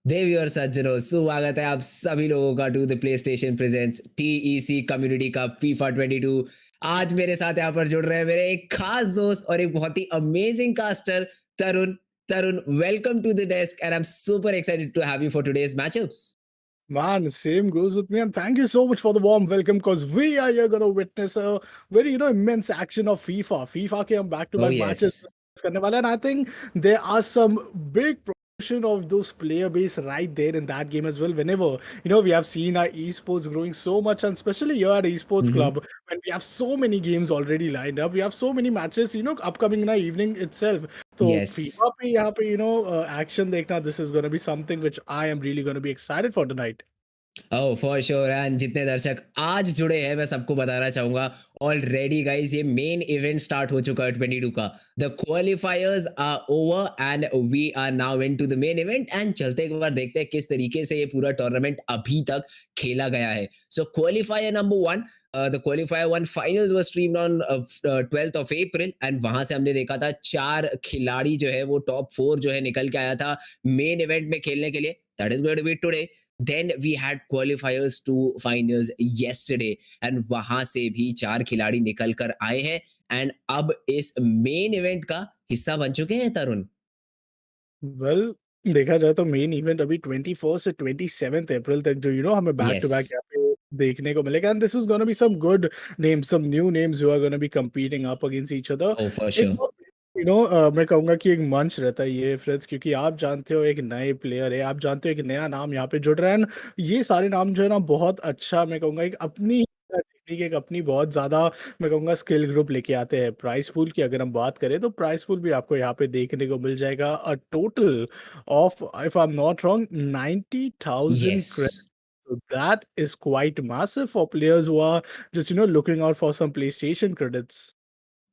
देवी और सज्जनों, स्वागत है आप सभी लोगों का to the PlayStation presents TEC community cup FIFA 22। आज मेरे साथ यहाँ पर जुड़ रहे हैं मेरे एक खास दोस्त और एक बहुत ही amazing caster Tarun. Tarun, welcome to the desk and I am super excited to have you for today's matchups. Man, same goes with me, and thank you so much for the warm welcome because we are here going to witness a very, immense action of FIFA. FIFA came Oh back-to-back matches. yes. And I think there are some big proportion of those player base right there in that game as well. Whenever, we have seen our esports growing so much, and especially here at Esports Mm-hmm. Club, when we have so many games already lined up, we have so many matches, upcoming in our evening itself. So Yes. FIFA पे यहाँ पे action देखना, this is going to be something which I am really going to be excited for tonight. Oh for sure. And जितने दर्शक आज जुड़े हैं मैं सबको बताना चाहूंगा ऑलरेडी गाइस, ये मेन इवेंट स्टार्ट हो चुका है 22 का। The qualifiers are over and we are now into the main event. And चलते एक बार देखते हैं किस तरीके से ये पूरा टूर्नामेंट अभी तक खेला गया है। So qualifier number 1, the qualifier 1 finals were streamed on 12th of April and वहां से हमने देखा था 4 खिलाड़ी जो है वो टॉप 4 जो है निकल के आया था मेन इवेंट में खेलने के लिए। That is going to be today. Then we had qualifiers to finals yesterday and वहां से भी 4 खिलाड़ी निकल कर आए हैं एंड अब इस मेन इवेंट का हिस्सा बन चुके हैं तरुण। वेल देखा जाए तो मेन इवेंट अभी 21st से 27th अप्रैल तक जो हमें बैक टू यस। बैक यहाँ पे देखने को मिलेगा, and this is gonna be some good names, some new names who are gonna be competing up against each other. Oh for एक श्योर। बहुत मैं कहूंगा कि एक मंच रहता है ये फ्रेंड्स, क्योंकि आप जानते हो एक नए प्लेयर है, आप जानते हो एक नया नाम यहाँ पे जुड़ रहा है, and ये सारे नाम जो है ना बहुत अच्छा, मैं कहूंगा एक अपनी टेक्निक, एक अपनी बहुत ज्यादा मैं कहूंगा स्किल ग्रुप लेके आते हैं। प्राइस पूल की अगर हम बात करें तो प्राइस पूल भी आपको यहाँ पे देखने को मिल जाएगा, a total of if I am not wrong 90,000 yes. credits. So that is quite massive for players who are just looking out for some PlayStation credits.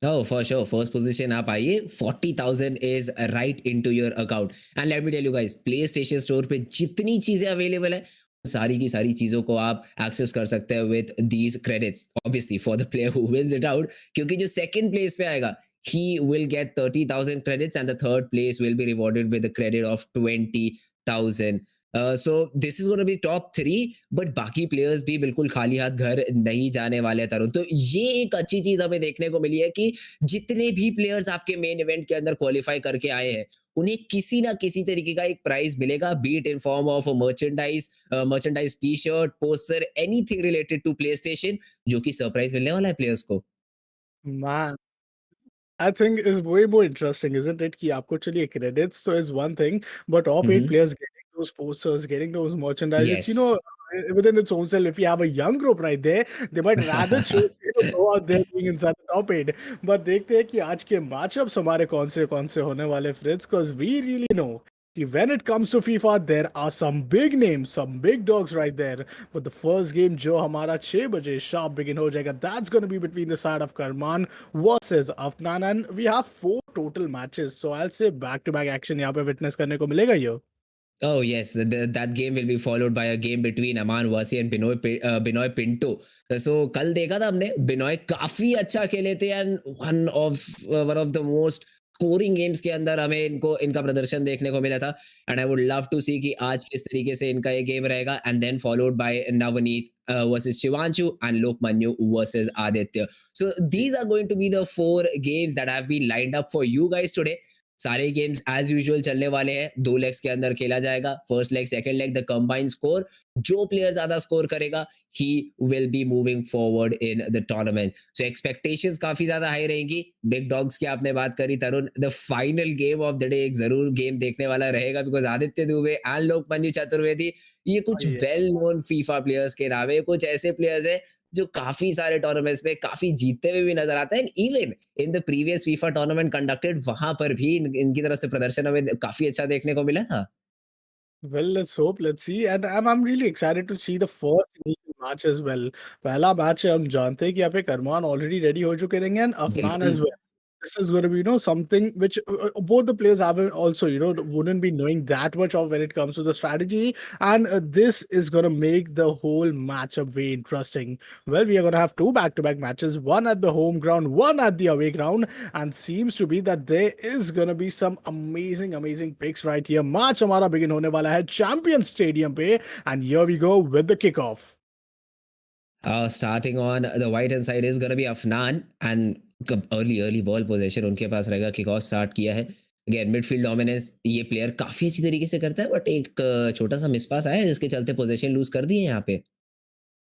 Oh, for sure. First position आप आइए, 40,000 is right into your account. And let me tell you guys, PlayStation Store पे जितनी चीजें available है सारी की सारी चीजों को आप एक्सेस कर सकते हैं with these credits. Obviously for the player who wins it out, क्योंकि जो सेकंड प्लेस पे आएगा he will get 30,000 credits and the third place will be rewarded with a credit of 20,000. So this is going to be top 3, but बाकी players भी बिल्कुल खाली हाथ घर नहीं जाने वाले हैं तरुण। तो ये एक अच्छी चीज हमें देखने को मिली है कि जितने भी प्लेयर्स आपके मेन इवेंट के अंदर क्वालिफाई करके आए हैं उन्हें किसी ना किसी तरीके का एक प्राइज मिलेगा, be it in form of merchandise T shirt, poster, anything related to PlayStation, जो कि सरप्राइज मिलने वाला है प्लेयर्स को। Man, I think is way more interesting, isn't it? कि आपको चलिए credits so is one thing, but top 8 players getting those posters, getting those merchandise, it's, yes. within its own self, if you have a young group right there, they might rather choose go out there being inside the top 8. But देखते हैं कि आज के matchups हमारे कौन से होने वाले friends, because we really know कि when it comes to FIFA, there are some big names, some big dogs right there. But the first game जो हमारा 6 बजे sharp begin हो जाएगा, that's going to be between the side of Karman versus Afnan, and we have 4 total matches. So I'll say back-to-back action यहाँ पे witness करने को मिलेगा ये. Oh yes, that game will be followed by a game between Amman Wasi and Binoy Pinto. So कल देखा था हमने, Binoy काफी अच्छा खेले थे and one of the most scoring games के अंदर हमें इनको इनका प्रदर्शन देखने को मिला था and I would love to see कि आज किस तरीके से इनका ये गेम रहेगा and then followed by Navneet versus Shivanshu and Lokmanyu versus Aditya. So these are going to be the four games that have been lined up for you guys today. सारे games as usual चलने वाले हैं. 2 लेग्स के अंदर खेला जाएगा. First leg, second leg, the combined score. जो player ज्यादा स्कोर करेगा he will be moving forward in the tournament. So expectations काफी ज्यादा हाई रहेंगी. बिग डॉग्स की आपने बात करी Tarun. The final game of the day एक जरूर गेम देखने वाला रहेगा बिकॉज आदित्य दुबे एंड लोकमान्यु चतुर्वेदी ये कुछ हाँ, ये वेल नोन फीफा प्लेयर्स के नाम है. कुछ ऐसे प्लेयर्स हैं जो काफी सारे टूर्नामेंट्स में काफी जीतते हुए भी नजर आते हैं. Even in the previous FIFA tournament conducted वहां पर भी इनकी तरफ से प्रदर्शन हमें काफी अच्छा देखने को मिला था. well, let's hope, let's see, and I'm really excited to see the first initial match as well. पहला मैच है हम जानते हैं कि यहाँ पे करमान ऑलरेडी रेडी हो चुके रहेंगे and अफनान as बिल्कुल. well. This is going to be, something which both the players haven't also, wouldn't be knowing that much of when it comes to the strategy, and this is going to make the whole matchup very interesting. Well, we are going to have two back-to-back matches, one at the home ground, one at the away ground, and seems to be that there is going to be some amazing picks right here. Match हमारा begin होने वाला है Champion Stadium पे, and here we go with the kickoff. Starting on the right hand side is going to be Afnan and early ball possession उनके पास रहेगा. Kick off start किया है. Again midfield dominance ये player काफी अच्छी तरीके से करता है बट एक छोटा सा मिसपास आया है जिसके चलते पोजीशन लूज कर दिए यहाँ पे.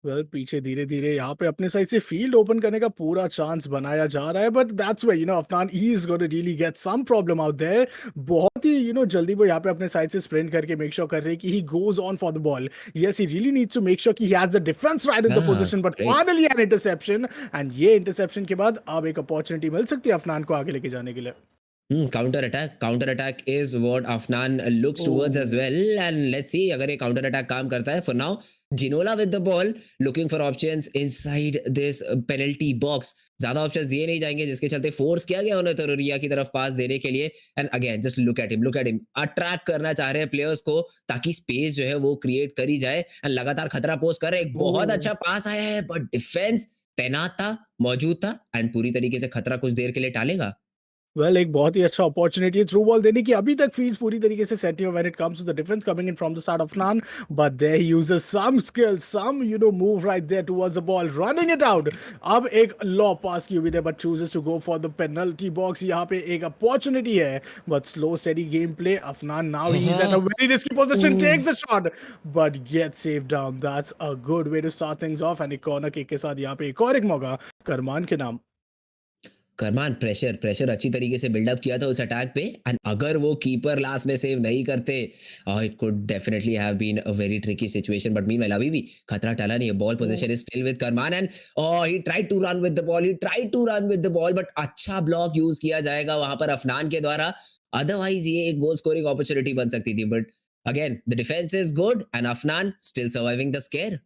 वेल पीछे धीरे-धीरे यहाँ पे अपने साइड से फील्ड ओपन करने का पूरा चांस बनाया जा रहा है, but that's where Afnan he is gonna really get some problem out there. बहुत ही जल्दी वो यहाँ पे अपने साइड से स्प्रिंट करके मेक श्योर कर रहे हैं कि he goes on for the ball. Yes, he really needs to make sure कि he has the defence right in the हाँ, position, but great. Finally an interception, and ये interception के बाद अब एक अपॉर्चुनिटी मिल सकती है अफनान को आगे लेके जाने के लिए. Counter attack is what Afnan looks towards as oh, well and let's see अगर ये काउंटर अटैक काम करता है. For now Ginola with the ball looking for options inside this penalty box. ज्यादा ऑप्शंस दिए नहीं जाएंगे जिसके चलते फोर्स किया गया उन्हें तरोरिया की तरफ पास देने के लिए. And again just look at him attract करना चाह रहे हैं प्लेयर्स को ताकि स्पेस जो है वो क्रिएट करी जाए एंड लगातार खतरा पोस्ट कर रहे हैं. एक बहुत ओह. अच्छा पास आया है बट डिफेंस तैनात था, मौजूद था एंड पूरी तरीके से खतरा कुछ देर के लिए टालेगा. वेल एक बहुत ही अच्छा अपॉर्चुनिटी है थ्रू बॉल देने की. अभी तक फील्ड्स पूरी तरीके से सेट है when it comes to the defence coming in from the side of Nani, but there he uses some skill, some move right there towards the ball, running it out. अब एक low pass की हुई है but chooses to go for the penalty box. यहाँ पे एक opportunity है but slow steady game play. Afnan now he is at a very risky position, takes the shot but get save down. That's a good way to start things off, and एक corner kick के साथ यहाँ पे एक और एक मौका करमान के नाम. करमान प्रेशर अच्छी तरीके से बिल्डअप किया था उस अटैक पे एंड अगर वो कीपर लास्ट में सेव नहीं करते it could definitely have been a very tricky situation. But meanwhile अभी भी खतरा टला नहीं है. Ball position is still with Karman and he tried to run with the ball but अच्छा ब्लॉक यूज किया जाएगा वहां पर अफनान के द्वारा. अदरवाइज ये एक गोल स्कोरिंग अपॉर्चुनिटी बन सकती थी but again the defence is good and Afnan still surviving the square.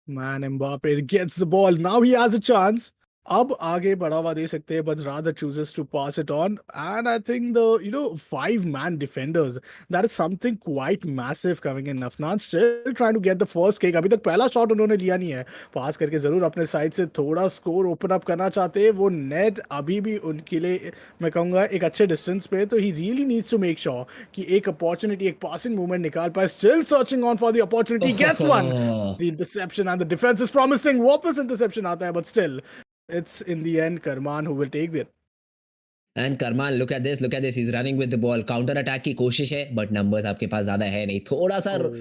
Man, Mbappe gets the ball. Now he has a chance. अब आगे बढ़ावा दे सकते हैं, but rather chooses to pass it on. And I think the 5-man defenders, that is something quite massive coming in. Afnan still trying to get the first kick. अभी तक पहला shot उन्होंने लिया नहीं है. पास करके जरूर अपने साइड से थोड़ा स्कोर ओपन अप करना चाहते हैं. वो नेट अभी भी उनके लिए मैं कहूँगा एक अच्छे डिस्टेंस पे, तो he really needs to make sure कि एक अपॉर्चुनिटी, एक पासिंग मूवमेंट निकाल पाए. Still searching on for the opportunity, gets one. The interception and the defense is promising. वापस interception आता है, but still, it's in the end Karman who will take it. And Karman look at this he is running with the ball. Counter attack की कोशिश है but numbers आपके पास ज्यादा है नहीं. थोड़ा सा Oh.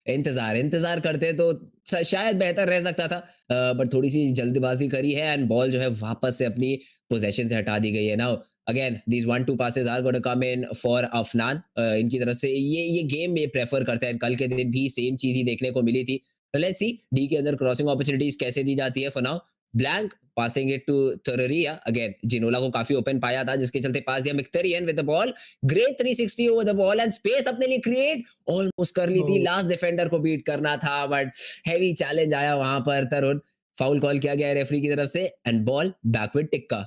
इंतजार करते तो शायद बेहतर रह सकता था बट थोड़ी सी जल्दबाजी करी है एंड बॉल जो है वापस से अपनी पोजीशन से हटा दी गई है. Now again these 1-2 passes are gonna come in for Afnan. इनकी तरफ से ये गेम में प्रेफर करते हैं. कल के दिन भी सेम चीज ही देखने को मिली थी. लेट्स सी डी के अंदर क्रॉसिंग अपॉर्चुनिटीज कैसे दी जाती है. For now blank passing it to Torreira. Again, Ginola को काफी ओपन पाया था जिसके चलते पास दिया Mkhitaryan with the ball. Great 360 over the ball and space अपने लिए create. Almost कर ली थी. Oh. Last defender को beat करना था but heavy challenge आया वहां पर. तरुण फाउल कॉल किया गया रेफरी की तरफ से and ball back with Tikka.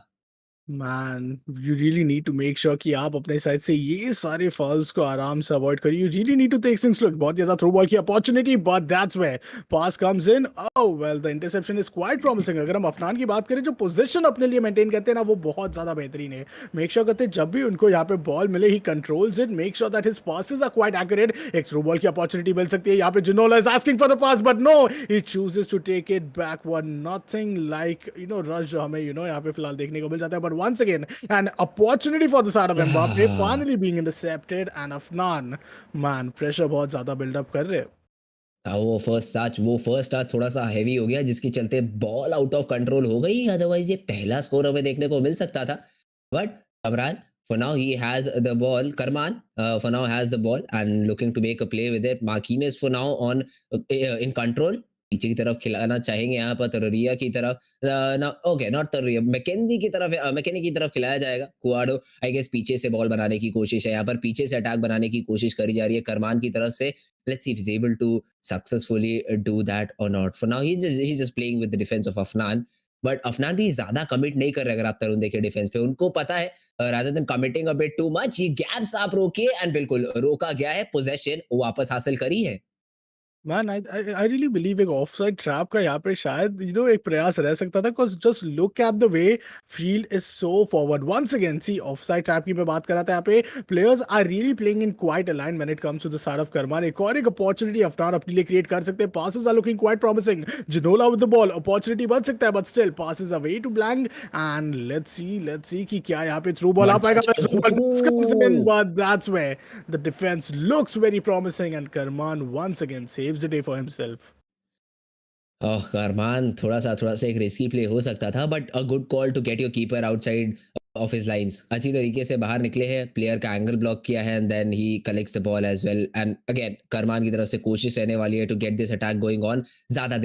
Man you really need to make sure कि आप अपने साइड से ये सारे फॉल्स को आराम से अवॉइड करिए। You really need to take things slow. बहुत ज्यादा थ्रो बॉल की opportunity but that's where pass comes in. Oh well the interception is quite promising. अगर हम अफनान की बात करें जो पोजीशन अपने लिए मेंटेन करते हैं ना वो बहुत ज्यादा बेहतरीन है। मेक श्योर करते हैं जब भी उनको यहाँ पे बॉल मिले he controls it. Make sure that his passes are quite accurate. एक थ्रो बॉल की अपॉर्चुनिटी मिल सकती है यहाँ पे। Ginola is asking for the pass but no he chooses to take it backward. Nothing like rush जो हमें यहाँ पे फिलहाल देखने को मिल जाता है। But once again an opportunity for the side of Mbappe finally being intercepted and Afnan man pressure बहुत ज्यादा build up कर रहे हैं। वो फर्स्ट टच थोड़ा-सा हेवी हो गया जिसके चलते बॉल आउट ऑफ कंट्रोल हो गई, अदरवाइज़ ये पहला स्कोर हमें देखने को मिल सकता था। But Kamran for now he has the ball. Karman for now has the ball and looking to make a play with it. Marquinhos for now on in control. पीछे की तरफ खिलाना चाहेंगे यहाँ पर तरोरिया की तरफ ना ओके नॉट तरोरिया मैकेंजी की तरफ मैकेनी की तरफ खिलाया जाएगा। कुआडो आई गेस पीछे से बॉल बनाने की कोशिश है यहाँ पर, पीछे से अटैक बनाने की कोशिश करी जा रही है करमान की तरफ से। Let's see if he's able to successfully do that or not. For now, he's just playing with the defense of Afnan. But Afnan भी ज्यादा कमिट नहीं कर रहे अगर आप तरुण देखें डिफेंस पे। उनको पता है rather than committing a bit too much ये गैप्स आप रोकिए एंड बिल्कुल रोका गया है, पोजेशन वापस हासिल करी है। मैन आई रियली बिलीव एक ऑफसाइड ट्रैप का यहाँ पे शायद एक प्रयास रह सकता था। Because just look at the way field is so forward. Once again see offside trap की मैं बात कर रहा था। यहाँ पे players are really playing in quite align when it comes to the side of Karman. एक और एक अपॉर्चुनिटी अफनान अपने लिए क्रिएट कर सकते हैं। Passes are looking quite promising. Ginola with the ball opportunity बन सकता है but still passes away to blank. And let's see कि क्या यहाँ पे थ्रू बॉल आ वन पाएगा। Touch But that's where the defense looks very promising and Karman once again saves the day for himself. ओह! अरमान थोड़ा-सा एक रिस्की प्ले हो सकता था but a good call to get your keeper outside of his lines. अच्छी तरीके से बाहर निकले हैं, प्लेयर का एंगल ब्लॉक किया है and then he collects the ball as well and again Karman की तरफ से कोशिश रहने वाली है to get this attack going on. ज़्यादा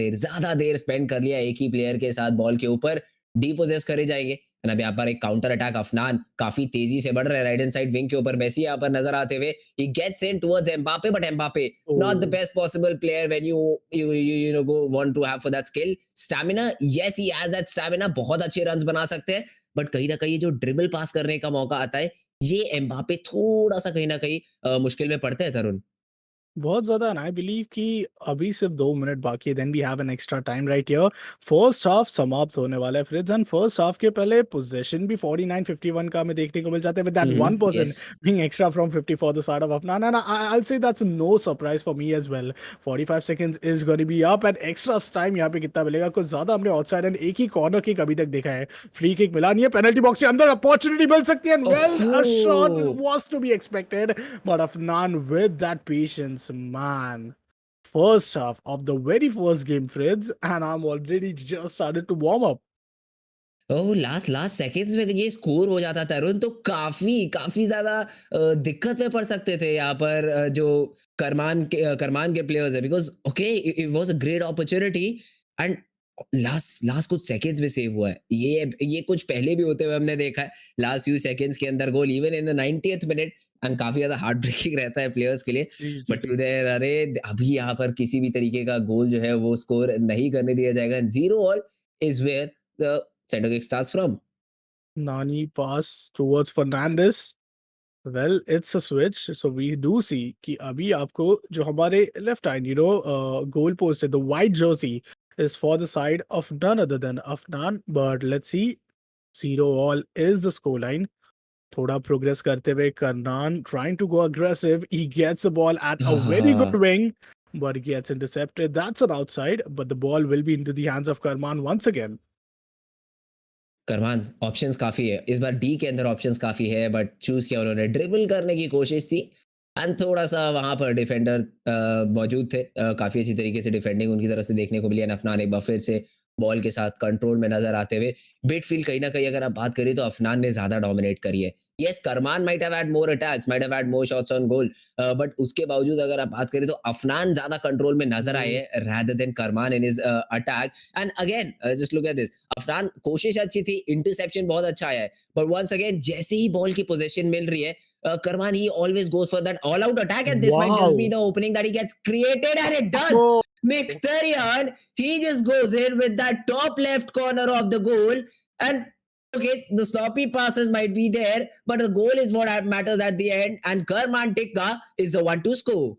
देर स्पेंड कर लिया एक ही प्लेयर के साथ बॉल के ऊपर, डिपोजेस करे जाएँगे एंड अब यहाँ पर एक काउंटर अटैक अफनान काफ़ी तेज़ी से बढ़ रहा है राइट हैंड साइड विंग के ऊपर। मेसी यहाँ पर नज़र आते हुए, he gets in towards Mbappe but Mbappe not the Oh, best possible player when you go want to have for that skill stamina. Yes, he has that stamina, बहुत अच्छे runs बना सकते हैं बट कहीं ना कहीं जो ड्रिबल पास करने का मौका आता है ये एम्बापे थोड़ा सा कहीं ना कहीं मुश्किल में पड़ते हैं तरुण। बहुत ज़्यादा एंड आई बिलीव कि अभी सिर्फ 2 मिनट बाकी है। Then we have an extra time right here. First half समाप्त होने वाला है फ्रिज एंड फर्स्ट हाफ के पहले पोजीशन भी 49-51 का हमें देखने को मिल जाता है with that one person yes being extra from 50 for the side of Afnan. And I say that's no surprise for me as well. 45 seconds is gonna be up and extra time यहाँ पे कितना मिलेगा? कुछ ज़्यादा हमने आउटसाइड एंड एक ही corner kick अभी तक देखा है। फ्री किक मिला नहीं है। पेनल्टी बॉक्स के अंदर अपॉर्चुनिटी मिल सकती है and well oho a shot was to be expected but Afnan with that patience man. First half of the very first game, Freds, and I'm already just started to warm up. Oh! Last seconds में ये score हो जाता तरुण तो काफ़ी ज़्यादा दिक्कत में पड़ सकते थे यहाँ पर जो करमान के प्लेयर्स हैं because okay it was a great opportunity and last कुछ सेकंड्स में सेव हुआ है। ये कुछ पहले भी होते हुए हमने देखा है। लास्ट फ्यू सेकंड्स के अंदर goal even in the 90th minute and काफ़ी ज़्यादा हार्ट ब्रेकिंग रहता है प्लेयर्स के लिए। जी, जी, बट टू जी। देयर अरे अभी यहाँ पर किसी भी तरीके का गोल जो है वो स्कोर नहीं करने दिया जाएगा। 0 all is where the center kick starts from. Nani pass towards Fernandez. Well, it's a switch. So we do see कि अभी आपको जो हमारे left hand, goal post है, the white jersey is for the side of none other than Afnan. But let's see, 0 all is the scoreline. थोड़ा progress करते हुए Karnan trying to go aggressive. He gets the ball at a very good wing, but gets intercepted. That's an outside, but the ball will be into the hands of Karman once again. Karman options काफ़ी है। इस बार D के अंदर options काफ़ी है but choose किया उन्होंने। Dribble करने की कोशिश थी एंड थोड़ा-सा वहाँ पर डिफेंडर मौजूद थे। काफ़ी अच्छी तरीके से डिफेंडिंग उनकी तरफ से देखने को मिली एंड अफनान एक बार फिर से बॉल के साथ कंट्रोल में नज़र आते हुए। मिडफील्ड कहीं न कहीं अगर आप बात करें तो अफनान ने ज़्यादा डोमिनेट करी है। Yes Karman might have had more attacks, might have had more shots on goal but उसके बावजूद अगर आप बात करें तो अफनान ज़्यादा कंट्रोल में नज़र आए Oh, हैं rather than Karman in his attack and again just look at this Afnan कोशिश अच्छी थी, इंटरसेप्शन बहुत अच्छा आया है बट वंस अगेन जैसे ही बॉल की पोजीशन मिल रही है Karman he always goes for that all out attack and this might just be wow. the opening that he gets created and it does. Oh, Mkhitaryan he just goes in with that top left corner of the goal and Okay, the sloppy passes might be there, but the goal is what matters at the end, and Karman Tikka is the one to score.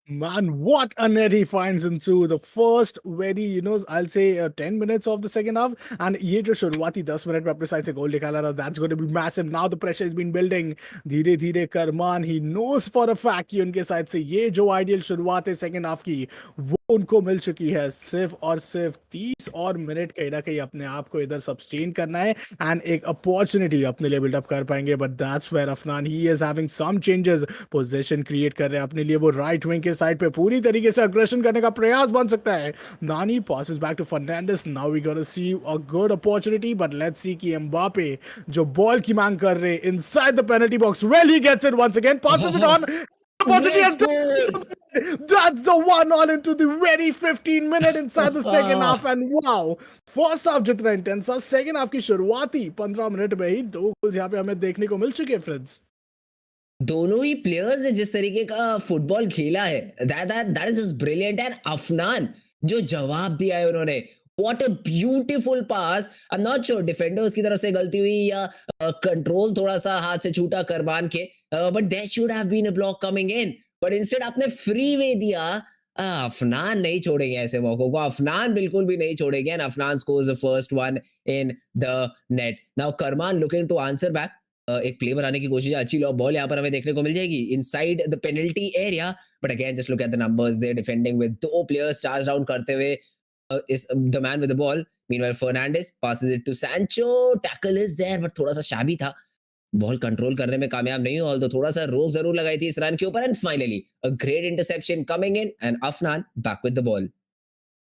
Man, what a net he finds into the first very, I'll say 10 minutes of the second half. And ये जो शुरुआती 10 minute में अपने side से गोल निकाला था, that's going to be massive. Now the pressure has been building. धीरे धीरे करमान, he knows for a fact कि उनके साइड से ये जो आइडियल शुरुआत है सेकंड हाफ की, वो उनको मिल चुकी है. सिर्फ और सिर्फ 30 और मिनट कहीं ना कहीं अपने आप को इधर सब्सटेन करना है एंड एक अपॉर्चुनिटी अपने लिए बिल्डअप कर पाएंगे. But that's where Afnan, he is having some changes. Position create कर रहे हैं अपने लिए, वो राइट विंग के साइड पे पूरी तरीके से अग्रेशन करने का प्रयास बन सकता है. Nani passes back to Fernandes. Now we gonna see a good opportunity, but let's see कि एम्बापे जो बॉल की मांग कर रहे हैं inside the penalty box, well he gets it once again, passes it on. Opportunity Great and score! that's the one all into the very 15 minute inside the second half. And wow, first half जितना intense था, second half की शुरुआती 15 minute में ही दो goals यहाँ पे हमें देखने को मिल चुके हैं फ्रेंड्स. दोनों ही प्लेयर्स ने जिस तरीके का फुटबॉल खेला है, that is just brilliant. And Afnan जो जवाब दिया है उन्होंने, what a beautiful pass. I am not sure defenders की तरफ से गलती हुई या कंट्रोल थोड़ा सा हाथ से छूटा करबान के, but there should have been a block coming in, but instead आपने फ्री वे दिया. अफनान नहीं छोड़ेंगे ऐसे मौकों को, अफनान बिल्कुल भी नहीं छोड़ेंगे. And Afnan scores the first one in the net. Now Karman looking to answer back. एक प्ले बनाने की कोशिश है, अच्छी लॉ बॉल यहाँ पर हमें देखने को मिल जाएगी inside the penalty area. But again just look at the numbers, they defending with दो प्लेयर्स चार्ज डाउन करते हुए. Is the man with the ball, meanwhile Fernandes passes it to Sancho. Tackle is there but थोड़ा सा शाबी था. Ball control करने में कामयाब नहीं हुआ, तो थोड़ा सा रोक जरूर लगाई थी इस रन के ऊपर. And finally a great interception coming in and Afnan back with the ball.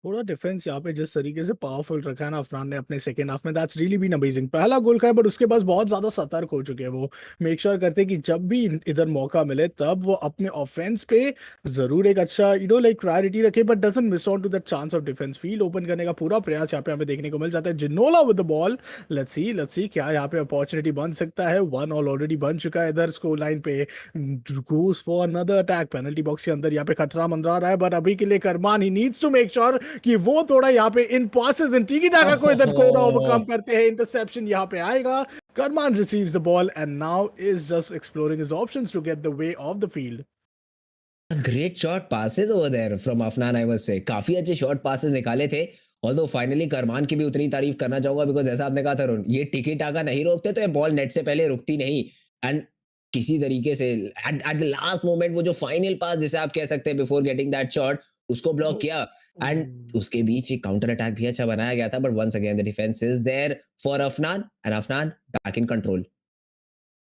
थोड़ा डिफेंस यहाँ पे जिस तरीके से पावरफुल रखा है ना अफनान ने अपने सेकेंड हाफ में, दैट्स रियली बीन अमेजिंग. पहला गोल खाया बट उसके बाद बहुत ज्यादा सतर्क हो चुके हैं वो. मेक श्योर करते हैं कि जब भी इधर मौका मिले तब वो अपने ऑफेंस पे जरूर एक अच्छा लाइक प्रायोरिटी रखे, but doesn't miss out to that chance of defence. Field open करने का पूरा प्रयास यहाँ पे हमें देखने को मिल जाता है. Ginola with the ball, let's see क्या यहाँ पे अपॉर्चुनिटी बन सकता है. वन ऑल ऑलरेडी बन चुका है इधर स्कोर लाइन पे. Goes for another attack penalty box के अंदर. यहाँ पे खतरा मंडरा रहा है, बट अभी के लिए Karman he needs to make sure कि वो थोड़ा यहाँ पे इन पासेस इन टिकी टाका को इधर कोड़ा ओवरकम करते हैं. इंटरसेप्शन यहाँ पे आएगा. Karman receives the ball and now is just exploring his options to get the way of the field. Great shot passes over there from Afnan, I must say. काफी अच्छे शॉट पासेस निकाले थे. Although finally करमान की भी उतनी तारीफ करना चाहूंगा, बिकॉज जैसा आपने कहा था अरुण, ये टिकी टाका नहीं रोकते तो ये बॉल नेट से पहले रुकती नहीं. एंड किसी तरीके से एट द लास्ट मोमेंट वो जो फाइनल पास जिसे आप कह सकते हैं बिफोर गेटिंग दैट शॉट, उसको ब्लॉक किया. एंड उसके बीच एक काउंटर अटैक भी अच्छा बनाया गया था. But once again the defence is there for Afnan and Afnan back in control.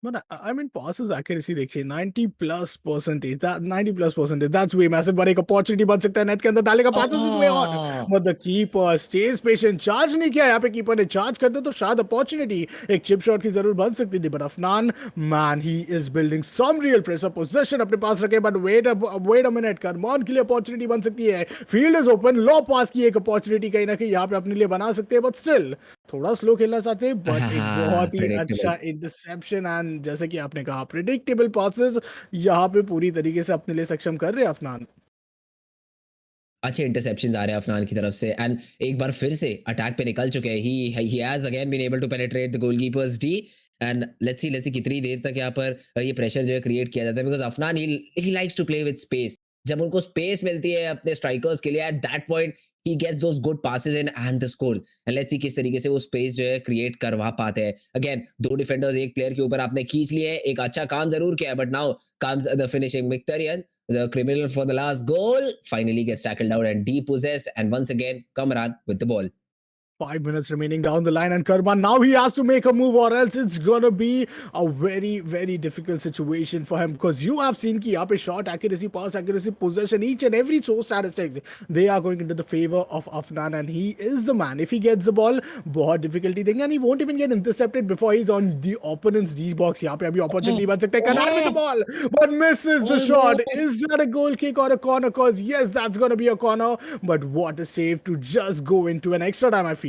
But I mean, passes accuracy देखिए 90 plus percentage, that 90 plus percentage, that's way massive. but एक opportunity बन सकता है नेट के अंदर डालेगा. passes is way on, but the keeper stays patient. charge नहीं किया यहाँ पे कीपर ने. charge करते तो शायद opportunity एक chip shot की जरूर बन सकती थी. but Afnan, man, he is building some real pressure. possession अपने पास रखे, but wait a minute, करमान के लिए opportunity बन सकती है. field is open, लो पास की एक opportunity कहीं ना कहीं यहाँ पे अपने लिए बना सकते हैं. but still थोड़ा स्लो खेलना चाहते हैं, बट एक बहुत ही अच्छा इंटरसेप्शन एंड जैसे कि आपने कहा प्रिडिक्टेबल पासेस यहाँ पे पूरी तरीके से अपने लिए सक्षम कर रहे हैं अफनान. अच्छे इंटरसेप्शंस आ रहे हैं अफनान की तरफ से. एंड एक बार फिर से अटैक पे निकल चुके हैं. He has again been able to penetrate the goalkeepers D. And let's see कितनी देर तक यहाँ पर ये प्रेशर जो है क्रिएट किया जाता है, because Afnan he likes to play with space. जब उनको स्पेस मिलती है अपने स्ट्राइकर्स के लिए, at that point he gets those good passes in and the scores. and let's see किस तरीके से वो स्पेस जो है क्रिएट करवा पाते हैं. अगेन दो डिफेंडर्स एक प्लेयर के ऊपर आपने खींच लिए, एक अच्छा काम जरूर किया, but now comes the finishing. Mkhitaryan, the criminal for the last goal, finally gets tackled out and depossessed, and once again Kamran with the ball. 5 minutes remaining down the line, and Karman now he has to make a move, or else it's gonna be a very, very difficult situation for him. Because you have seen कि यहाँ पे shot accuracy, pass accuracy, possession, each and every source statistics they are going into the favor of Afnan, and he is the man. If he gets the ball, बहुत difficulty देंगे, and he won't even get intercepted before he's on the opponent's D box. यहाँ पे अभी opportunity बन सकता है. Karman with the ball, but misses the shot. Is that a goal kick or a corner? Cause yes, that's gonna be a corner. But what a save to just go into an extra time, I feel.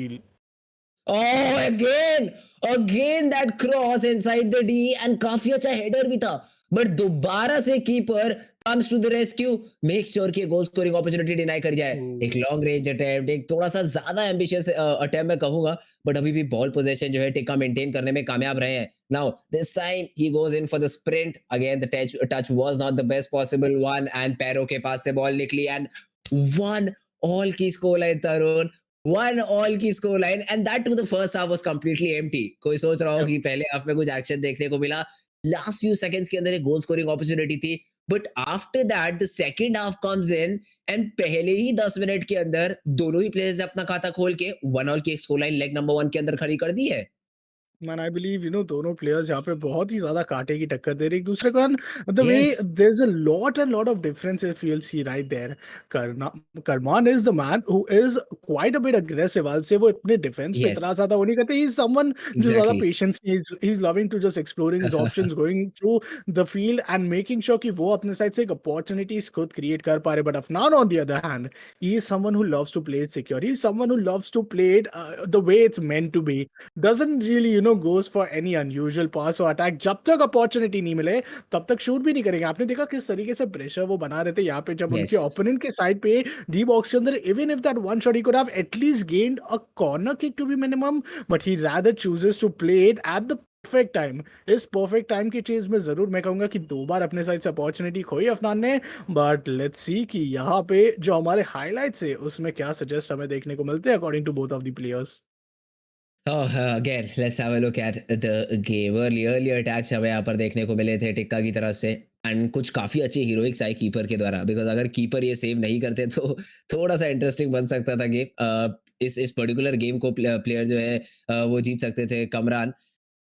Oh, again that cross inside the D, and काफी अच्छा header भी था. But दोबारा से keeper comes to the rescue, make sure कि goal scoring opportunity deny कर जाए। एक ओह! लॉन्ग रेंज अटेम्प्ट, एक थोड़ा-सा ज़्यादा एम्बिशियस अटेम्प्ट मैं कहूँगा, बट अभी भी बॉल पोजेशन जो है टिक्का मेंटेन करने में कामयाब रहे हैं। Now this time he goes in for the sprint, again the touch was not the best possible one and पैरों के पास से बॉल निकली एंड 1 ऑल की स्कोर लाइन तरुण, 1 ऑल की score line and that too the first half was completely empty. कोई सोच रहा हो क्या कि पहले हाफ में कुछ एक्शन देखने को मिला, लास्ट फ्यू सेकंड्स के अंदर एक गोल स्कोरिंग अपॉर्चुनिटी थी, but after that the second half comes in and पहले ही 10 मिनट के अंदर दोनों ही प्लेयर्स ने अपना खाता खोल के 1 ऑल की एक स्कोर लाइन लेग नंबर 1 के अंदर खड़ी कर दी है। मैन आई बिलीव दोनों प्लेयर्स यहाँ पे बहुत ही ज्यादा कांटे की टक्कर दे रहे एक दूसरे को and the way yes, there is a lot and lot of difference if you will see right there करना Karman is the man who is quite a bit aggressive I say वो अपने डिफेंस पे yes, इतना ज्यादा वो नहीं करते ही is someone जो ज्यादा exactly. Patience he is loving to just exploring his options going through the field and making sure कि वो अपने साइड से एक अपॉर्चुनिटीज खुद क्रिएट कर पा रहे but Afnan on the other hand he is someone who loves to play it secure he is someone who loves to play it the way it's meant to be doesn't really goes for any unusual pass or attack जब तक opportunity नहीं मिले तब तक shoot भी नहीं करेंगे आपने देखा किस तरीके से प्रेशर वो बना रहे थे यहाँ पे जब उनके यस। ओपोनेंट के साइड पे डी बॉक्स के अंदर even if that one shot he could have at least gained a corner kick to be minimum but he rather chooses to play it at the perfect time इस perfect time की चीज में जरूर मैं कहूंगा कि 2 बार अपने साइड से अपॉर्चुनिटी खोई अफनान ने बट लेट्स सी कि यहाँ पे जो हमारे हाइलाइट्स है उसमें क्या सजेस्ट हमें देखने को मिलते हैं according to both of the players Oh, again, let's have a look at the game. Early attacks हमें यहाँ पर देखने को मिले थे टिक्का की तरफ से एंड कुछ काफ़ी अच्छे हीरोइक्स आए कीपर के द्वारा बिकॉज़ अगर कीपर ये सेव नहीं करते तो थोड़ा-सा इंटरेस्टिंग बन सकता था गेम। इस पर्टिकुलर गेम को प्लेयर जो है वो जीत सकते थे Kamran.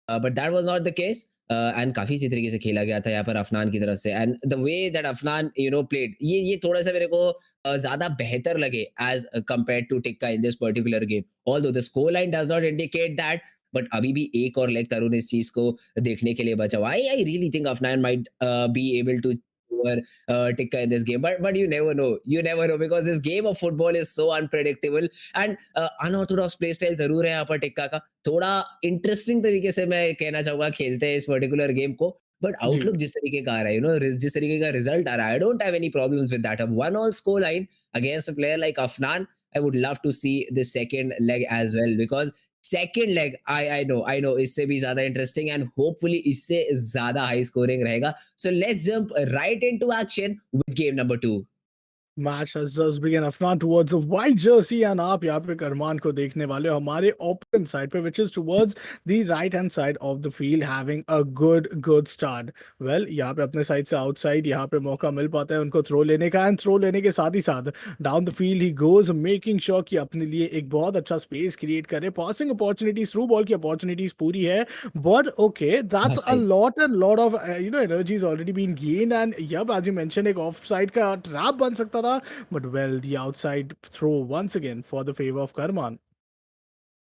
But that was not the case and काफी अच्छी तरीके से खेला गया था यहाँ पर अफनान की तरफ से and the way that Afnan played ये थोड़ा सा मेरे को ज्यादा बेहतर लगे as compare to Tikka in this particular game although the score line does not indicate that but अभी भी एक और लेग तरुण इस चीज को देखने के लिए बचा हुआ I really think Afnan might be able to over Tikka in this game, but you never know because this game of football is so unpredictable and unorthodox play style जरूर है यहाँ पर टिक्का का थोड़ा इंटरेस्टिंग तरीके से मैं कहना चाहूंगा खेलते हैं इस पर्टिकुलर गेम को बट जी आउटलुक जिस तरीके का आ रहा है जिस तरीके का रिजल्ट आ रहा है I don't have any problems with that अब 1 all score line against a player like Afnan I would love to see the second leg as well because second leg I know इससे भी ज्यादा इंटरेस्टिंग एंड होपफुली इससे ज्यादा high scoring रहेगा so let's jump right into action with game number 2 match has just begun Afnan towards a white jersey and आप यहाँ पे करमान को देखने वाले हो हमारे ओपन साइड पे which is towards the right hand side of the field having a good start well यहाँ पे अपने साइड से आउटसाइड यहाँ पे मौका मिल पाता है उनको थ्रो लेने का एंड थ्रो लेने के साथ ही साथ down the field he goes making sure कि अपने लिए एक बहुत अच्छा स्पेस क्रिएट करे पासिंग अपॉर्चुनिटीज थ्रू बॉल की अपॉर्चुनिटीज पूरी है but okay that's बहुत a सही lot of energy has already been gained and yep as you mentioned एक ऑफ साइड का ट्रैप बन सकता था but well, the outside throw once again for the favor of Karman.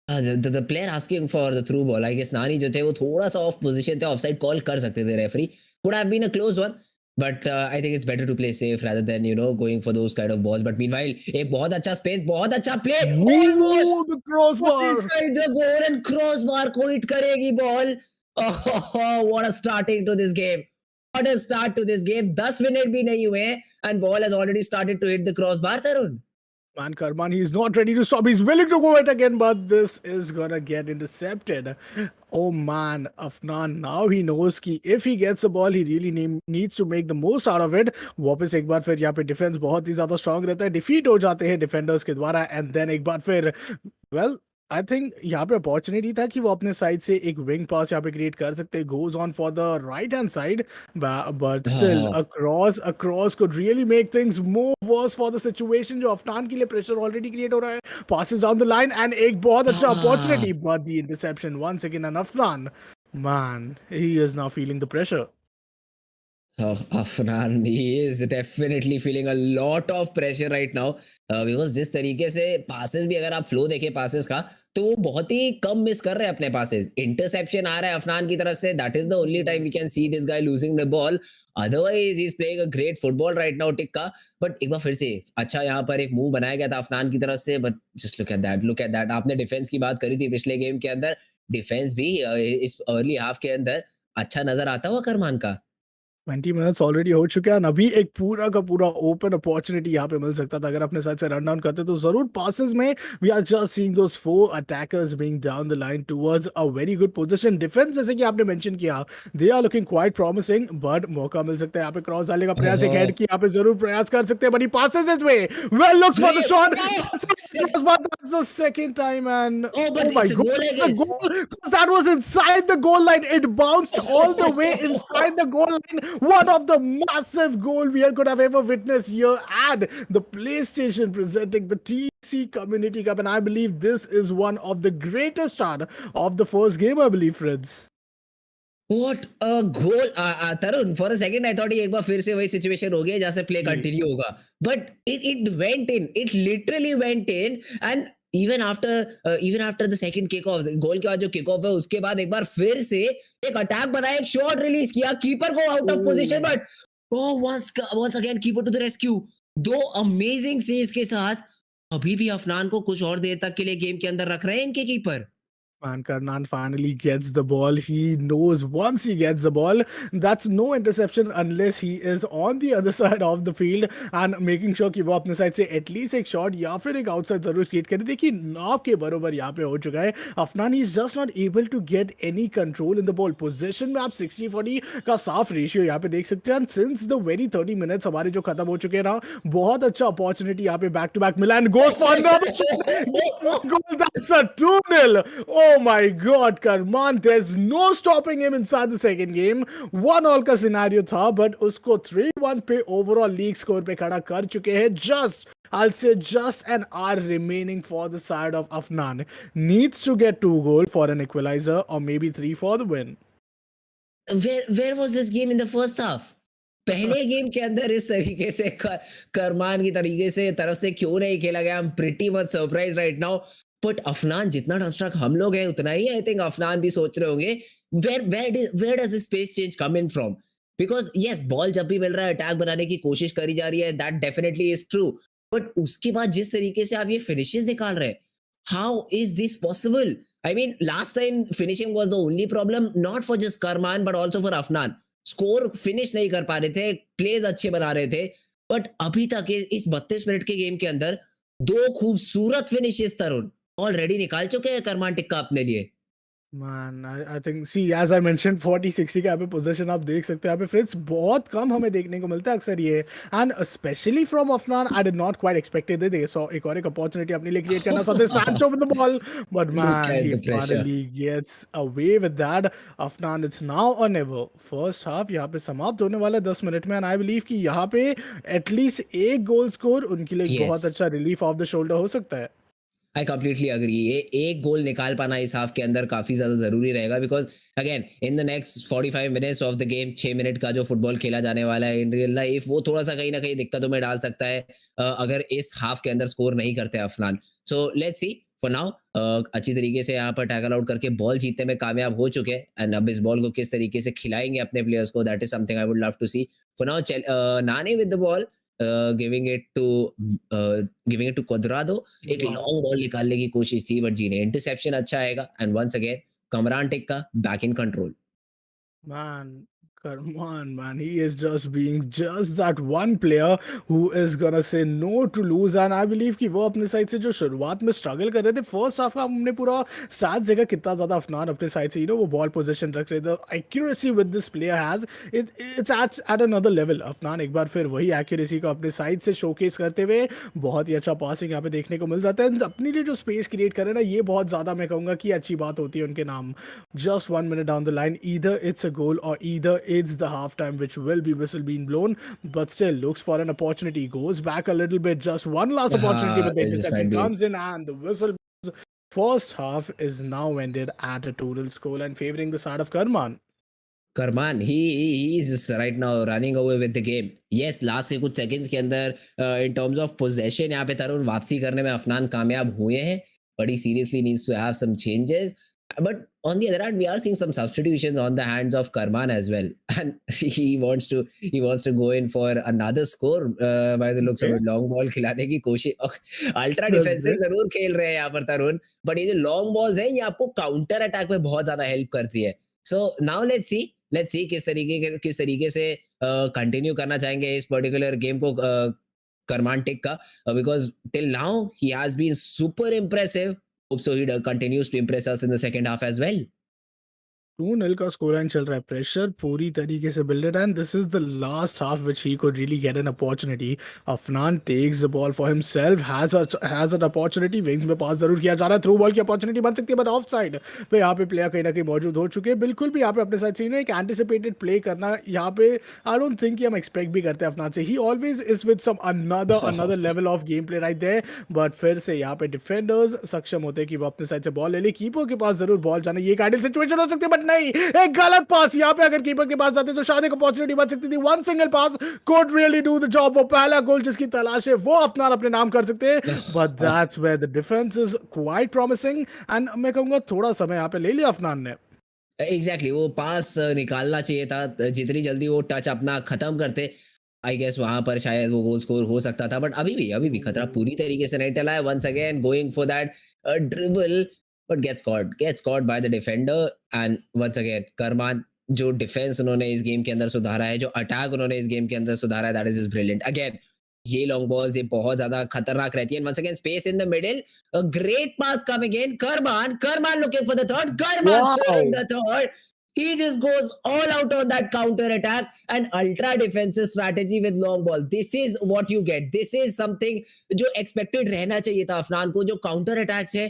The player asking for the through ball I guess Nani जो थे वो थोड़ा सा ऑफ पोजीशन थे ऑफसाइड कॉल कर सकते थे referee could have been a close one but I think it's better to play safe rather than going for those kind of balls but meanwhile एक बहुत अच्छा स्पेस बहुत अच्छा play almost Woo, the was crossbar! inside the goal and crossbar को hit करेगी ball what a starting to this game what a start to this game 10 minute भी नहीं हुए and ball has already started to hit the crossbar Tarun Man, Karman, he's not ready to stop. He's willing to go it again, but this is gonna get intercepted. Oh man, Afnan, now he knows कि if he gets the ball, he really needs to make the most out of it. वापस एक बार फिर यहाँ पे defence बहुत ही ज्यादा strong रहता है डिफीट हो जाते हैं डिफेंडर्स के द्वारा एंड देन एक बार फिर वेल आई थिंक यहाँ पे अपॉर्चुनिटी था कि वो अपने साइड से एक विंग पास यहाँ पे क्रिएट कर सकते हैं goes on for the right hand side but still across could really make things more worse for the situation जो अफनान के लिए प्रेशर ऑलरेडी क्रिएट हो रहा है passes down the line and एक बहुत अच्छा हाँ opportunity but the interception once again and Afnan man he is now feeling the pressure. Oh, Afnan, he is definitely feeling a lot of pressure right now because जिस तरीके से passes भी अगर आप फ्लो देखें passes का तो वो बहुत ही कम मिस कर रहे हैं अपने passes इंटरसेप्शन आ रहा है अफनान की तरफ से that is the only time we can see this guy losing the ball otherwise he is playing a great football right now Tikka but एक बार फिर से अच्छा यहाँ पर एक मूव बनाया गया था अफनान की तरफ से but just look at that आपने डिफेंस की बात करी थी पिछले गेम के अंदर डिफेंस भी इस अर्ली हाफ के अंदर अच्छा नजर आता हुआ करमान का 20 मिनट्स ऑलरेडी हो चुके हैं, अभी एक पूरा का पूरा ओपन अपॉर्चुनिटी यहाँ पे मिल सकता था अगर अपने साइड से रन डाउन करते तो जरूर पासेस में। We are just seeing those four attackers being down the line towards a very good position. Defence जैसे कि आपने मेंशन किया, they are looking quite promising, but मौका मिल सकता है यहाँ पे क्रॉस डालने का प्रयास, एक हेड ओहो! की यहाँ पे जरूर प्रयास कर सकते हैं, but he passes it way, well looks for the great! Shot, six but that's the second time, and oh! oh but my it's a god, goal I it's a guess. goal! That was inside the goal line. It bounced all the way inside the goal line. One of the massive goal we could have ever witnessed here at the PlayStation presenting the TC Community Cup, and I believe this is one of the greatest start of the first game. I believe, Fritz. What a goal! Tarun, for a second I thought ये एक बार फिर से वही situation हो गया जहाँ से प्ले जी, कंटिन्यू होगा. But it went in. It literally went in and even after the second kick off, गोल के बाद जो किक ऑफ है उसके बाद एक बार फिर से एक अटैक बनाया, एक शॉट रिलीज किया, कीपर को out of position, oh, but once again keeper to the rescue. दो अमेजिंग सेव्स के साथ अभी भी अफनान को कुछ और देर तक के लिए गेम के अंदर रख रहे हैं इनके keeper. man, Karman finally gets the ball. He knows once he gets the ball, that's no interception unless he is on the other side of the field and making sure कि वो अपने side से at least एक shot या फिर एक outside जरूर create करे. देखिए नॉब के बरोबर यहाँ पे हो चुका है. Afnan is just not able to get any control in the ball. Position में आप 60-40 का साफ रेशियो यहाँ पे देख सकते हैं. सिंस द वेरी 30 मिनट्स हमारे जो खत्म हो चुके हैं ना, बहुत अच्छा अपॉर्चुनिटी यहाँ पे बैक टू बैक मिला, and goal for goal. That's a 2-0. Oh my god, Karman, there's no stopping him inside the second game. 1-all का सिनेरियो था, बट उसको 3-1 पे ओवरऑल लीग स्कोर पे खड़ा कर चुके हैं. I'll say just an hour remaining for the side of Afnan. Needs to get 2 goals for an equalizer or maybe 3 for the win. Where was this game in the first half? पहले game के अंदर इस तरीके से करमान की तरीके से तरफ से क्यों नहीं खेला गया? I am pretty much surprise right now. But Afnan जितना डमस्ट्रक हम लोग हैं उतना ही आई थिंक अफनान भी सोच रहे होंगे where does this space change come in from. Because yes ball जब भी मिल रहा है अटैक बनाने की कोशिश करी जा रही है, that definitely is true. But उसके बाद जिस तरीके से आप ये फिनिशेस निकाल रहे हैं, how is this possible? I mean last time finishing was the only problem, not for just Karman but also for Afnan. Score finish नहीं कर पा रहे थे, प्लेज अच्छे बना रहे थे, बट अभी तक इस 32 मिनट के गेम के अंदर दो खूबसूरत फिनिशेस तरुण ऑलरेडी निकाल चुके हैं करमान टिक्का अपने लिए. Man, I think see as I mentioned 40-60 का यहाँ पे पोजीशन आप देख सकते हैं. यहाँ पे फ्रिट्स बहुत कम हमें देखने को मिलता है अक्सर ये, and specially from Afnan. I did not quite expected they so एक और एक अपॉर्चुनिटी अपने लिए क्रिएट करना चाहते Sancho with the ball, but Look man at he the pressure. Finally gets away with that. Afnan it's now or never. First half यहाँ पे समाप्त होने वाला है 10 मिनट में, एंड आई बिलीव कि यहाँ पे एटलीस्ट एक गोल स्कोर उनके लिए एक बहुत Yes. अच्छा रिलीफ ऑफ द शोल्डर हो सकता है. I completely agree. ये एक गोल निकाल पाना इस हाफ के अंदर काफी ज्यादा जरूरी रहेगा, because again in the next 45 minutes of the game 6 minute का जो फुटबॉल खेला जाने वाला है इन रियल लाइफ, वो थोड़ा सा कहीं ना कहीं दिक्कतों में डाल सकता है अगर इस हाफ के अंदर स्कोर नहीं करते Afnan. So let's see. For now अच्छी तरीके से यहाँ पर टैकल आउट करके बॉल जीतने में कामयाब हो चुके हैं, एंड अब इस बॉल को किस तरीके से खिलाएंगे अपने प्लेयर्स को, that is something I would love to see. For now Nani with the ball, giving it to Cuadrado. एक वाह लॉन्ग बॉल निकालने की कोशिश थी, बट जी ने इंटरसेप्शन अच्छा आएगा, and once again Kamran Tikka back in control. man, come on, man. He is just being just that one player who is gonna say no to lose. And I believe कि वो अपने साइड से जो शुरुआत में स्ट्रगल कर रहे थे फर्स्ट हाफ का, हमने पूरा स्टार्ट जगह कितना ज्यादा अफनान अपने साइड से वो बॉल पोजीशन रख रहे थे. Accuracy with this player has its at another level. Afnan एक बार फिर वही एक्यूरेसी को अपने साइड से शोकेस करते हुए बहुत ही अच्छा पासिंग यहाँ पे देखने को मिल जाता है. अपने लिए जो स्पेस क्रिएट करे ना, ये बहुत ज्यादा मैं कहूँगा कि अच्छी बात होती है उनके नाम. Just 1 minute down the line, either it's a goal or either it's the halftime, which will be whistle being blown. But still, looks for an opportunity, goes back a little bit, just one last opportunity, हाँ, but the this is might interception be comes in and the whistle. First half is now ended at a total score and favoring the side of Karman. Karman. He is right now running away with the game. Yes, last के कुछ seconds के अंदर in terms of possession यहाँ पे तरुण वापसी करने में अफनान कामयाब हुए हैं, but he seriously needs to have some changes. But on the other hand, we are seeing some substitutions on the hands of Karman as well, and he wants to go in for another score by the looks of Okay, it. Long ball खिलाने की कोशिश, ultra that's defensive great. जरूर खेल रहे हैं यहाँ पर तरुण, but ये जो लॉन्ग बॉल्स हैं ये आपको काउंटर अटैक में बहुत ज्यादा हेल्प करती है. So now let's see. Let's see किस तरीके से कंटिन्यू करना चाहेंगे इस पर्टिकुलर गेम को करमान टेक का, because till now he has been super impressive, hope so he continues to impress us in the second half as well. 2-0 का score line चल रहा है, प्रेशर पूरी तरीके से builded and this is the last half which he could really get an opportunity. Afnan takes the ball for himself, has an opportunity, wings में pass जरूर किया जा रहा है, थ्रू बॉल की अपॉर्चुनिटी बन सकती है बट ऑफ साइड पे यहाँ पे प्लेयर कहीं ना कहीं मौजूद हो चुके हैं। बिल्कुल भी यहाँ पे अपने साइड से एक एंटिसिपेटेड प्ले करना यहाँ पे आई डोंट थिंक कि हम एक्सपेक्ट भी करते हैं अफनान से। He always is with some another level of game play right there, but फिर से यहाँ पे डिफेंडर्स सक्षम होते हैं कि वो अपने साइड से बॉल ले ले। कीपर के पास जरूर बॉल जाना, ये एक आइडियल सिचुएशन हो सकती है बट नहीं, एक गलत पास यहाँ पे अगर कीपर के पास जाते तो शायद एक अपॉर्चुनिटी बच सकती थी। One single pass could really do the job. वो पहला गोल जिसकी तलाश है वो अफनान अपने नाम कर सकते हैं, but that's where the defence is quite promising and मैं कहूंगा थोड़ा समय यहाँ पे ले लिया अफनान ने। एग्जैक्टली वो पास निकालना चाहिए था, जितनी जल्दी वो टच अपना खत्म करते, आई गेस वहां पर शायद वो गोल स्कोर हो सकता था, बट अभी भी खतरा पूरी तरीके से नहीं टला है। Once again going for that dribble, but gets caught by the defender. And once again Karman, जो डिफेंस उन्होंने इस गेम के अंदर सुधारा है, जो अटैक उन्होंने इस गेम के अंदर सुधारा है, दैट इज ब्रिलियंट। अगेन ये लॉन्ग बॉल्स ये बहुत ज्यादा खतरनाक रहती है। Once again space in the middle, a great pass coming in, Karman looking for the third, Karman scoring wow, the third. He just goes all out on that counter attack and ultra defensive strategy with long ball. This is what you get. This is something जो expected रहना चाहिए था अफनान को। जो counter attacks है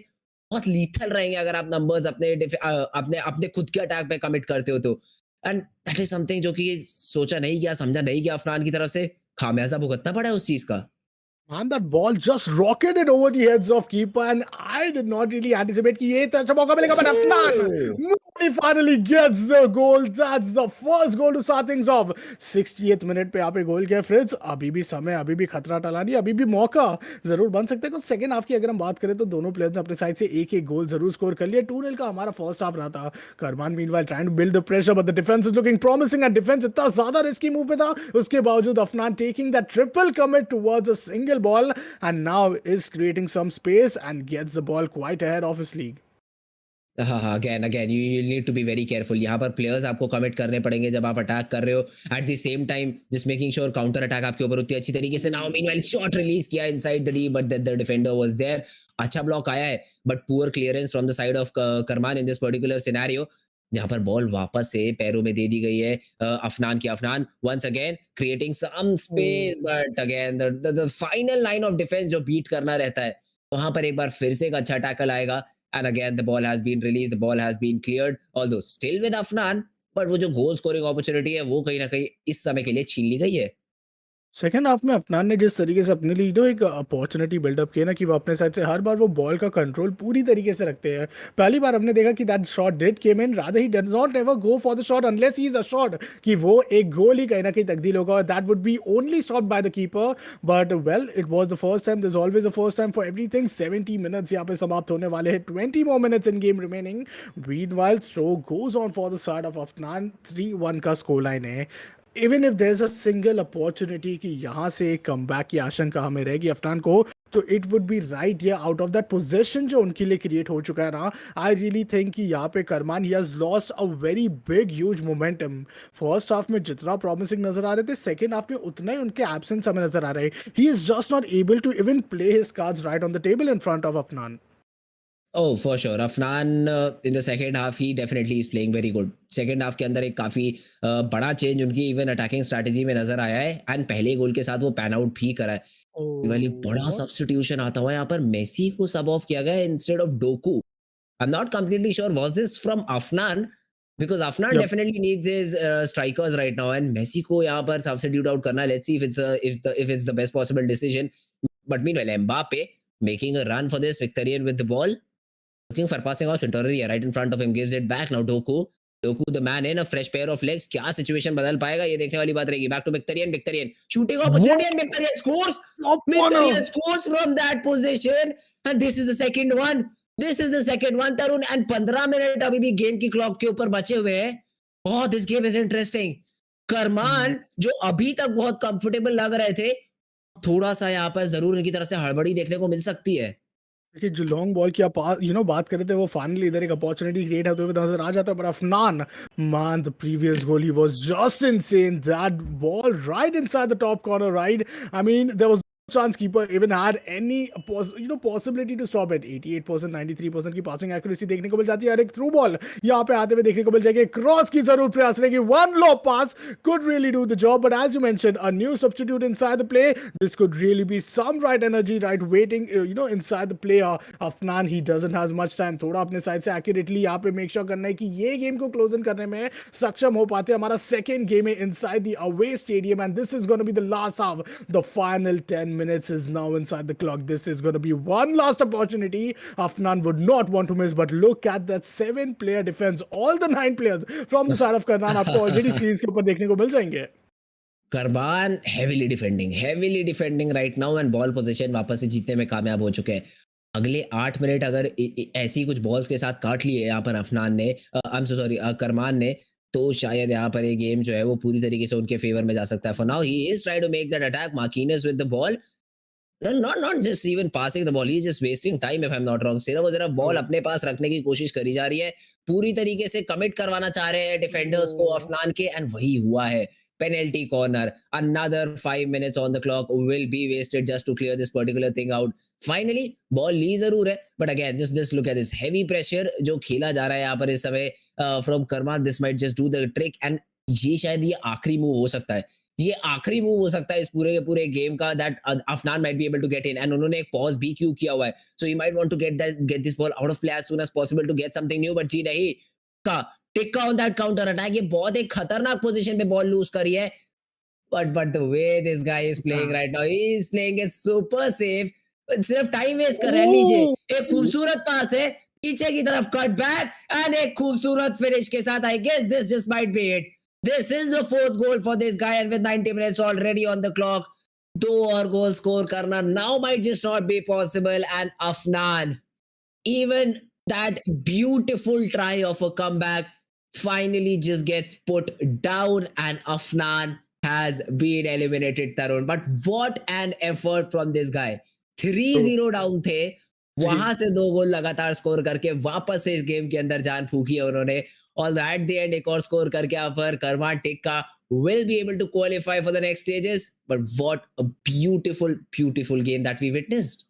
बहुत lethal रहेंगे अगर आप numbers अपने अपने खुद के अटैक पे कमिट करते हो तो। एंड दैट इज समथिंग जो कि सोचा नहीं गया, समझा नहीं गया अफनान की तरफ से, खामियाजा भुगतना पड़ा है उस चीज का। and that ball just rocketed over the heads of keeper and I did not really anticipate कि ये अच्छा मौका मिलेगा, but Afnan he finally gets the goal. That's the first goal to start things off. 60th minute पे यहाँ पे गोल किया Fritz. अभी भी समय, अभी भी खतरा टला नहीं, अभी भी मौका जरूर बन सकता है। कुछ सेकंड हाफ की अगर हम बात करें तो दोनों प्लेयर्स ने अपने साइड से एक एक गोल जरूर स्कोर कर लिया। 2-0 का हमारा फर्स्ट हाफ रहा था। Karman meanwhile trying to build the pressure but the defence is looking promising and defence इतना ज्यादा रिस्की मूव पे था, उसके बावजूद Afnan taking that triple commit towards a single ball and now is creating some space and gets the ball quite ahead of his league. हाँ, हाँ, again you need to be very careful. यहाँ पर players आपको commit करने पड़ेंगे जब आप attack कर रहे हो, at the same time just making sure counter attack आपके ऊपर उतनी अच्छी तरीके से ना हो। मीनवाइल शॉट रिलीज किया inside the D but the defender was there. अच्छा ब्लॉक आया है but poor clearance from the side of Karman in this particular scenario, जहाँ पर बॉल वापस से पैरों में दे दी गई है अफनान की। Afnan once again creating some space Oh. But again the final line of defence जो बीट करना रहता है, वहां पर एक बार फिर से एक अच्छा टैकल आएगा। And again, the ball has been released, the ball has been cleared, although still with Afnan, but वो जो गोल स्कोरिंग अपॉर्चुनिटी है वो कहीं ना कहीं इस समय के लिए छीन ली गई है। सेकंड हाफ में अफनान ने जिस तरीके से अपने लिए जो एक अपॉर्चुनिटी बिल्डअप की है ना कि वो अपने साइड से हर बार वो बॉल का कंट्रोल पूरी तरीके से रखते हैं। पहली बार हमने देखा कि that shot did came in, rather he does not ever go for the shot unless he is assured कि वो एक गोल ही कहीं ना कहीं तब्दील होगा और that would be only stopped by the keeper. But well it was the first time, there is always a first time for everything. 70 minutes यहाँ पे समाप्त होने वाले हैं, 20 more minutes in game remaining. Meanwhile throw goes on for the side of Afnan. 3-1 का score line है। Even if there is a single opportunity कि यहाँ से एक कमबैक की आशंका हमें रहेगी अफनान को, तो इट वुड बी राइट या आउट ऑफ दैट पोजीशन जो उनके लिए क्रिएट हो चुका है ना। आई रियली थिंक कि यहाँ पे Karman he has lost a very big huge momentum. First half में जितना प्रॉमिसिंग नजर आ रहे थे, सेकंड हाफ में उतना ही उनके एब्सेंस हमें नजर आ रहे हैं। He is just not able to even play his cards right on the table in front of Afnan. Oh, for sure. Afnan in the second half, he definitely is playing very good. Second half के अंदर एक काफ़ी बड़ा change उनकी even attacking strategy में नज़र आया है एंड पहले गोल के साथ वो पैन आउट भी करा है। वाली बड़ा ओह, सब्स्टिट्यूशन आता हुआ है यहाँ पर, मेसी को सब ऑफ किया गया instead of Doku. I am not completely sure was this from Afnan, because Afnan yup. Definitely needs his strikers right now and Messi को यहाँ पर सब्स्टिट्यूट आउट करना, let's see if it's the best possible decision. But meanwhile Mbappe making a run for this Mkhitaryan with the ball, looking for passing off Torreira right in front of him, gives it back now Doku the man in a fresh pair of legs, क्या situation बदल पाएगा ये देखने वाली बात रहेगी। Back to Mkhitaryan shooting opportunity and Mkhitaryan scores, Top corner. Mkhitaryan scores from that position and this is the second one, Tarun. And 15 minute अभी भी गेम की क्लॉक के ऊपर बचे हुए हैं। बहुत दिस गेम इज इंटरेस्टिंग। करमान जो अभी तक बहुत कंफर्टेबल लग रहे थे, थोड़ा सा यहाँ पर जरूर इनकी तरफ से हड़बड़ी देखने को मिल सकती है। देखिए जो लॉन्ग बॉल की आप बात कर रहे थे, वो फाइनली इधर एक अपॉर्चुनिटी क्रिएट होते हुए नजर आ जाता है, पर Afnan, man, the previous goal, he was just insane. That ball right inside the top corner, right? I mean, there was no chance keeper even had any possibility to stop it. 88% 93% की passing accuracy देखने को मिल जाती है, और एक through ball यहाँ पे आते हुए देखने को मिल जाएगी। क्रॉस की जरूर प्रयास रहेगी, one low pass could really do the job, but as you mentioned, a new substitute inside the play, this could really be some right energy, right waiting, inside the player. Afnan, he doesn't have much time, थोड़ा अपने side से accurately यहाँ पे make sure करना है कि ये game को क्लोज इन करने में सक्षम हो पाते हैं। हमारा सेकंड गेम है inside the away stadium, and this is gonna be the last half. The final 10 minutes is now inside the clock. This is going to be one last opportunity Afnan would not want to miss, but look at that 7-player defense, all the 9 players from the side of Karman आपको already screen के ऊपर देखने को मिल जाएंगे। करबान heavily defending right now, and ball position वापस से जीतने में कामयाब हो चुके हैं। अगले 8 मिनट अगर ऐसी ही कुछ बॉल्स के साथ काट लिए यहाँ पर अफनान ने, आई एम सो सॉरी, करमान ने, तो शायद यहाँ पर ये गेम जो है वो पूरी तरीके से उनके फेवर में जा सकता है। For now he is trying to make that attack, Marquinhos with the ball, not just even passing the ball, he's just wasting time if I'm not wrong। सिर्फ और सिर्फ बॉल अपने पास रखने की कोशिश करी जा रही है, पूरी तरीके से कमिट करवाना चाह रहे हैं डिफेंडर्स को अफनान के, एंड वही हुआ है। Penalty corner, another 5 minutes on the clock will be wasted just to clear this particular thing out। Finally ball ली जरूर है, but again just look at this heavy pressure जो खेला जा रहा है यहाँ पर इस समय फ्रॉम कर्मा। This might just do the trick, and ये शायद ये आखिरी मूव हो सकता है, ये आखिरी मूव हो सकता है इस पूरे के पूरे गेम का, that Afnan might be able to get in, and उन्होंने एक पॉज भी क्यों किया हुआ है, so he might want to get this ball out of play as soon as possible to get something new, but जी नहीं, का टिक्का ऑन दैट काउंटर अटैक। ये बहुत एक खतरनाक पोजीशन पे बॉल लूज करी है, but the way this guy is playing right now, he is playing it super safe। सिर्फ टाइम वेस्ट कर रहा है। लीजिए एक खूबसूरत पास है पीछे की तरफ, कट बैक, एंड एक खूबसूरत फिनिश के साथ, I guess this just might be it. This is the fourth goal for this guy, and with 90 minutes already on the clock, दो और गोल स्कोर करना now might just not be possible, and Afnan, even that beautiful try of a comeback finally just gets put down, and Afnan has been eliminated, Tarun। But what an effort from this guy। 3-0 down थे, वहां से 2 गोल लगातार score करके वापस से इस game के अंदर जान फूकी है उन्होंने, और एट द एंड एक और स्कोर करके यहाँ पर करमान tikka will be able to qualify for the next stages। But what a beautiful game that we witnessed।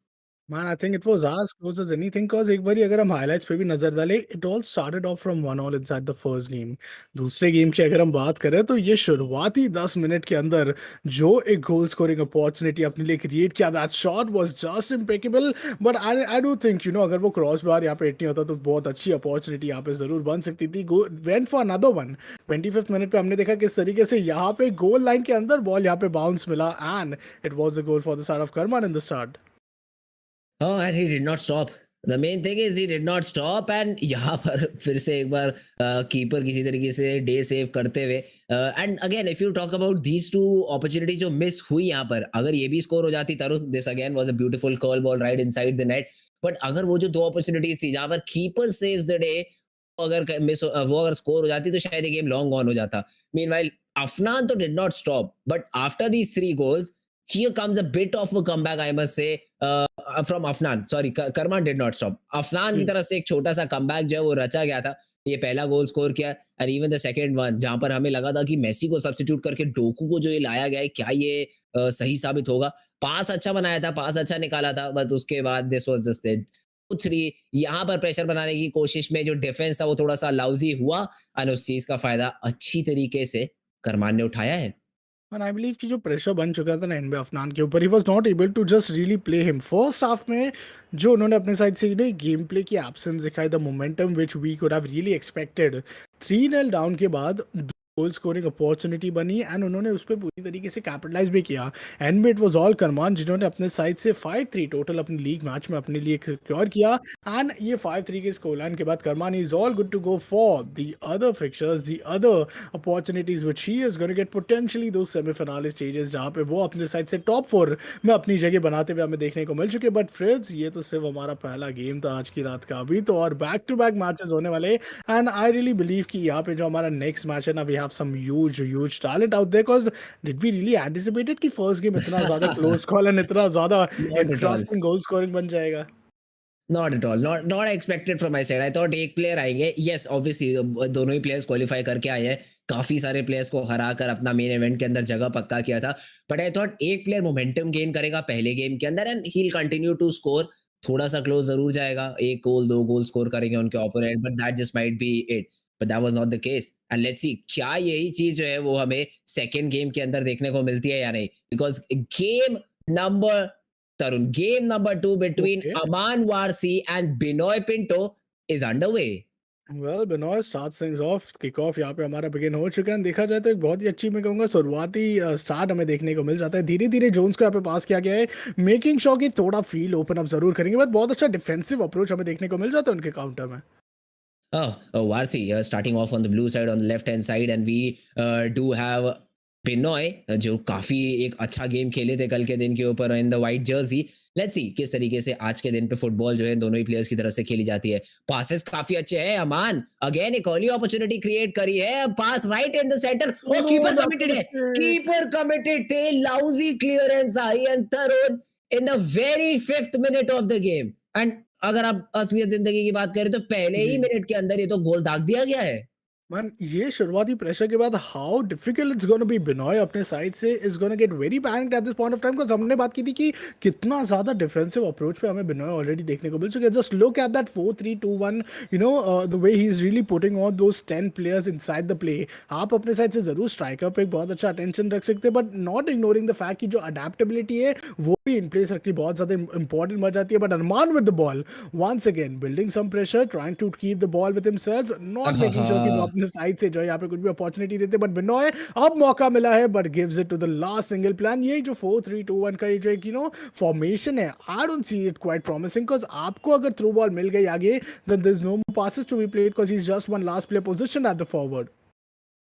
Man, I think it was as close as anything, cause एक बारी अगर हम highlights पे भी नजर डालें, it all started off from 1-1 inside the first game। दूसरे game की अगर हम बात करें, तो ये शुरुआती 10 मिनट के अंदर जो एक गोल स्कोरिंग अपॉर्चुनिटी अपने लिए क्रिएट किया, that shot was just impeccable. But I do think अगर वो क्रॉस बार यहाँ पे हिट नहीं होता, तो बहुत अच्छी अपॉर्चुनिटी यहाँ पे जरूर बन सकती थी। Went for another one. 25th minute पे हमने देखा किस तरीके से यहाँ पे गोल लाइन के अंदर बॉल यहाँ पे बाउंस मिला, and it was the goal for the side of Karman in the start. Oh, and he did not stop। The main thing is he did not stop, and यहाँ पर फिर से एक बार कीपर किसी तरीके से डे सेव करते हुए, and again if you talk about these two opportunity जो मिस हुई यहाँ पर, अगर ये भी स्कोर हो जाती Tarun, this again was a beautiful curl ball right inside the net. But अगर वो जो 2 अपॉर्चुनिटीज थी जहाँ पर कीपर सेव्स द डे, अगर मिस वो अगर स्कोर हो जाती तो शायद ये गेम लॉन्ग ऑन हो जाता। मीनवाइल अफनान तो did not stop, but after these 3 goals here comes a bit of a comeback, I must say, from Afnan। Sorry, Karman did not stop। Afnan की तरफ से एक छोटा सा comeback जो है वो रचा गया था। ये पहला गोल स्कोर किया, and even the second one जहां पर हमें लगा था कि मेसी को सब्स्टिट्यूट करके डोकू को जो ये लाया गया है, क्या ये सही साबित होगा। पास अच्छा बनाया था, पास अच्छा निकाला था, बट उसके बाद दिस वाज जस्ट इट। 3 यहाँ पर प्रेशर बनाने की कोशिश में जो डिफेंस था वो थोड़ा सा लाउजी हुआ, और उस चीज का फायदा अच्छी तरीके से करमान ने उठाया है। And I believe कि जो प्रेशर बन चुका था ना एनबे अफनान के ऊपर, he was not able to just really play him. First half में जो उन्होंने अपने साइड से गेम प्ले की एब्सेंस दिखाई, the momentum which we could have really expected, 3-0 down के बाद गोल स्कोरिंग अपॉर्चुनिटी बनी, एंड उन्होंने उस पर पूरी तरीके से कैपिटलाइज भी किया। एंड में इट वाज ऑल करमान जिन्होंने अपने साइड से 5-3 टोटल अपनी लीग मैच में अपने लिए सिक्योर किया। एंड ये 5-3 के स्कोर लाइन के बाद Karman is all good to go for the other fixtures, the other opportunities which he is going to get potentially दो सेमीफाइनल स्टेजेस, जहां पे वो अपने साइड से टॉप 4 में अपनी जगह बनाते हुए हमें देखने को मिल चुके। बट फ्रेंड्स, ये तो सिर्फ हमारा पहला गेम था आज की रात का, अभी तो और बैक टू बैक मैचेस होने वाले। एंड आई रियली बिलीव कि यहाँ पे जो हमारा नेक्स्ट मैच है ना, we have some huge talent out there, because did we really anticipated कि फर्स्ट गेम इतना ज्यादा क्लोज कॉल एंड इतना ज्यादा Not at all। Interesting goal scoring बन जाएगा? Not at all, not expected from my side. I thought एक player आएंगे, yes obviously दोनों ही प्लेयर्स क्वालिफाई करके आए हैं, काफी सारे प्लेयर्स को हरा कर अपना मेन इवेंट के अंदर जगह पक्का किया था। बट आई थॉट एक प्लेयर मोमेंटम गेन करेगा पहले गेम के अंदर and he will continue to score, थोड़ा सा क्लोज जरूर जाएगा, एक गोल दो गोल स्कोर करेंगे उनके opponent, but that just might be it. But that was not the case and let's see क्या यही चीज जो है वो हमें सेकंड गेम के अंदर देखने को मिलती है या नहीं, because game number Tarun, game number 2 between okay. Aman Warsi and Binoy Pinto is underway. Well Binoy start things of, kick off यहाँ पे हमारा बिगिन हो चुका है। देखा जाए तो एक बहुत ही अच्छी, मैं कहूँगा शुरुआती स्टार्ट हमें देखने को मिल जाता है। धीरे धीरे जोन्स को यहाँ पे पास किया गया है, मेकिंग श्योर कि थोड़ा फील्ड ओपन अप जरूर करेंगे, बट बहुत अच्छा डिफेंसिव अप्रोच हमें देखने को मिल जाता है उनके काउंटर में। Warsi starting off on the blue side, on the left hand side, and we do have Binoy जो काफी एक अच्छा गेम खेले थे कल के दिन के ऊपर in the white Jersey. Let's see किस तरीके से आज के दिन पे फुटबॉल जो है दोनों ही प्लेयर्स की तरफ से खेली जाती है। पासेस काफी अच्छे हैं, अमान अगेन एक अर्ली अपॉर्चुनिटी क्रिएट करी है, पास राइट इन द सेंटर और Oh, keeper that's a committed है, mistake. कीपर कमिटेड थे, lousy clearance I and Tarun in the very fifth minute of the game. And अगर आप असलियत जिंदगी की बात करें तो पहले ही जी। मिनट के अंदर ये तो गोल दाग दिया गया है। मैन ये शुरुआती प्रेशर के बाद how difficult it's gonna be. Binoy अपने साइड से is gonna get very panicked eight this point of time, because हमने बात की थी कि कितना ज्यादा डिफेंसिव अप्रोच पे हमें बिनॉय ऑलरेडी देखने को मिल चुका है। Just look at that 4-3-2-1, you know the way he is really putting on those 10 players inside the play. आप अपने साइड से जरूर स्ट्राइकर पे बहुत अच्छा अटेंशन रख सकते हैं, but not ignoring the fact कि जो अडेप्टेबिलिटी है वो भी इन प्लेस रखनी बहुत ज्यादा इंपॉर्टेंट बन जाती है। But Arman with the ball once again building some pressure, trying to keep the ball with himself, not making sure कि वो अपने साइड से जो है यहाँ पे कुछ भी अपॉर्चुनिटी देते। बट बिनॉय अब मौका मिला है, but gives it to the last single plan. ये जो 4-3-2-1 का ये जो एक फॉर्मेशन है, I don't see it quite promising, because आपको अगर थ्रू बॉल मिल गई आगे, then there is no more passes to be played because he's just one last player position at the forward.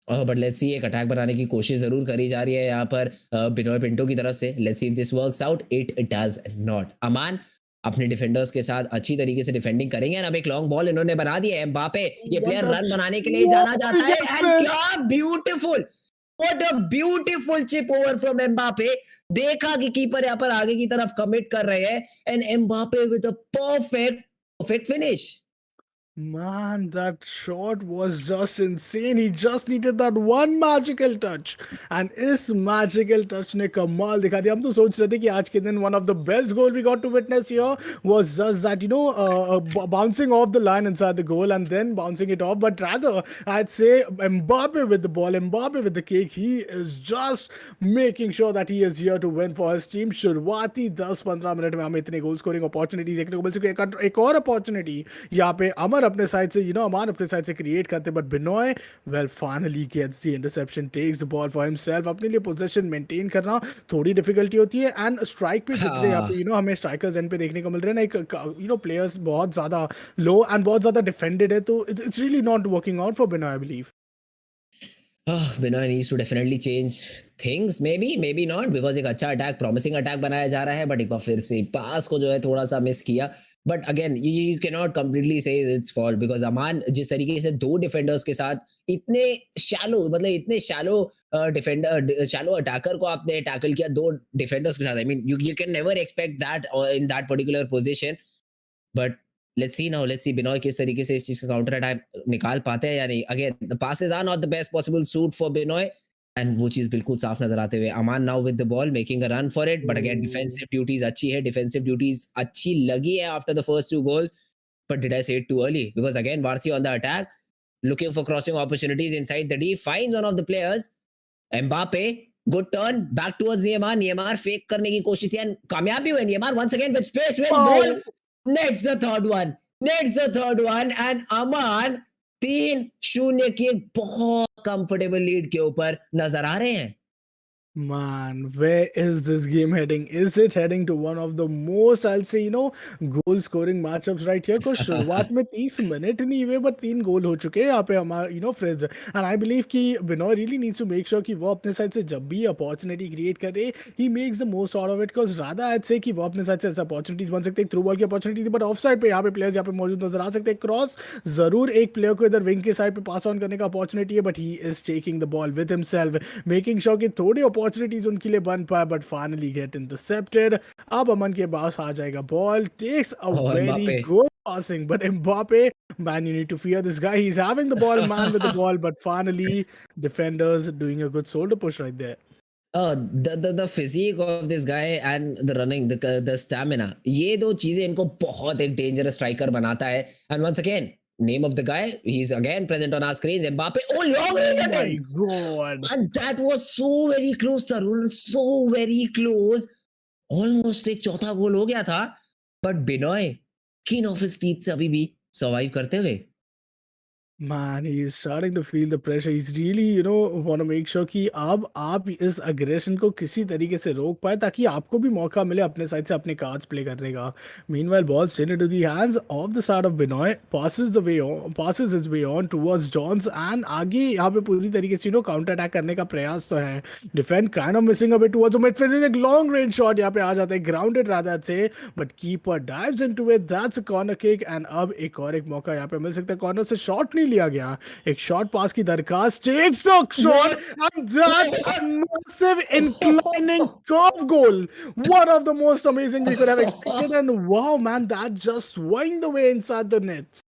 But let's सी एक attack बनाने की कोशिश जरूर करी जा रही है यहाँ पर बिनोय पिंटो की तरफ से। Let's see if this works out, it does not. Aman अपने डिफेंडर्स के साथ अच्छी तरीके से डिफेंडिंग करेंगे एंड अब एक लॉन्ग बॉल इन्होंने बना दी है। एम्बापे ये What प्लेयर a रन बनाने के लिए what जाना he जाता है gets एंड it. क्या beautiful, what a beautiful chip over from Mbappe. देखा कि कीपर यहाँ पर आगे की तरफ कमिट कर रहे हैं and Mbappe with a perfect perfect finish. Man, that shot was just insane. He just needed that one magical touch. And इस magical touch ने कमाल दिखा दिया। हम तो सोच रहे थे कि आज के दिन one of the best goal we got to witness here was just that, bouncing off the line inside the goal and then bouncing it off. But rather, I'd say Mbappe with the ball, Mbappe with the cake. He is just making sure that he is here to win for his team. शुरुआती 10-15 minute में हमें इतने goal scoring opportunities देखने को मिल चुकी है। एक और अपॉर्चुनिटी यहाँ पे अमर अपने साइड से, अमान अपने साइड से क्रिएट करते, but Binoy well finally gets the interception, takes the ball for himself. अपने लिए पोजीशन मेंटेन करना थोड़ी डिफिकल्टी होती है एंड स्ट्राइक पे जितने यहाँ पे हमें स्ट्राइकर्स एंड पे देखने को मिल रहे हैं ना, एक प्लेयर्स बहुत ज्यादा लो एंड बहुत ज्यादा डिफेंडेड है, तो it's really not working out for Binoy, I believe. Binoy needs to definitely change things, maybe not, because एक अच्छा अटैक, प्रॉमिसिंग अटैक बनाया जा रहा है, बट एक बार फिर से पास को जो है थोड़ा सा मिस किया। But again you can not completely से इट्स फॉल्ट, बिकॉज अमान जिस तरीके से दो डिफेंडर्स के साथ इतने शैलो, मतलब इतने शैलो डिफेंडर, शैलो अटैकर को आपने टैकल किया दो डिफेंडर्स के साथ। I mean you can never expect that in that particular position. But let's see Binoy किस तरीके से इस चीज का काउंटर अटैक निकाल पाते हैं या नहीं। Again the passes are not the best possible suit for Binoy and वो चीज बिल्कुल साफ नजर आते हुए। Aman now with the ball making a run for it, but again defensive duties अच्छी है, डिफेंसिव ड्यूटीज अच्छी लगी है after the first two goals. But did I say it too early? Because again, Varsi on the attack, looking for crossing opportunities inside the D, finds one of the players. Mbappe, good turn, back towards Neymar. Neymar fake करने की कोशिश थी and कामयाब भी हुए Neymar once again with space, with ball. Wow. Nets the third one. Nets the third one and Amman 3-0 की एक बहुत कंफर्टेबल लीड के ऊपर नजर आ रहे हैं। Man, where is this game heading? Is it heading to one of the most, I'll say, goal scoring matchups right here? Because शुरुआत में 30 मिनट नहीं हुए, but 3 गोल हो चुके हैं यहाँ पे हमारे, फ्रेंड्स। एंड आई बिलीव कि Binoy really needs to make sure कि वो अपने साइड से जब भी अपॉर्चुनिटी क्रिएट करे, he makes the most out of it. Because rather I'd say कि वो अपने साइड से ऐसे अपॉर्चुनिटीज बन सकते हैं, थ्रू बॉल की अपॉर्चुनिटी थी, बट ऑफ साइड पे यहाँ पे प्लेयर्स यहाँ पे मौजूद नजर आ सकते हैं। क्रॉस जरूर एक प्लेयर को इधर विंग के साइड पे पास ऑन करने का अपॉर्चुनिटी है, but he is taking the ball with himself, making sure कि थोड़ी अपॉर्चुनिटीज उनके लिए बन पाए बट फाइनली गेट इंटरसेप्टेड। अब अमन के पास आ जाएगा बॉल, टेक्स अ और very Mbappe good passing, but Mbappe, man, you need to fear this guy. He's having the ball, man, with the ball, but finally, defenders doing a good shoulder push right there. the physique of this guy and the running, the stamina, ये दो चीजें इनको बहुत एक dangerous striker बनाता है. And once again, name of the guy, he's again present on our screens. Mbappe, oh, long range Oh my attempt, god. and that was so very close, Tarun, so very close. Almost एक चौथा गोल हो गया था, but Binoy skin of his teeth से अभी भी survive करते हुए. Man, he's starting to feel the pressure. He's really, want to make sure कि अब आप इस aggression को किसी तरीके से रोक पाए ताकि आपको भी मौका मिले अपने साइड से अपने cards play करने का. Meanwhile, ball straight into the hands of the side of Binoy, passes his way on towards Johns and आगे यहाँ पे पूरी तरीके से counter attack करने का प्रयास तो है. Defend kind of missing a bit towards the midfield. एक long range shot यहाँ पे आ जाता है, grounded rather I'd say, but keeper dives into it. That's a corner kick and अब एक और एक मौका यहाँ पे मिल सकता है. कॉर्नर से शॉट नहीं लिया गया, एक शॉर्ट पास की दरखास्त, takes the shot and that's a massive inclining curve goal, one of the most amazing we could have expected. And wow man, that just swung the way inside the net.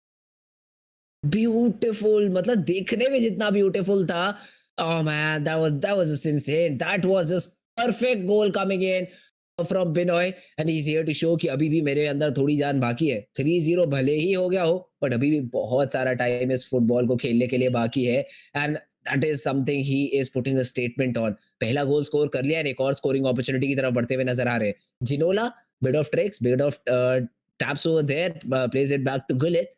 Beautiful, मतलब देखने में जितना beautiful था. Oh man, that was just insane. That was just perfect goal coming in from Binoy, and he's here to show कि अभी भी मेरे अंदर थोड़ी जान बाकी है. 3-0 भले ही हो गया हो, but अभी भी बहुत सारा टाइम इस फुटबॉल को खेलने के लिए बाकी है. And that is something he is putting a statement on. पहला गोल स्कोर कर लिया, एक और स्कोरिंग अपॉर्चुनिटी की तरफ बढ़ते हुए नजर आ रहे हैं. जिनोला, bit of tricks, bit of taps over there, plays it back to Gullit.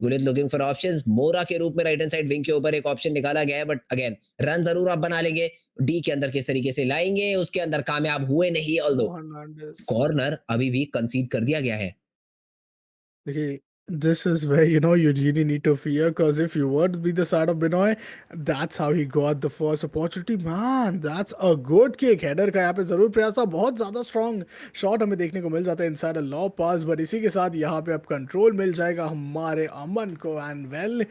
गुलित looking for options. मोरा के रूप में राइट हैंड साइड विंग के ऊपर एक ऑप्शन निकाला गया है, बट अगेन रन जरूर आप बना लेंगे. डी के अंदर किस तरीके से लाएंगे, उसके अंदर कामयाब हुए नहीं, ऑल्दो Hernandez. कॉर्नर अभी भी कंसीड कर दिया गया है. Okay, this is where you really need to fear, because if you were to be the side of Binoy, that's how he got the first opportunity. Man, that's a good kick. Header का यहाँ पे जरूर प्रयास था, बहुत ज्यादा strong shot हमें देखने को मिल जाता है inside a low pass, but इसी के साथ यहाँ पे अब control मिल जाएगा हमारे अमन को. And well,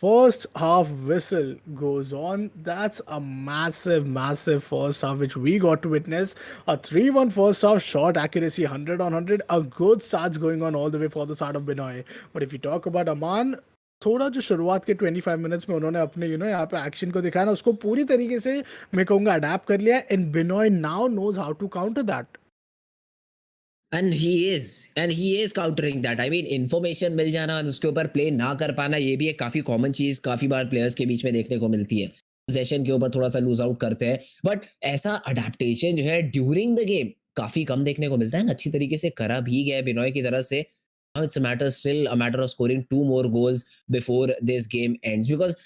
first half whistle goes on. That's a massive, massive first half which we got to witness. A 3-1 first half, shot accuracy 100 on 100. A good starts going on all the way for the side of Binoy. But if you talk about Amman, थोड़ा जो शुरुआत के 25 minutes में उन्होंने अपने यहाँ पे action को दिखाया ना, उसको पूरी तरीके से मैं कहूँगा अडेप्ट कर लिया. And Binoy now knows how to counter that. And he is countering that. I mean information मिल जाना और उसके ऊपर प्ले ना कर पाना, ये भी एक काफी कॉमन चीज काफी बार प्लेयर्स के बीच में देखने को मिलती है. पोजीशन के ऊपर थोड़ा सा लूज आउट करते हैं, बट ऐसा अडेप्टेशन जो है ड्यूरिंग द गेम काफी कम देखने को मिलता है. अच्छी तरीके से करा भी गया है बिनॉय की तरफ से. Now it's still a matter of scoring 2 more goals before this game ends, because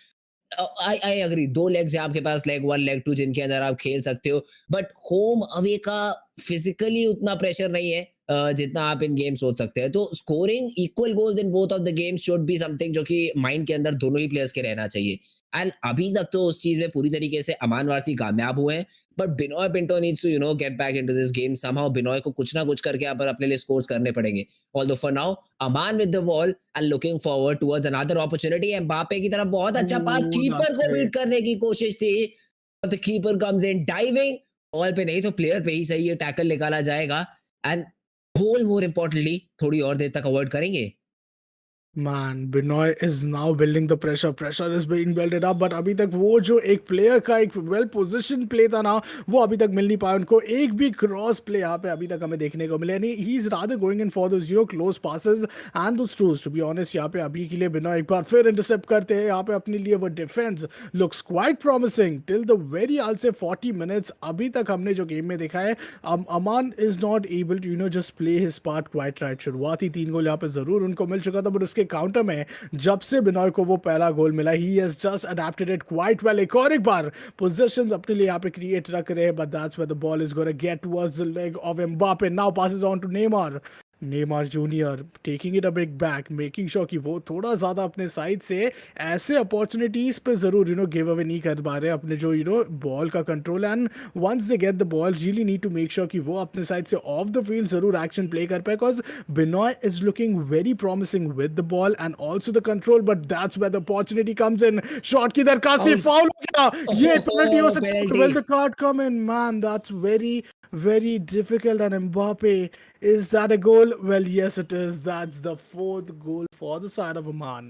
I agree, 2 legs है आपके पास, लेग 1 लेग 2, जिनके अंदर आप खेल सकते हो, बट होम अवे का फिजिकली उतना प्रेशर नहीं है जितना आप इन गेम सोच सकते हैं. तो scoring equal goals in both of the games should be something जो कि माइंड के अंदर दोनों ही प्लेयर्स के रहना चाहिए. एंड अभी तक तो उस चीज में पूरी तरीके से अमान वारसी कामयाब हुए हैं, but Binoy Pinto needs to get back into this game somehow. Binoy को कुछ ना कुछ करके यहाँ पर अपने लिए स्कोर्स करने पड़ेंगे. Although for now Aman with the ball and looking forward towards another opportunity. Mbappe की तरफ बहुत अच्छा पास, कीपर को बीट करने की कोशिश थी, the keeper comes in diving. Ball पे नहीं तो प्लेयर पे ही सही है, टैकल निकाला जाएगा. एंड गोल मोर इम्पोर्टेंटली थोड़ी और देर तक अवॉइड करेंगे. Man, Binoy is now building the pressure. Pressure is being built up, but अभी तक वो जो एक प्लेयर का एक वेल पोजिशन प्ले था ना, वो अभी तक मिल नहीं पाया उनको. एक भी क्रॉस प्ले यहाँ पे अभी तक हमें देखने को मिले नहीं. He is rather going in for those close passes and those throws. To be honest, यहाँ पे अभी के लिए बिनॉय एक बार फिर इंटरसेप्ट करते हैं. यहाँ पे अपने लिए वो defence looks quite promising till the very all से 40 मिनट्स. अभी तक हमने जो गेम में देखा है, Aman is not able to just play his part quite right. शुरुआती 3 गोल यहाँ पे जरूर उनको मिल चुका था, बट उसके काउंटर में जब से बिनॉय को वो पहला गोल मिला, he has just adapted it quite well. एक और एक बार पोजीशंस अपने लिए यहाँ पे क्रिएट रख रहे हैं, but that's where the ball is gonna get towards the leg of Mbappe. Now passes on to Neymar. Neymar junior taking it a big back, making sure कि वो थोड़ा ज़्यादा अपने साइड से ऐसे अपॉर्चुनिटीज़ पे ज़रूर गिव अवे नहीं कर पा रहे अपने जो बॉल का control. And once they get the ball really need to make sure कि वो अपने साइड से ऑफ द फील्ड ज़रूर एक्शन प्ले कर पाए, because Binoy is looking very promising with the ball and also the control, but that's where the opportunity comes in. Shot की दरखास्ती, out. Foul हो गया, ये पेनल्टी हो ओह सकती है, penalty. Will the card come in? Man, that's very very difficult. And Mbappe, is that a goal? Well, yes, it is. That's the fourth goal for the side of Amman.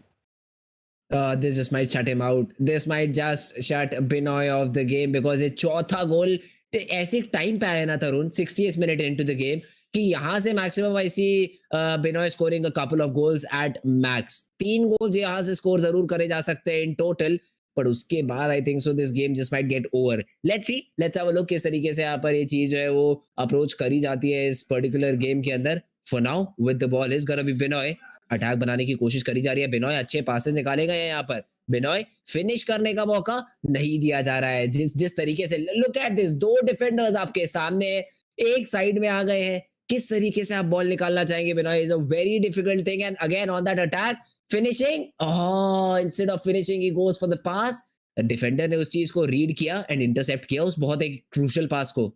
This just might shut him out. This might just shut Binoy off the game because ये चौथा गोल ऐसे time पे आया ना तरुण, 60th minute into the game, कि यहाँ से maximum I see Binoy scoring a couple of goals at max. 3 goals यहाँ से स्कोर जरूर करे जा सकते हैं इन टोटल, पर उसके बाद I think so this game just might get over. Let's see, let's have a look किस तरीके से यहाँ पर ये चीज जो है वो अप्रोच करी जाती है इस पर्टिकुलर गेम के अंदर। For now with the ball is gonna B Binoy, attack बनाने की कोशिश करी जा रही है। बिनॉय अच्छे पासेस निकालेगा यहाँ पर। बिनॉय फिनिश करने का मौका नहीं दिया जा रहा है। जिस जिस तरीके से, लुक एट दिस, 2 डिफेंडर्स आपके सामने है, एक साइड में आ गए हैं। किस तरीके से आप बॉल निकालना चाहेंगे? Binoy is a very difficult thing and again on that attack finishing, instead of finishing he goes for the pass. Defender ने उस चीज को रीड किया एंड इंटरसेप्ट किया उस बहुत एक क्रूशियल पास को।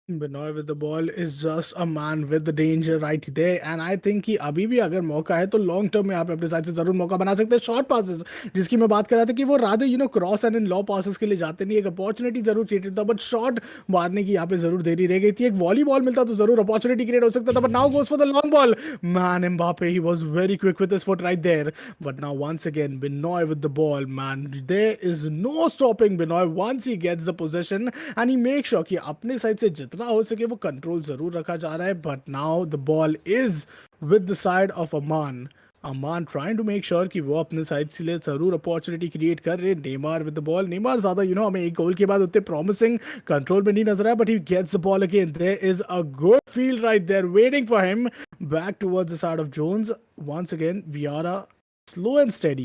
Binoy with the ball is just a man with the danger right there, and I think कि अभी भी अगर मौका है तो लॉन्ग टर्म में यहाँ पे अपने साइड से जरूर मौका बना सकते हैं। शॉर्ट पासेस जिसकी मैं बात कर रहा था कि वो Radhe cross and in law passes के लिए जाते नहीं, एक अपॉर्चुनिटी जरूर क्रिएटेड था, बट शॉट मारने की यहाँ पे जरूर देरी रह गई थी। एक वॉलीबॉल मिलता तो जरूर अपॉर्चुनिटी क्रिएट हो सकता था, but now goes for the long ball. Man, Mbappe, he was very quick with his foot right there, but now once again Binoy with the ball, man, there is no stopping Binoy once he gets the possession and he makes sure कि अपने side से जितना हो सके वो control जरूर रखा जा रहा है। But now the ball is with the side of Aman. Aman trying to make sure कि वो अपने साइड से लिए जरूर अपॉर्चुनिटी क्रिएट कर रहे। Neymar with the ball, Neymar ज्यादा हमें एक गोल के बाद उतने प्रॉमिसिंग कंट्रोल में नहीं नजर आया, but he gets the ball again. There is a good field right there waiting for him back towards the side of Jones. Once again वियारा slow and steady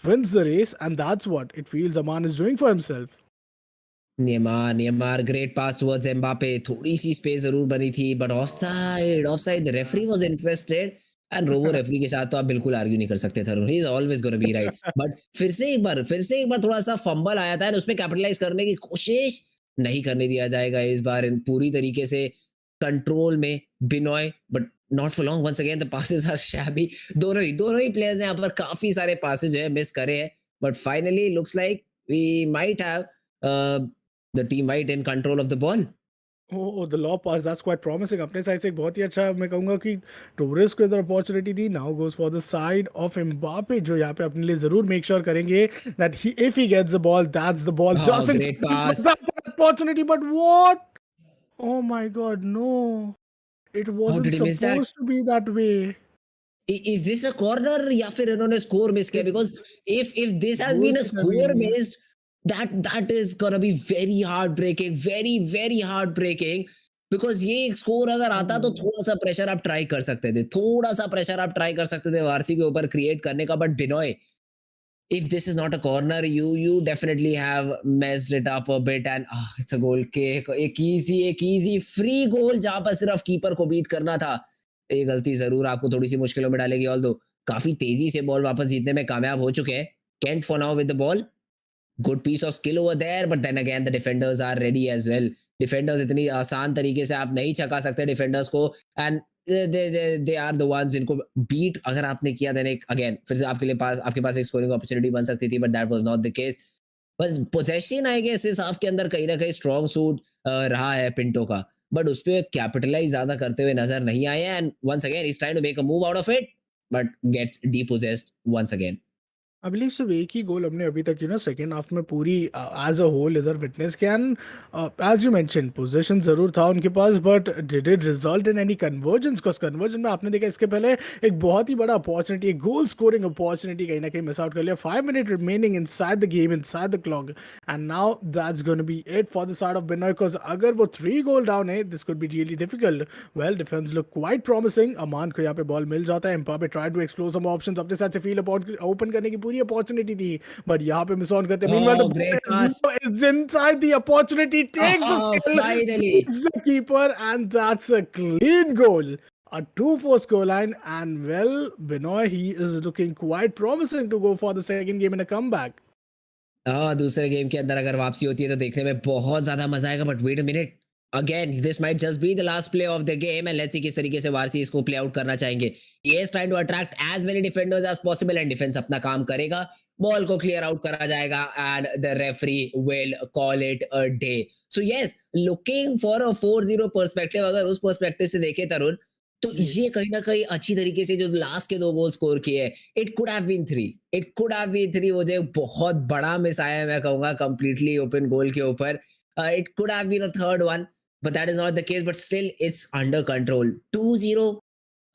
wins the race, and that's what it feels Aman is doing for himself. Neymar great pass towards Mbappe, थोड़ी सी space जरूर बनी थी but offside, offside. The referee was interested and robo referee के साथ तो आप बिल्कुल आर्ग्यू नहीं कर सकते थे, he is always gonna be right. But फिर से एक बार थोड़ा सा फंबल आया था एंड उसमें कैपिटलाइज करने की कोशिश नहीं करने दिया जाएगा इस बार पूरी तरीके से कंट्रोल में Binoy, but not for long. Once again the passes are shabby. दोनों ही प्लेयर्स ने यहाँ पर काफी सारे पासेस जो है मिस करे हैं, but finally looks like we might have the team white in control of the ball. Oh, the law pass, that's quite promising. अपने साइड से एक बहुत ही अच्छा मैं कहूंगा कि टोरेस को इधर अपॉर्चुनिटी दी। Now goes for the side of Mbappe, जो यहाँ पे अपने लिए जरूर मेक श्योर करेंगे that he if he gets the ball, that's the ball Oh, just in great pass. Opportunity, but what, oh my god, no, it How wasn't did he miss that? supposed to be that way. Is this a corner या फिर इन्होंने score miss किया? It Because if this has goal been a should have score been. missed, that is gonna be very heartbreaking, very heartbreaking. Because ये एक score अगर आता तो थोड़ा सा प्रेशर आप ट्राई कर सकते थे, थोड़ा सा प्रेशर आप ट्राई कर सकते थे वारसी के ऊपर क्रिएट करने का, but Binoy, if this is not a corner, you definitely have messed it up a bit and it's a goal kick. एक easy free goal जहां पर सिर्फ कीपर को बीट करना था। ये गलती जरूर आपको थोड़ी सी मुश्किलों में डालेगी, ऑल्दो काफी तेजी से बॉल वापस जीतने में कामयाब हो चुके हैं। Kent for now with the ball, good piece of skill over there, but then again the defenders are ready as well. Defenders इतनी आसान तरीके से आप नहीं छका सकते डिफेंडर्स को, and they are the ones जिनको बीट अगर आपने किया देन एक अगेन फिर से आपके पास एक स्कोरिंग अपॉर्चुनिटी बन सकती थी, but that was not the case. बस पोजेशन आई गेस इस हाफ के अंदर कहीं ना कहीं स्ट्रॉन्ग सूट रहा है पिंटो का, बट उस पर कैपिटलाइज ज्यादा करते हुए नजर नहीं आए and once again he is trying to make a move out of it but gets dispossessed once again. I believe सिर्फ एक ही गोल हमने अभी तक सेकेंड हाफ में पूरी एज अ होल इधर विटनेस किया। And as you mention position जरूर था उनके पास, but did it result in any conversion? Because conversion में आपने देखा इसके पहले एक बहुत ही बड़ा अपॉर्चुनिटी, एक गोल स्कोरिंग अपॉर्चुनिटी कहीं ना कहीं मिस आउट कर लिया। 5 minute remaining inside the game, inside the clock, and now that's gonna be it for the side of Binoy. Because अगर वो 3 गोल डाउन है, this could be really difficult. Well, defence look quite promising. Aman को यहाँ पे ball मिल जाता है, Mbappe try to explore some options, अपने साथ से फील्ड ओपन करने की पूरी अपॉर्चुनिटी थी, but यहाँ पे मिस ऑन करते। Meanwhile, the Oh, ball great pass. is inside the opportunity, takes the Oh, skill, finally. beats the keeper, and that's a clean goal. A 2-4 scoreline, and well, Binoy, he is looking quite promising to go for the second game in a comeback. दूसरे game के अंदर अगर वापसी होती है तो देखने में बहुत ज़्यादा मज़ा आएगा, but wait a minute, again this might just be the last play of the game and let's see किस तरीके से वारसी इसको प्ले आउट करना चाहेंगे। He is trying to attract as many defenders as possible and defence अपना काम करेगा, ball को क्लियर आउट करा जाएगा and the referee will call it a day. So yes, looking for a 4-0 perspective, अगर उस पर्सपेक्टिव से देखें तरुण, तो जी। ये कहीं न कहीं अच्छी तरीके से जो लास्ट के 2 गोल स्कोर किए, it could have been 3, it could have been 3, वो जो एक बहुत बड़ा मिस आया है मैं कहूँगा कंप्लीटली ओपन गोल के ऊपर। It could have been a third one, but that is not the case, but still it's under control. 2-0,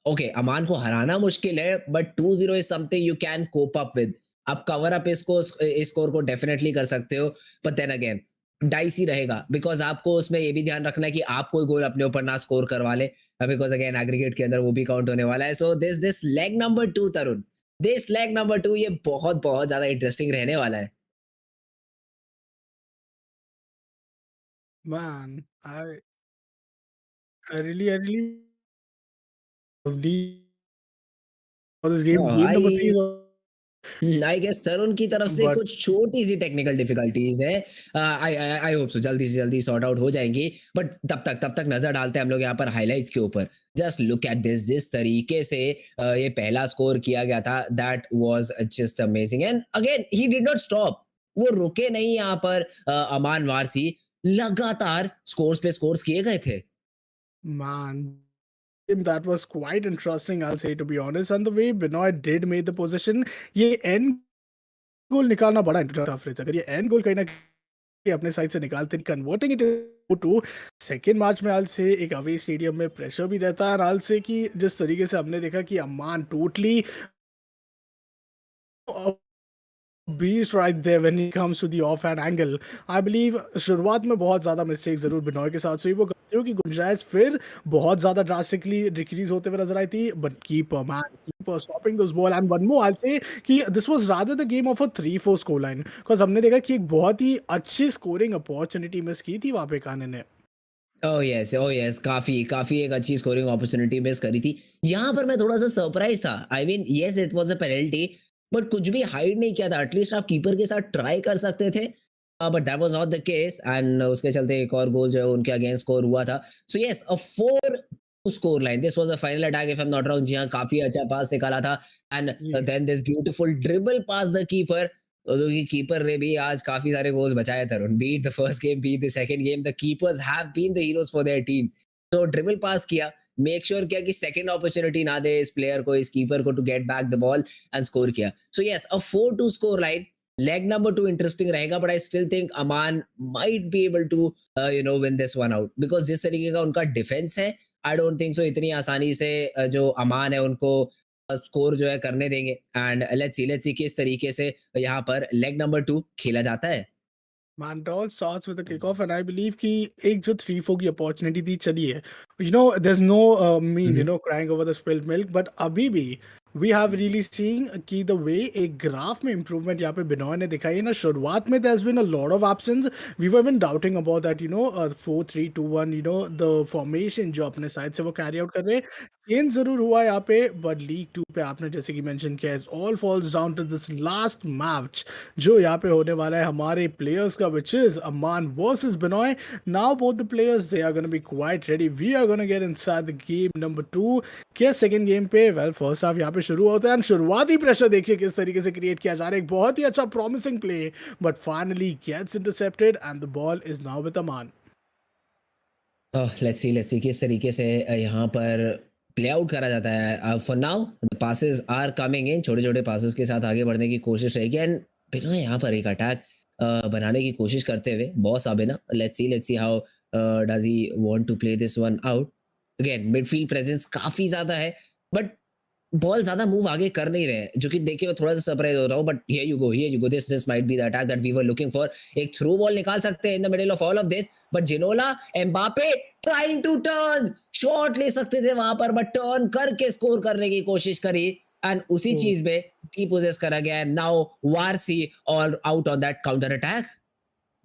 okay, Aman को हराना मुश्किल है, but 2-0 is something you can cope up with. आप कवर अप इसको इस score को डेफिनेटली कर सकते हो, बट देन अगेन डाइस ही रहेगा, बिकॉज़ आपको उसमें ये भी ध्यान रखना है कि आप कोई गोल अपने ऊपर ना स्कोर करवा लें, बिकॉज़ अगेन एग्रीगेट के अंदर वो भी काउंट होने वाला है। So this this leg number 2 Tarun, this leg number 2 ये बहुत-बहुत ज़्यादा इंटरेस्टिंग रहने वाला है। Man, I really believe for this game. Game number 3 I is I guess Tarun की तरफ से but कुछ छोटी-सी टेक्निकल डिफिकल्टीज़ है। आई होप सो जल्दी से जल्दी सॉर्ट आउट हो जाएँगी। बट तब तक नज़र डालते हैं हम लोग यहाँ पर हाइलाइट्स के ऊपर। जस्ट लुक एट दिस, जिस तरीके से ये पहला स्कोर किया गया था, that was just amazing and again he did not stop. वो रुके नहीं यहाँ पर अमान वारसी, लगातार स्कोर्स पे स्कोर्स किए गए थे। man, that was quite interesting, I'll say, to be honest. And the way Binoy did make the position, ये end goal निकालना बड़ा टफ रहता है। अगर ये एंड गोल कहीं ना कहीं अपने साइड से निकालते, converting it to second match में, आल से एक अवे स्टेडियम में प्रेशर भी रहता है, और आल से कि जिस तरीके से हमने देखा कि Amman totally beast right there when it comes to the off hand angle. I believe शुरुआत में बहुत ज़्यादा मिस्टेक ज़रूर बिनॉय के साथ हुई, वो गलतियों की गुंजाइश फिर बहुत ज़्यादा ड्रास्टिकली डिक्रीज होते हुए नजर आई थी, but keeper man, keeper stopping this ball. And one more I say कि this was rather the game of a 3-4 score line, because हमने देखा कि एक बहुत ही अच्छी स्कोरिंग अपॉर्चुनिटी मिस की थी वहाँ पे काने ने। ओह यस, काफ़ी एक अच्छी स्कोरिंग अपॉर्च्युनिटी मिस करी थी। यहाँ पर मैं थोड़ा-सा सरप्राइज़ था। I mean yes, it was a penalty, but कुछ भी हाइड नहीं किया था। एटलीस्ट आप कीपर के साथ ट्राई कर सकते थे। But that was not the case and उसके चलते एक और गोल जो है उनके अगेंस्ट स्कोर हुआ था। So yes, a 4 two score line. This was a final attack if I am not wrong. जी हाँ, काफ़ी अच्छा पास निकाला था एंड जी। Then this beautiful dribble pass the keeper. क्योंकि कीपर ने भी आज काफ़ी सारे गोल्स बचाए Tarun. Be it the first game, be it the second game, the keepers have been the heroes for their teams. तो ड्रिबल पास किया, मेक श्योर किया कि सेकंड अपॉर्च्युनिटी ना दे इस प्लेयर को, इस कीपर को to get back the ball and score किया। So yes, a 4-2 score line. Leg number 2 interesting रहेगा, but I still think Aman might be able to win this one out, because जिस तरीके का उनका डिफेंस है, आई डोंट थिंक सो इतनी आसानी से जो अमान है उनको स्कोर जो है करने देंगे एंड लेट्स सी किस तरीके से यहाँ पर लेग नंबर 2 खेला जाता है। Man, it all starts with a kickoff, and I believe कि एक जो 3-4 की अपॉर्चुनिटी थी चली है, there's no hmm, hmm. crying over the spilled milk, but अभी भी we have really seen कि the way एक ग्राफ में improvement यहाँ पे बिनॉय ने दिखाई है ना। शुरुआत में there's been a lot of absence, we were even doubting about that, 4-3-2-1, the formation जो अपने साइड से वो carry out कर रहे हैं, चेंज जरूर हुआ यहाँ पे, बट लीग 2 पे आपने जैसे कि मेंशन किया, all falls down to this last match जो यहाँ पे होने वाला है हमारे प्लेयर्स का, which is Aman versus Binoy. Now both the players they are gonna be quite ready, we are gonna get inside the game number 2 के सेकंड गेम पे। वेल, फर्स्ट हाफ यहाँ पे शुरू होता है एंड शुरुआती प्रेशर देखिए किस तरीके से क्रिएट किया जा रहा है, एक बहुत ही अच्छा promising play, but finally gets intercepted and the ball is now with Aman. Let's see किस तरीके से यहाँ पर प्ले आउट करा जाता है। For now the passes are coming in, छोटे-छोटे पासेस के साथ आगे बढ़ने की कोशिश रहेगी एंड बिनॉय यहाँ पर एक अटैक बनाने की कोशिश करते हुए, बॉस अबे ना, let's see how does he want to play this one out. Again midfield presence काफ़ी ज़्यादा है, बट बॉल ज़्यादा मूव आगे कर नहीं रहे हैं, जो कि देख के मैं थोड़ा-सा सरप्राइज़ हो रहा हूँ, but here you go, this might be the attack that we were looking for. एक थ्रू बॉल निकाल सकते हैं in the middle of all of this, but Ginola, Mbappe trying to turn, shot ले सकते थे वहाँ पर, बट टर्न करके स्कोर करने की कोशिश करी एंड उसी चीज़ में डीपोजेस करा गया है। Now Warsi all out on that counter attack.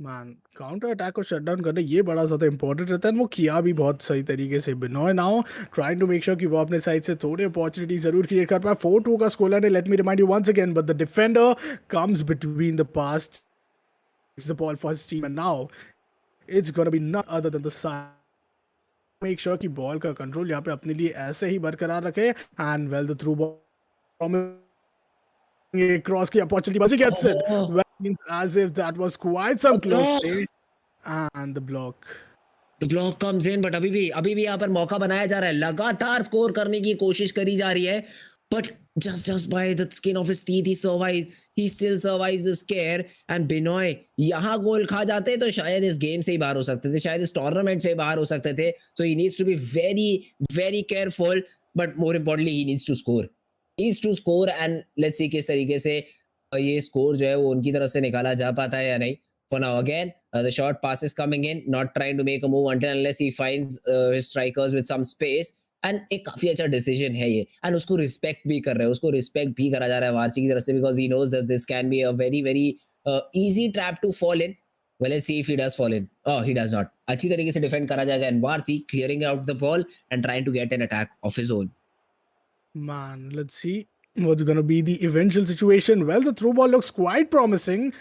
Man counter attack को शट डाउन करना ये बड़ा ज़्यादा इंपॉर्टेंट रहता है, और वो किया भी बहुत सही तरीके से। Binoy now trying to make sure कि वो अपने साइड से थोड़ी अपॉर्चुनिटी जरूर क्रिएट कर पाए। 4-2 का स्कोर है। Let me remind you once again, but the defender comes between the past the ball for his team, and now it's gonna be none other than the side. Make sure कि ball का control यहाँ पे अपने लिए ऐसे ही बरकरार रखे, and well the through ball cross की अपॉर्चुनिटी, बस he gets it. Oh, Well, as if that was quite some a close block. play, and the block. The block comes in, but अभी भी यहाँ पर मौका बनाया जा रहा है, लगातार स्कोर करने की कोशिश करी जा रही है, but just by the skin of his teeth he still survives the scare, and Binoy यहाँ गोल खा जाते तो शायद इस गेम से ही बाहर हो सकते थे, शायद इस टूर्नामेंट से बाहर हो सकते थे। So he needs to be very careful, but more importantly he needs to score, and let's see किस तरीके से ये स्कोर जो है वो उनकी तरफ से निकाला जा पाता है या नहीं। For now, again, the short pass is coming in, not trying to make a move until unless he finds his strikers with some space. And एक काफी अच्छा डिसीजन है ये, एंड उसको रिस्पेक्ट भी कर रहे हैं, उसको रिस्पेक्ट भी करा जा रहा है वारसी की तरफ से, because he knows that this can be a very easy trap to fall in. Well, let's see if he does fall in. Oh, he does not. अच्छी तरीके से डिफेंड करा जाएगा, and Warsi clearing out the ball and trying to get an attack of his own. Man, let's see what's going to be the eventual situation. Well, the through ball looks quite promising.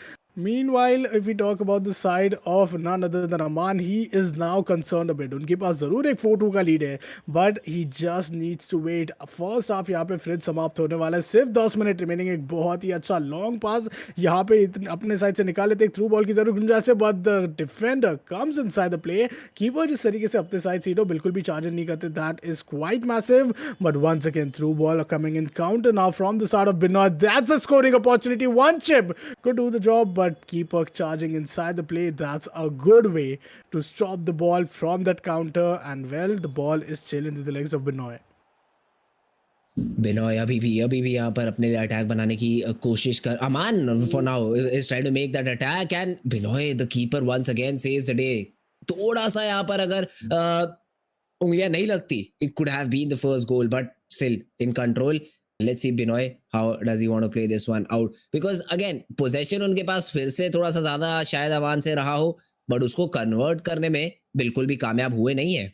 Meanwhile, if we talk about the side of none other than Amman, he is now concerned a bit. उनके पास जरूर एक 4-2 का lead है, but he just needs to wait. First half यहाँ पे fridge समाप्त होने वाला है, सिर्फ 10 मिनट रिमेनिंग। एक बहुत ही अच्छा लॉन्ग पास यहाँ पे अपने साइड से निकाले थे, एक थ्रू बॉल की जरूर गुंजाइश है, but the defender comes inside the play. Keeper जिस तरीके से अपने साइड सीटो बिल्कुल भी चार्ज नहीं करते, that is quite massive. But once again, through ball coming in counter now from the side of Binoy. That's a scoring opportunity. One chip could do the job, but keeper charging inside the play. That's a good way to stop the ball from that counter. And well, the ball is chilling to the legs of Binoy. Binoy अभी भी यहाँ पर अपने लिए attack बनाने की कोशिश कर। Aman for now is trying to make that attack, and Binoy the keeper once again saves the day. थोड़ा सा यहाँ पर अगर उंगलियां नहीं लगती, it could have been the first goal, but still in control. Let's see Binoy how does he want to play this one out, because again possession उनके पास फिर से थोड़ा सा ज्यादा शायद अमान से रहा हो, बट उसको कन्वर्ट करने में बिल्कुल भी कामयाब हुए नहीं है।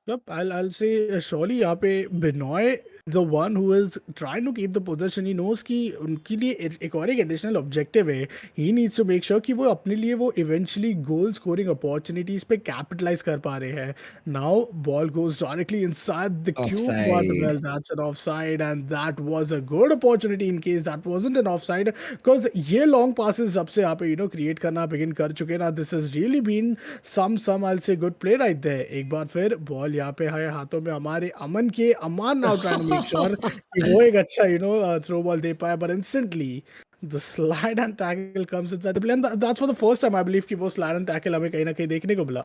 Yep, I'll say surely यहाँ पे Binoy, the one who is trying to keep the possession, he knows कि उनके लिए एक और एक additional objective है. He needs to make sure कि वो अपने लिए वो eventually goal scoring opportunities पे capitalize कर पा रहे हैं. Now ball goes directly inside the cube, but offside. well, that's an offside, and that was a good opportunity in case that wasn't an offside, because ये long passes जब से यहाँ पे create करना begin कर चुके ना, this has really been some I'll say good play right there. एक बार फिर ball यहाँ पे है हाथों में हमारे अमन के। Aman now trying to make sure कि वो एक अच्छा थ्रो बॉल दे पाए, but instantly the slide and tackle comes inside the play, and that's for the first time I believe कि वो स्लाइड एंड टैकल हमें कहीं ना कहीं देखने को मिला।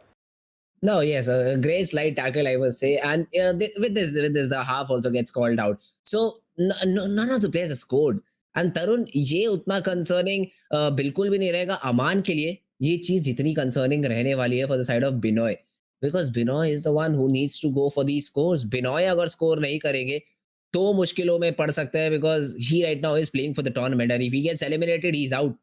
No, yes, a great slide tackle, I would say, and with this, the half also gets called out. So none of the players have scored. And Tarun, ये उतना concerning बिल्कुल भी नहीं रहेगा अमान के लिए। ये चीज जितनी concerning रहने वाली है for the side of Binoy, because Binoy is the one who needs to go for these scores. Binoy अगर score नहीं करेंगे तो मुश्किलों में पड़ सकते हैं, because he right now is playing for the tournament, and if he gets eliminated, he's out,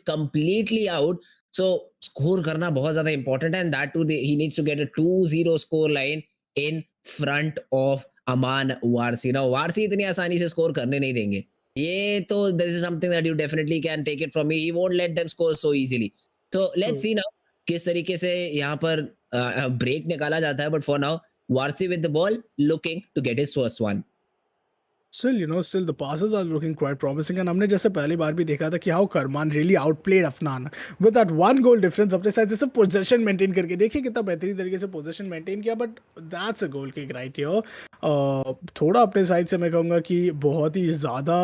completely out. So score करना बहुत ज्यादा important है, and that too he needs to get a 2-0 score line in front of Amman Warsi. Now Warsi इतनी आसानी से score करने नहीं देंगे। ये तो this is something that you definitely can take it from me. He won't let them score so easily. So let's see now किस तरीके से यहाँ पर break निकाला जाता है, but for now Warsi with the ball looking to get his first one. Still the passes are looking quite promising, and हमने जैसे पहली बार भी देखा था कि how Karman really outplayed Afnan with that one goal difference अपने side से सिर्फ पोजीशन मेंटेन करके। देखिए कितना बेहतरीन तरीके से पोजीशन मेंटेन किया, but that's a goal kick right here. थोड़ा अपने साइड से मैं कहूँगा कि बहुत ही ज़्यादा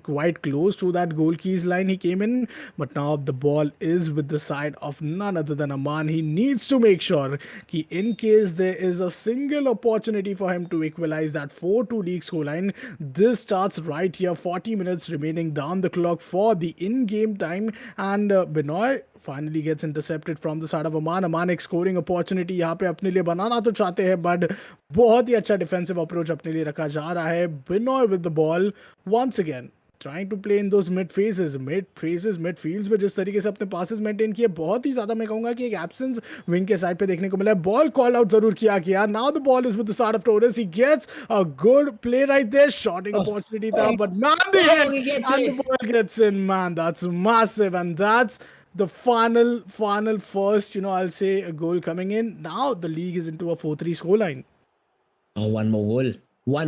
quite close to that goal keys line he came in, but now the ball is with the side of none other than Amman. He needs to make sure कि in case there is a single opportunity for him to equalize that 4-2 league scoreline, this starts right here. 40 minutes remaining down the clock for the in-game time, and Binoy finally gets intercepted from the side of Amman. Amman एक scoring opportunity यहाँ पे अपने लिए बनाना तो चाहते हैं, but बहुत ही अच्छा defensive approach अपने लिए रखा जा रहा है। Binoy with the ball once again trying to play in those mid fields में जिस तरीके से अपने passes maintain किए, बहुत ही ज़्यादा मैं कहूँगा कि एक absence wing के side पे देखने को मिला है. Ball call out ज़रूर किया गया. Now the ball is with the start of Torres. He gets a good play right there. Shotting opportunity था, but man the head he gets and the it. ball gets in. Man, that's massive, and that's the final first, I'll say a goal coming in. Now the league is into a 4-3 scoreline. Oh, one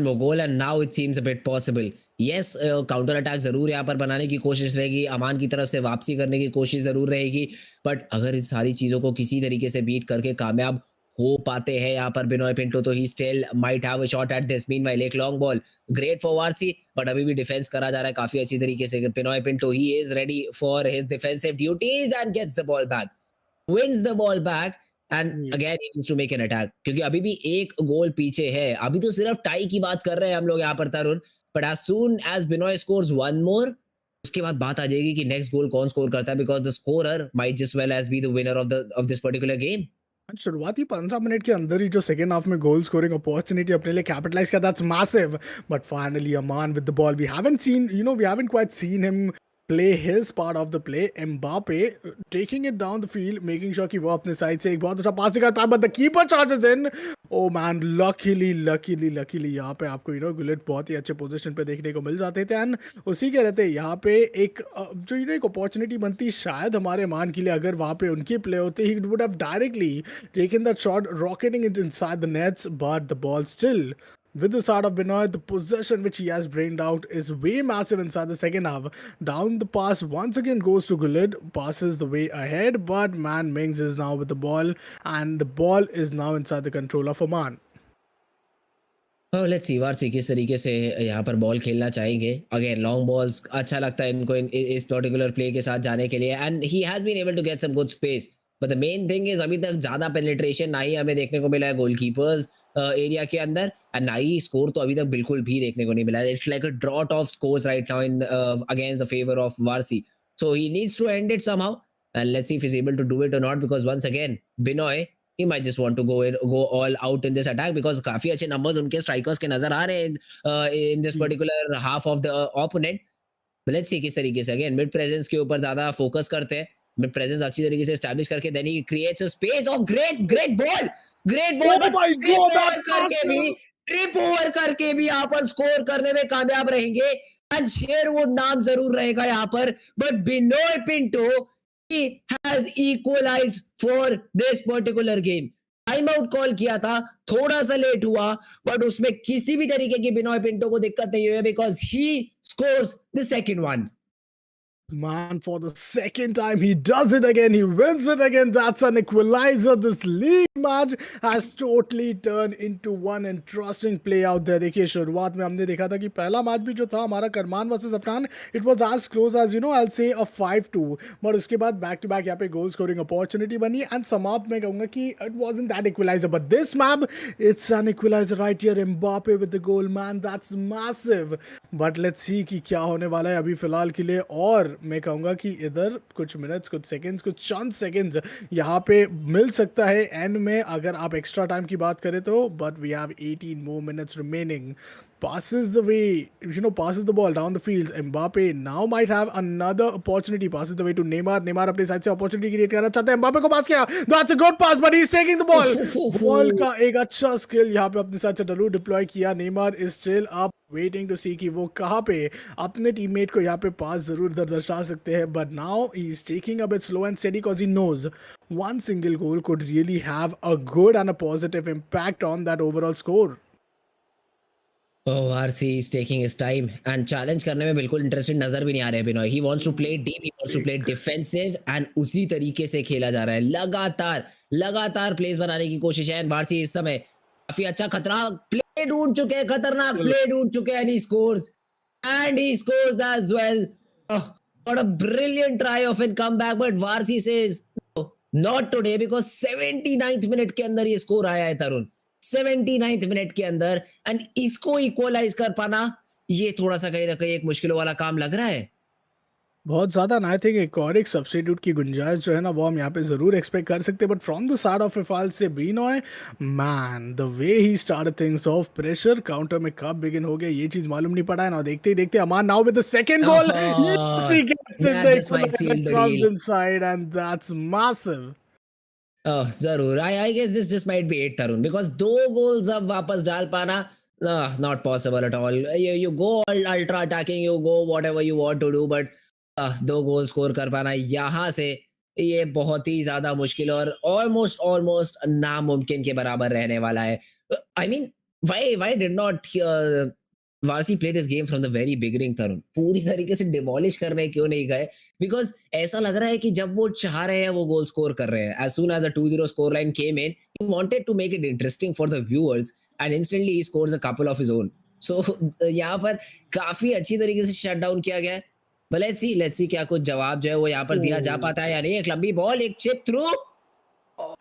more goal and now it seems a bit possible. Yes, counter attack जरूर यहाँ पर बनाने की कोशिश रहेगी, अमान की तरफ से वापसी करने की कोशिश जरूर रहेगी, बट अगर इन सारी चीजों को किसी तरीके से बीट करके कामयाब हो पाते हैं यहाँ पर बिनोय पिंटो, तो he still might have a shot at this. Meanwhile एक long ball great for Warsi, but अभी भी डिफेंस करा जा रहा है काफी अच्छी तरीके से. Binoy Pinto he is ready for his defensive duties and gets the ball back, wins the ball back and again he needs to make an attack, क्योंकि अभी भी एक गोल पीछे है. अभी तो सिर्फ टाई की बात कर रहे हैं हम लोग यहाँ पर तरुण, but as soon as Binoy scores one more, उसके बाद बात आ जाएगी कि नेक्स्ट गोल कौन स्कोर करता है, because the scorer might just well as be the winner of this particular game. शुरुआती 15 मिनट के अंदर ही जो सेकेंड हाफ में गोल स्कोरिंग अपॉर्चुनिटी अपने लिए कैपिटलाइज किया, that's massive. But finally Aman with the ball, we haven't quite seen him play his part of the play. Mbappe taking it down the field, making sure कि वो अपने side से एक बहुत अच्छा पास निकाल पाए, but the keeper charges in. Oh man, luckily यहाँ पे आपको गुलेट बहुत ही अच्छे पोजीशन पे देखने को मिल जाते थे, एंड उसी के रहते यहाँ पे एक जो एक अपॉर्चुनिटी बनती शायद हमारे मान के लिए, अगर वहाँ पे उनके प्ले होते, he would have directly taken that shot, rocketing it inside the nets, but the ball still with the start of Binoy, the possession which he has brained out is way massive inside the second half. Down the pass once again goes to Gulid, passes the way ahead, but man Mings is now with the ball, and the ball is now inside the control of Amman. Let's see Warsi किस तरीके से यहाँ पर ball खेलना चाहेंगे. Again long balls अच्छा लगता है इनको इस पर्टिकुलर प्ले के साथ जाने के लिए, and he has been able to get some good space, but the main thing is अभी तक ज्यादा पेनिट्रेशन ना ही हमें देखने को मिला है गोलकीपर्स एरिया के अंदर, एंड ना ही स्कोर तो अभी तक बिल्कुल भी देखने को नहीं मिला है. It's like a drought of scores right now in against the favour of Warsi, so he needs to end it somehow, and let's see if he is able to do it और not, because once again Binoy he might just want to go all out in this attack, because काफी अच्छे numbers उनके strikers के नजर आ रहे हैं in this particular half of the opponent. But let's see किस तरीके से again mid presence के ऊपर ज्यादा focus करते हैं, mid presence अच्छी तरीके से establish करके then he creates a space. Oh great ball, Oh my God, that's trip over करके भी यहाँ पर score करने में कामयाब रहेंगे, and शेरवुड नाम जरूर रहेगा यहाँ पर, but Binoy Pinto he has equalized for this particular game. Time out call किया था, थोड़ा सा लेट हुआ, बट उसमें किसी भी तरीके की बिनोय पिंटो को दिक्कत नहीं हुई, because he scores the second one. Man, for the second time, he does it again. He wins it again. That's an equalizer. This league match has totally turned into one interesting play out there. देखिए शुरुआत में हमने देखा था कि पहला match भी जो था हमारा Karman versus Afnan, it was as close as I'll say a 5-2. But उसके बाद बैक टू बैक यहाँ पे गोल स्कोरिंग अपॉर्चुनिटी बनी, एंड समाप्त में कहूँगा कि it wasn't that equalizer, but this map it's an equalizer right here. Mbappe with the goal, man, that's massive. But let's see कि क्या होने वाला है अभी फिलहाल के लिए, और मैं कहूँगा कि इधर कुछ मिनट्स, कुछ सेकंड्स, कुछ चंद सेकंड्स यहाँ पे मिल सकता है एंड में, अगर आप एक्स्ट्रा टाइम की बात करें तो, but we have 18 more minutes remaining. Passes the way, passes the ball down the field. Mbappe now might have another opportunity. Passes the way to Neymar. Neymar अपने साइड से opportunity create करना चाहते हैं. Mbappe को पास किया. That's a good pass, but he's taking the ball. Ball का एक अच्छा skill यहाँ पे अपने साइड से जरूर deploy किया. Neymar is still up, waiting to see कि वो कहाँ पे अपने teammate को यहाँ पे पास जरूर दर्शा सकते हैं. But now he's taking a bit slow and steady because he knows one single goal could really have a good and a positive impact on that overall score. Oh, RC is taking his time and challenge करने में बिल्कुल interested नजर भी नहीं आ रहे हैं Binoy. He wants to play deep, he wants to play defensive and उसी तरीके से खेला जा रहा है. लगातार प्लेस बनाने की कोशिश है. वारसी इस समय काफी अच्छा खतरा प्ले ढूंढ चुके हैं, खतरनाक प्ले ढूंढ चुके हैं, and he scores as well. Oh, what a brilliant try of a comeback, but Warsi says no, not today, because 79th minute के अंदर ये स्कोर आया है तरुण. 79th मिनट के अंदर, एंड इसको इक्वलाइज कर पाना ये थोड़ा सा कहीं ना कहीं एक मुश्किलों वाला काम लग रहा है. बहुत ज़्यादा एंड आई थिंक एक और एक सब्स्टिट्यूट की गुंजाइश जो है ना वो हम यहाँ पे ज़रूर एक्सपेक्ट कर सकते हैं but from the side of इफाल से Binoy man the way he started things off pressure counter में कब बिगिन हो गया ये चीज़ मालूम नहीं पड़ा है ना देखते ही देखते Aman now with the second goal yes he gets it That the just might equalizer seal the comes deal. inside and that's massive. ज़रूर। I guess this just might be it Tarun, because 2 goals अब वापस डाल पाना not possible at all. You go ultra attacking, you go whatever you want to do, but 2 goal score कर पाना यहाँ से ये बहुत ही ज़्यादा मुश्किल और ऑलमोस्ट ऑलमोस्ट नामुमकिन के बराबर रहने वाला है। I mean why did not Warsi play this game from the very beginning Tarun? पूरी तरीके से डिमोलिश करने क्यों नहीं गए? बिकॉज़ ऐसा लग रहा है कि जब वो चाह रहे हैं वो गोल स्कोर कर रहे हैं। As soon as a 2-0 score line came in, he wanted to make it interesting for the viewers and instantly he scores a couple of his own. So यहाँ पर काफ़ी अच्छी तरीके से शट डाउन किया गया है। but लेट्स सी क्या कुछ जवाब जो है वो यहाँ पर दिया जा Oh, पाता है या नहीं। एक लंबी बॉल, एक chip through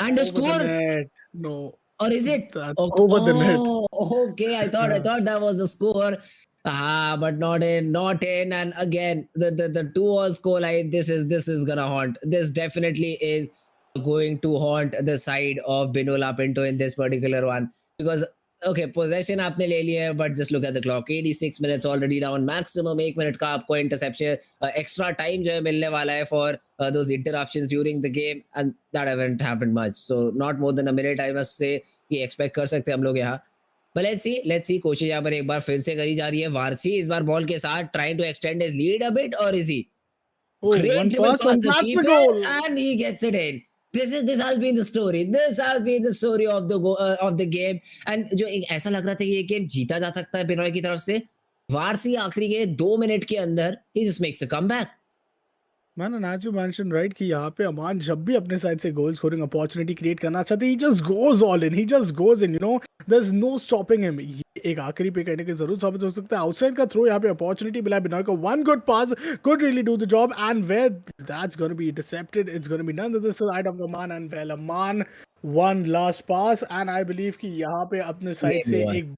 and a over the score. net. No, Or is it? that's Okay. over the net. Oh, okay. I thought that was the score. Ah, but not in, not in. And again, the 2-all score line. This is gonna haunt. This definitely is going to haunt the side of Binola Pinto in this particular one because okay, possession आपने ले लिया है, but just look at the clock. 86 minutes already down. Maximum 1 minute का आपको interception, extra time जो है मिलने वाला है for those interruptions during the game, and that haven't happened much. So not more than a minute, I must say, ये expect कर सकते हैं हम लोग यहाँ। But let's see कोशिश यहाँ पर एक बार फिर से करी जा रही है। वारसी इस बार बॉल के साथ trying to extend his lead a bit, or is he? Oh, Great one dribble pass past and the that's a keeper goal. and he gets it in. This has been the story. This has been the story of the game. And जो एक ऐसा लग रहा था कि ये game जीता जा सकता है बिनॉय की तरफ से, वारसी आखिरी के 2 मिनट के अंदर he just makes a comeback. Man and as you mention right कि यहाँ पे अमान जब भी अपने साइड से गोल स्कोरिंग अपॉर्चुनिटी क्रिएट करना चाहते he just goes all in he just goes in you know there is no stopping him ये एक आखिरी पे कहने की जरूर साबित हो सकता है आउटसाइड का थ्रो यहाँ पे अपॉर्चुनिटी मिला बिनॉय को one good pass could really do the job and where that's going to be intercepted it's going to be none of this side of Aman and well Aman one last pass and I believe कि यहाँ पे अपने side Game से over. एक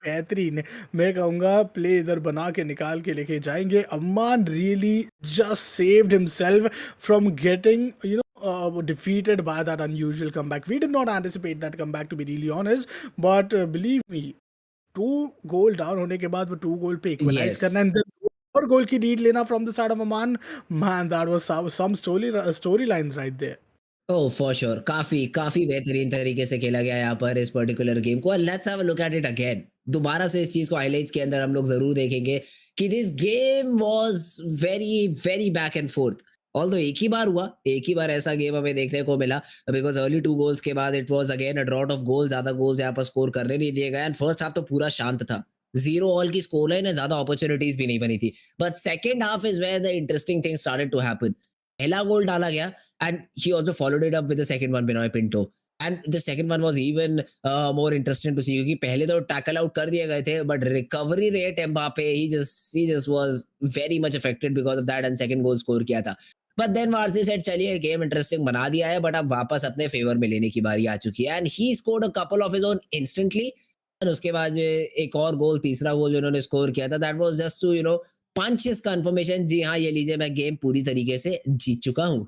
बेहतरीन मैं कहूँगा play इधर बना के निकाल के लेके जाएंगे Amman really just saved himself from getting you know defeated by that unusual comeback. We did not anticipate that comeback to be really honest, but believe me, 2 goal down होने के बाद वो 2 गोल पे इक्वलाइज करना Yes. एंड और गोल की lead लेना from the side of Aman man that was some story line right there. Oh! For sure काफ़ी, काफ़ी बेहतरीन तरीके से खेला गया यहाँ पर इस पर्टिकुलर गेम को। Let's have a look at it again. दोबारा से इस चीज़ को हाइलाइट्स के अंदर हम लोग ज़रूर देखेंगे कि this game was very, very back and fourth. Although एक ही बार हुआ, एक ही बार ऐसा गेम हमें देखने को मिला बिकॉज़ अर्ली 2 गोल्स के बाद it was again a drought of goal, ज़्यादा गोल्स यहाँ पर स्कोर करने नहीं दिए गए एंड फर्स्ट हाफ तो पूरा शांत था। 0 ऑल की स्कोर लाइन है, ज़्यादा अपॉर्च्युनिटीज़ भी नहीं बनी थी। But second half is where the interesting things started to happen. पहला गोल डाला गया and he also followed it up with the second one, Binoy Pinto. And the second one was even more interesting to see क्योंकि पहले तो tackle out कर दिए गए थे but recovery rate Mbappe he just was very much affected because of that and second goal score किया था but then Warsi set चलिए गेम इंटरेस्टिंग बना दिया है बट अब वापस अपने फेवर में लेने की बारी आ चुकी है and he scored a couple of his own instantly and उसके बाद जो एक और गोल तीसरा गोल जो उन्होंने स्कोर किया था that was just to punch his confirmation जी हाँ ये लीजिए मैं गेम पूरी तरीके से जीत चुका हूँ.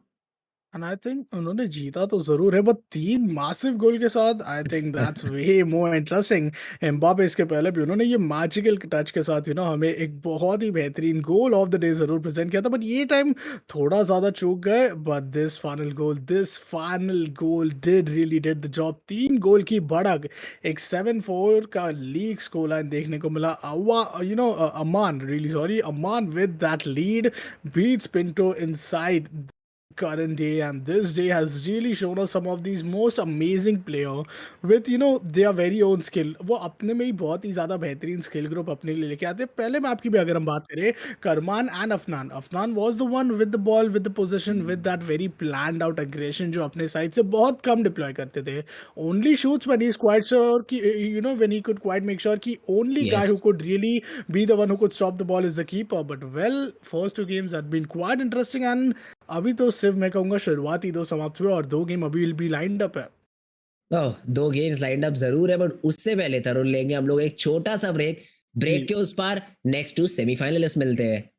एंड आई थिंक उन्होंने जीता तो ज़रूर है बट 3 मासिव गोल के साथ I think that's way more interesting. Mbappe इसके पहले भी उन्होंने ये मैजिकल टच के साथ हमें एक बहुत ही बेहतरीन गोल ऑफ द डे ज़रूर प्रेजेंट किया था बट ये टाइम थोड़ा ज़्यादा चूक गए but this final goal did the job. 3 गोल की बढ़त एक 7-4 का लीग स्कोर लाइन देखने को मिला. Aman really sorry Aman with that lead beats Pinto inside current day and this day has really shown us some of these most amazing player with their very own skill. वो अपने में ही बहुत ही ज़्यादा बेहतरीन स्किल ग्रुप अपने लिए लेके आते हैं. पहले मैप की भी अगर हम बात करें Karman and Afnan was the one with the ball with the position with that very planned out aggression जो अपने साइड से बहुत कम डिप्लॉय करते थे. Only shoots when he is quite sure कि when he could quite make sure कि only guy who Yes. Could really be the one who could stop the ball is the keeper. But well, first 2 games have been quite interesting and अभी तो सिर्फ मैं कहूँगा शुरुआती 2 समाप्त हुए और 2 गेम अभी विल बी लाइन्ड अप है. ओह! 2 गेम्स लाइन्ड अप ज़रूर है बट उससे पहले तरुण लेंगे हम लोग एक छोटा-सा ब्रेक। जी. ब्रेक के उस पार नेक्स्ट टू सेमीफाइनलिस्ट मिलते हैं।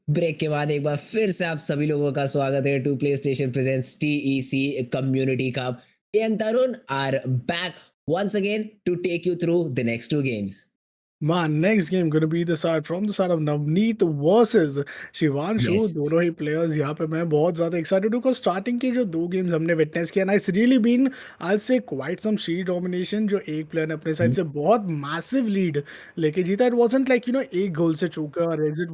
ब्रेक के बाद एक बार फिर से आप सभी लोगों का स्वागत है to PlayStation presents TEC community cup and Tarun are back once again to take you through the next two games. Man, next game going to be the side from the side of Navneet versus Shivanshu. Yes. दोनों ही players यहाँ पे मैं बहुत ज़्यादा excited हूँ, starting के जो दो गेम्स हमने विटनेस किया ना, इट्स रियली बीन आई से क्वाइट सम शीट डोमिनेशन. जो एक प्लेयर ने अपने साइड से बहुत मैसिव लीड लेके जीता. इट वाजंट लाइक एक गोल से चूका और is it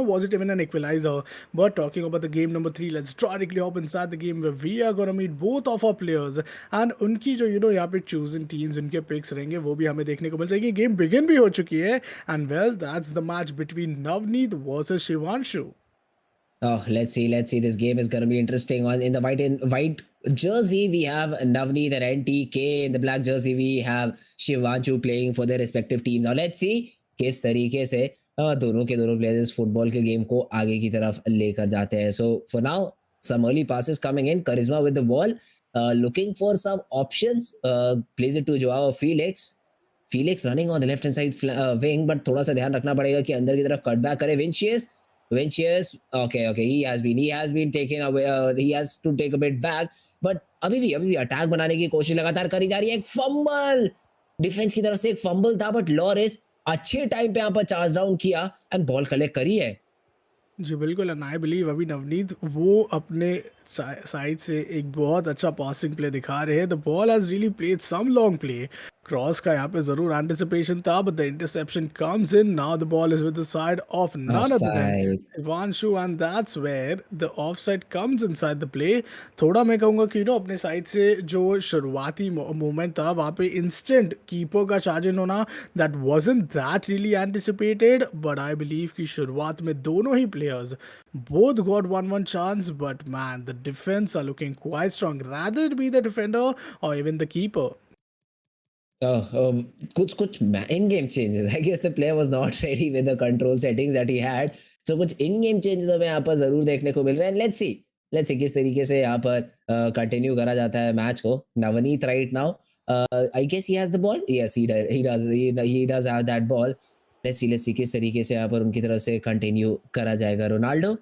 was it even an equaliser. But talking about the game number 3, let's directly hop inside the game where we are gonna meet both of our players and उनकी जो यहाँ पे chosen teams उनके pics रहेंगे वो भी हमें देखने को मिल जाएगी. गेम बिगिन हो चुकी है and well that's the match between Navneet versus Shivanshu. Oh, let's see. Let's see. This game is going to be interesting. On in the white jersey, we have Navneet and NTK. In the black jersey, we have Shivanshu playing for their respective team. Now, let's see किस तरीके से दोनों के दोनों players football के game को आगे की तरफ लेकर जाते हैं. So for now, some early passes coming in. Charisma with the ball, looking for some options. Plays it to Joao Felix. Felix running on the left hand side wing, but थोड़ा सा ध्यान रखना पड़ेगा कि अंदर की तरफ कट बैक करे. Vinicius, okay, he has been taken away. He has to take a bit back, but अभी भी अटैक बनाने की कोशिश लगातार करी जा रही है. एक फंबल डिफेंस की तरफ से, एक फंबल था, बट लॉरिस अच्छे टाइम पे यहाँ पर चार्ज डाउन किया एंड बॉल कलेक्ट करी है. जी, बिल्कुल एंड आई बिलीव अभी नवनीत वो अपने साइड से एक बहुत अच्छा पासिंग प्ले दिखा रहे हैं। The ball has really played some long play. Cross का यहाँ पे ज़रूर एंटिसिपेशन था but the interception comes in. Now the ball is with the side of none other than offside. Shivanshu and that's where the offside comes inside the play। थोड़ा मैं कहूँगा कि अपने साइड से जो शुरुआती मोमेंट था वहाँ पे इंस्टेंट कीपर का चार्ज इन होना that wasn't that really anticipated but I believe कि शुरुआत में दोनों ही players both got 1-1 chance but man the defense are looking quite strong rather it be the defender or even the keeper। कुछ in-game changes. I guess the player was not ready with the control settings that he had. So कुछ in-game changes हमें यहाँ पर ज़रूर देखने को मिल रहे हैं. Let's see किस तरीके से यहाँ पर कंटिन्यू करा जाता है मैच को. Navneet right now, I guess he has the ball. Yes, he does have that ball. Let's see किस तरीके से यहाँ पर उनकी तरफ से कंटिन्यू करा जाएगा. Ronaldo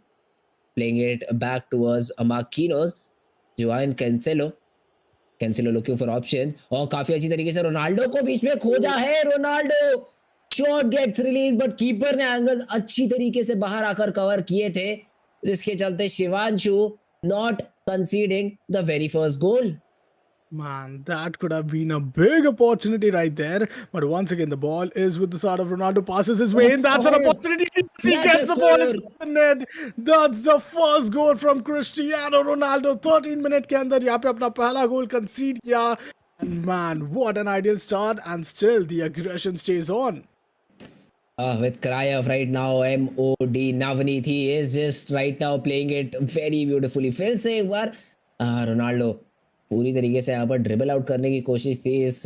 playing it back towards Marquinhos. Joao Cancelo looking for options और काफी अच्छी तरीके से रोनाल्डो को बीच में खोजा है। Ronaldo shot gets release but keeper ने एंगल अच्छी तरीके से बाहर आकर कवर किए थे जिसके चलते Shivanshu not conceding the very first goal. Man, that could have been a big opportunity right there. But once again, the ball is with the side of Ronaldo, passes his way in. That's an Oh, opportunity. He that's a gets the ball score. inside the net. That's the first goal from Cristiano Ronaldo. 13 minute के अंदर यहाँ पे अपना पहला goal concede किया. And man, what an ideal start. And still, the aggression stays on. With Krayev right now, MOD Navneet, he is just right now playing it very beautifully. फिर से एक बार रोनाल्डो पूरी तरीके से यहाँ पर ड्रिबल आउट करने की कोशिश थी इस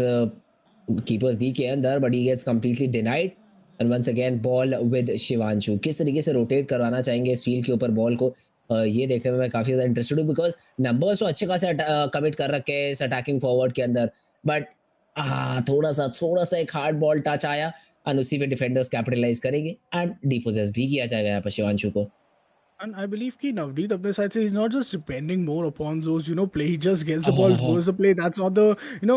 कीपर्स डी के अंदर but he gets completely denied and once again ball with Shivanshu. किस तरीके से रोटेट करवाना चाहेंगे इस फील्ड के ऊपर बॉल को, ये देखने में मैं काफ़ी ज़्यादा इंटरेस्टेड हूँ बिकॉज नंबर्स तो अच्छे खासे कमिट कर रखे हैं इस अटैकिंग फॉरवर्ड के अंदर बट थोड़ा सा एक हार्ड बॉल टच आया एंड उसी पे डिफेंडर्स कैपिटलाइज करेंगे एंड डिपोजेस भी किया जाएगा यहाँ पर शिवांशु को। And I believe कि Navdeep अपने side से he's not just depending more upon those play. He just gets the ball, goes the play. That's not the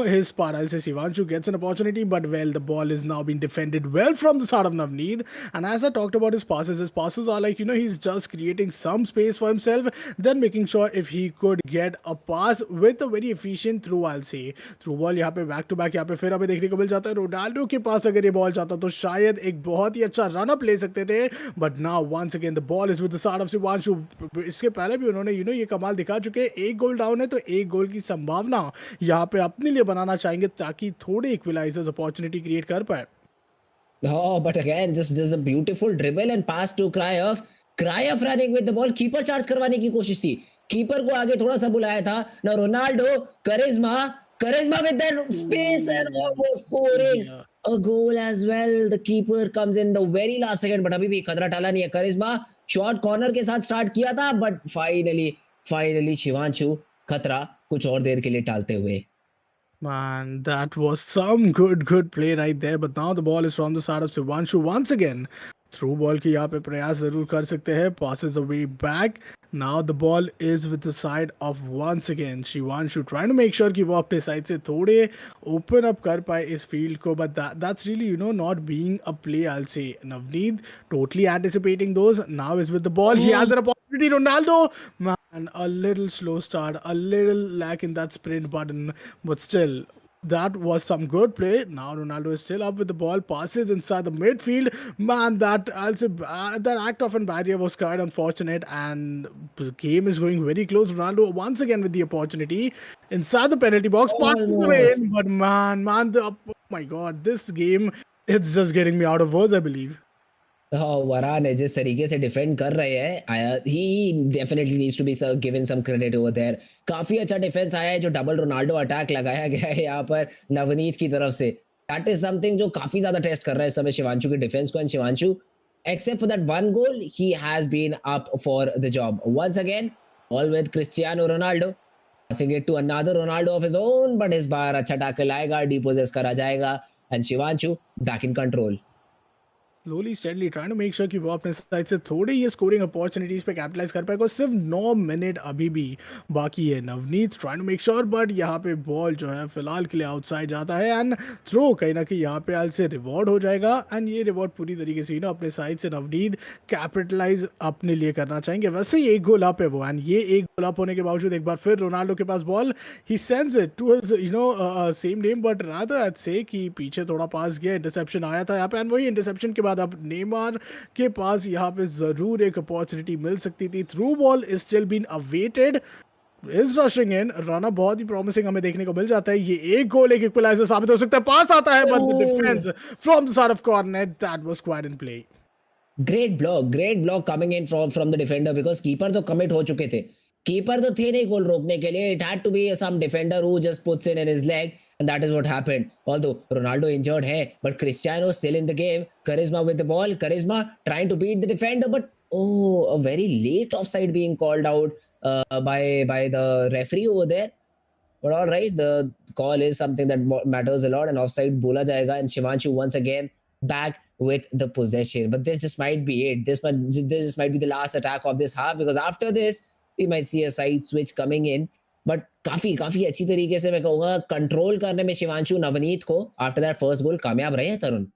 his part. I'll say Shivanshu gets an opportunity, but well the ball is now being defended well from the side of Navneet. And as I talked about his passes are like he's just creating some space for himself, then making sure if he could get a pass with a very efficient through. I'll say through ball यहाँ पे back to back यहाँ पे फिर हमें देखने को मिल जाता है रोनाल्डो के पास अगर ये बॉल जाता तो शायद एक बहुत ही अच्छा रन अप ले सकते थे but now once again the ball is with the side of Shivanshu. इसके पहले भी उन्होंने ये कमाल दिखा चुके हैं। एक गोल डाउन है तो एक गोल की संभावना यहाँ पे अपने लिए बनाना चाहेंगे ताकि थोड़े इक्वलाइजर्स अपॉर्चुनिटी क्रिएट कर पाए। Oh, but again, just a beautiful dribble and pass to Krayev. Krayev running with the ball. Keeper charge करवाने की कोशिश थी. कीपर को आगे थोड़ा सा बुलाया था. Now Ronaldo, Charisma with that space and almost scoring a goal as well. The keeper comes in the very last second, but अभी भी खतरा टाला नहीं है. Charisma शॉर्ट कॉर्नर के साथ स्टार्ट किया था, but finally शिवांशु खतरा कुछ और देर के लिए टालते हुए. Man, that was some good play right there. But now the ball is from the side of Shivanshu once again. Through ball की यहाँ पे प्रयास जरूर कर सकते हैं. Passes away back. Now the ball is with the side of once again Shivanshu trying to make sure कि वो अपने side से थोड़े open up कर पाए इस field को. But that's really not being a play. I'll say Navneet totally anticipating those. Now is with the ball. He has an opportunity. Ronaldo. Man, a little slow start, a little lack in that sprint button, but still, that was some good play. Now Ronaldo is still up with the ball, passes inside the midfield. Man, that also that act of a barrier was quite unfortunate, and the game is going very close. Ronaldo once again with the opportunity inside the penalty box, passes away in, but oh my God, this game it's just getting me out of words, I believe. वरान है जिस तरीके से defend कर रहे हैं he definitely needs to be given some credit over there. काफी अच्छा डिफेंस आया है जो डबल रोनाल्डो अटैक लगाया गया है यहाँ पर नवनीत की तरफ से। दैट इज समथिंग जो काफी ज्यादा टेस्ट कर रहा है इस समय शिवांशु के डिफेंस को and Shivanshu except for that one goal he has been up for the job once again all with Cristiano Ronaldo passing it to another Ronaldo of his own but इस बार अच्छा टैकल आएगा डिपोजेस करा जाएगा and Shivanshu back in control। Slowly steadily trying to make sure कि वो अपने side से थोड़ी ये स्कोरिंग अपॉर्चुनिटीज पे कैपिटलाइज कर पाएगा। सिर्फ 9 मिनट अभी भी बाकी है। Navneet trying to make sure, but यहाँ पे बॉल जो है फिलहाल के लिए आउटसाइड जाता है एंड थ्रो कहीं ना कहीं यहाँ पे आल से रिवॉर्ड हो जाएगा। एंड ये रिवॉर्ड पूरी तरीके से अपने साइड से नवनीत कैपिटलाइज अपने लिए करना चाहेंगे। वैसे ही एक गोल अप है वो, एंड ये एक गोल अप होने के बावजूद एक बार फिर रोनाल्डो के पास ball, he sends it to his same name, but rather I say कि पीछे थोड़ा पास गया, इंटरसेप्शन आया था यहाँ पे, एंड वही इंटरसेप्शन के बाद अब नेमार के पास यहाँ पे जरूर एक अपॉर्चुनिटी मिल सकती थी। Through ball is still been awaited, is rushing in, run बहुत ही प्रॉमिसिंग हमें देखने को मिल जाता है। ये एक गोल एक इक्वलाइजर साबित हो सकता है। पास आता है but the defence from the side of corner, that was quite in play. Great block coming in from the defender, because keeper तो कमिट हो चुके थे। कीपर तो थे नहीं गोल रोकने के लिए। It had to be some defender who just puts in his leg, and that is what happened. Although Ronaldo injured है, but Cristiano still in the game. Charisma with the ball. Charisma trying to beat the defender, but a very late offside being called out by the referee over there. But all right, the call is something that matters a lot, and offside bola jayega. And Shivanshu once again back with the possession. But this just might be it. This just might be the last attack of this half, because after this we might see a side switch coming in. But काफी काफी अच्छी तरीके से मैं कहूंगा control करने में शिवांशु नवनीत को आफ्टर दैट फर्स्ट गोल कामयाब रहे हैं तरुण।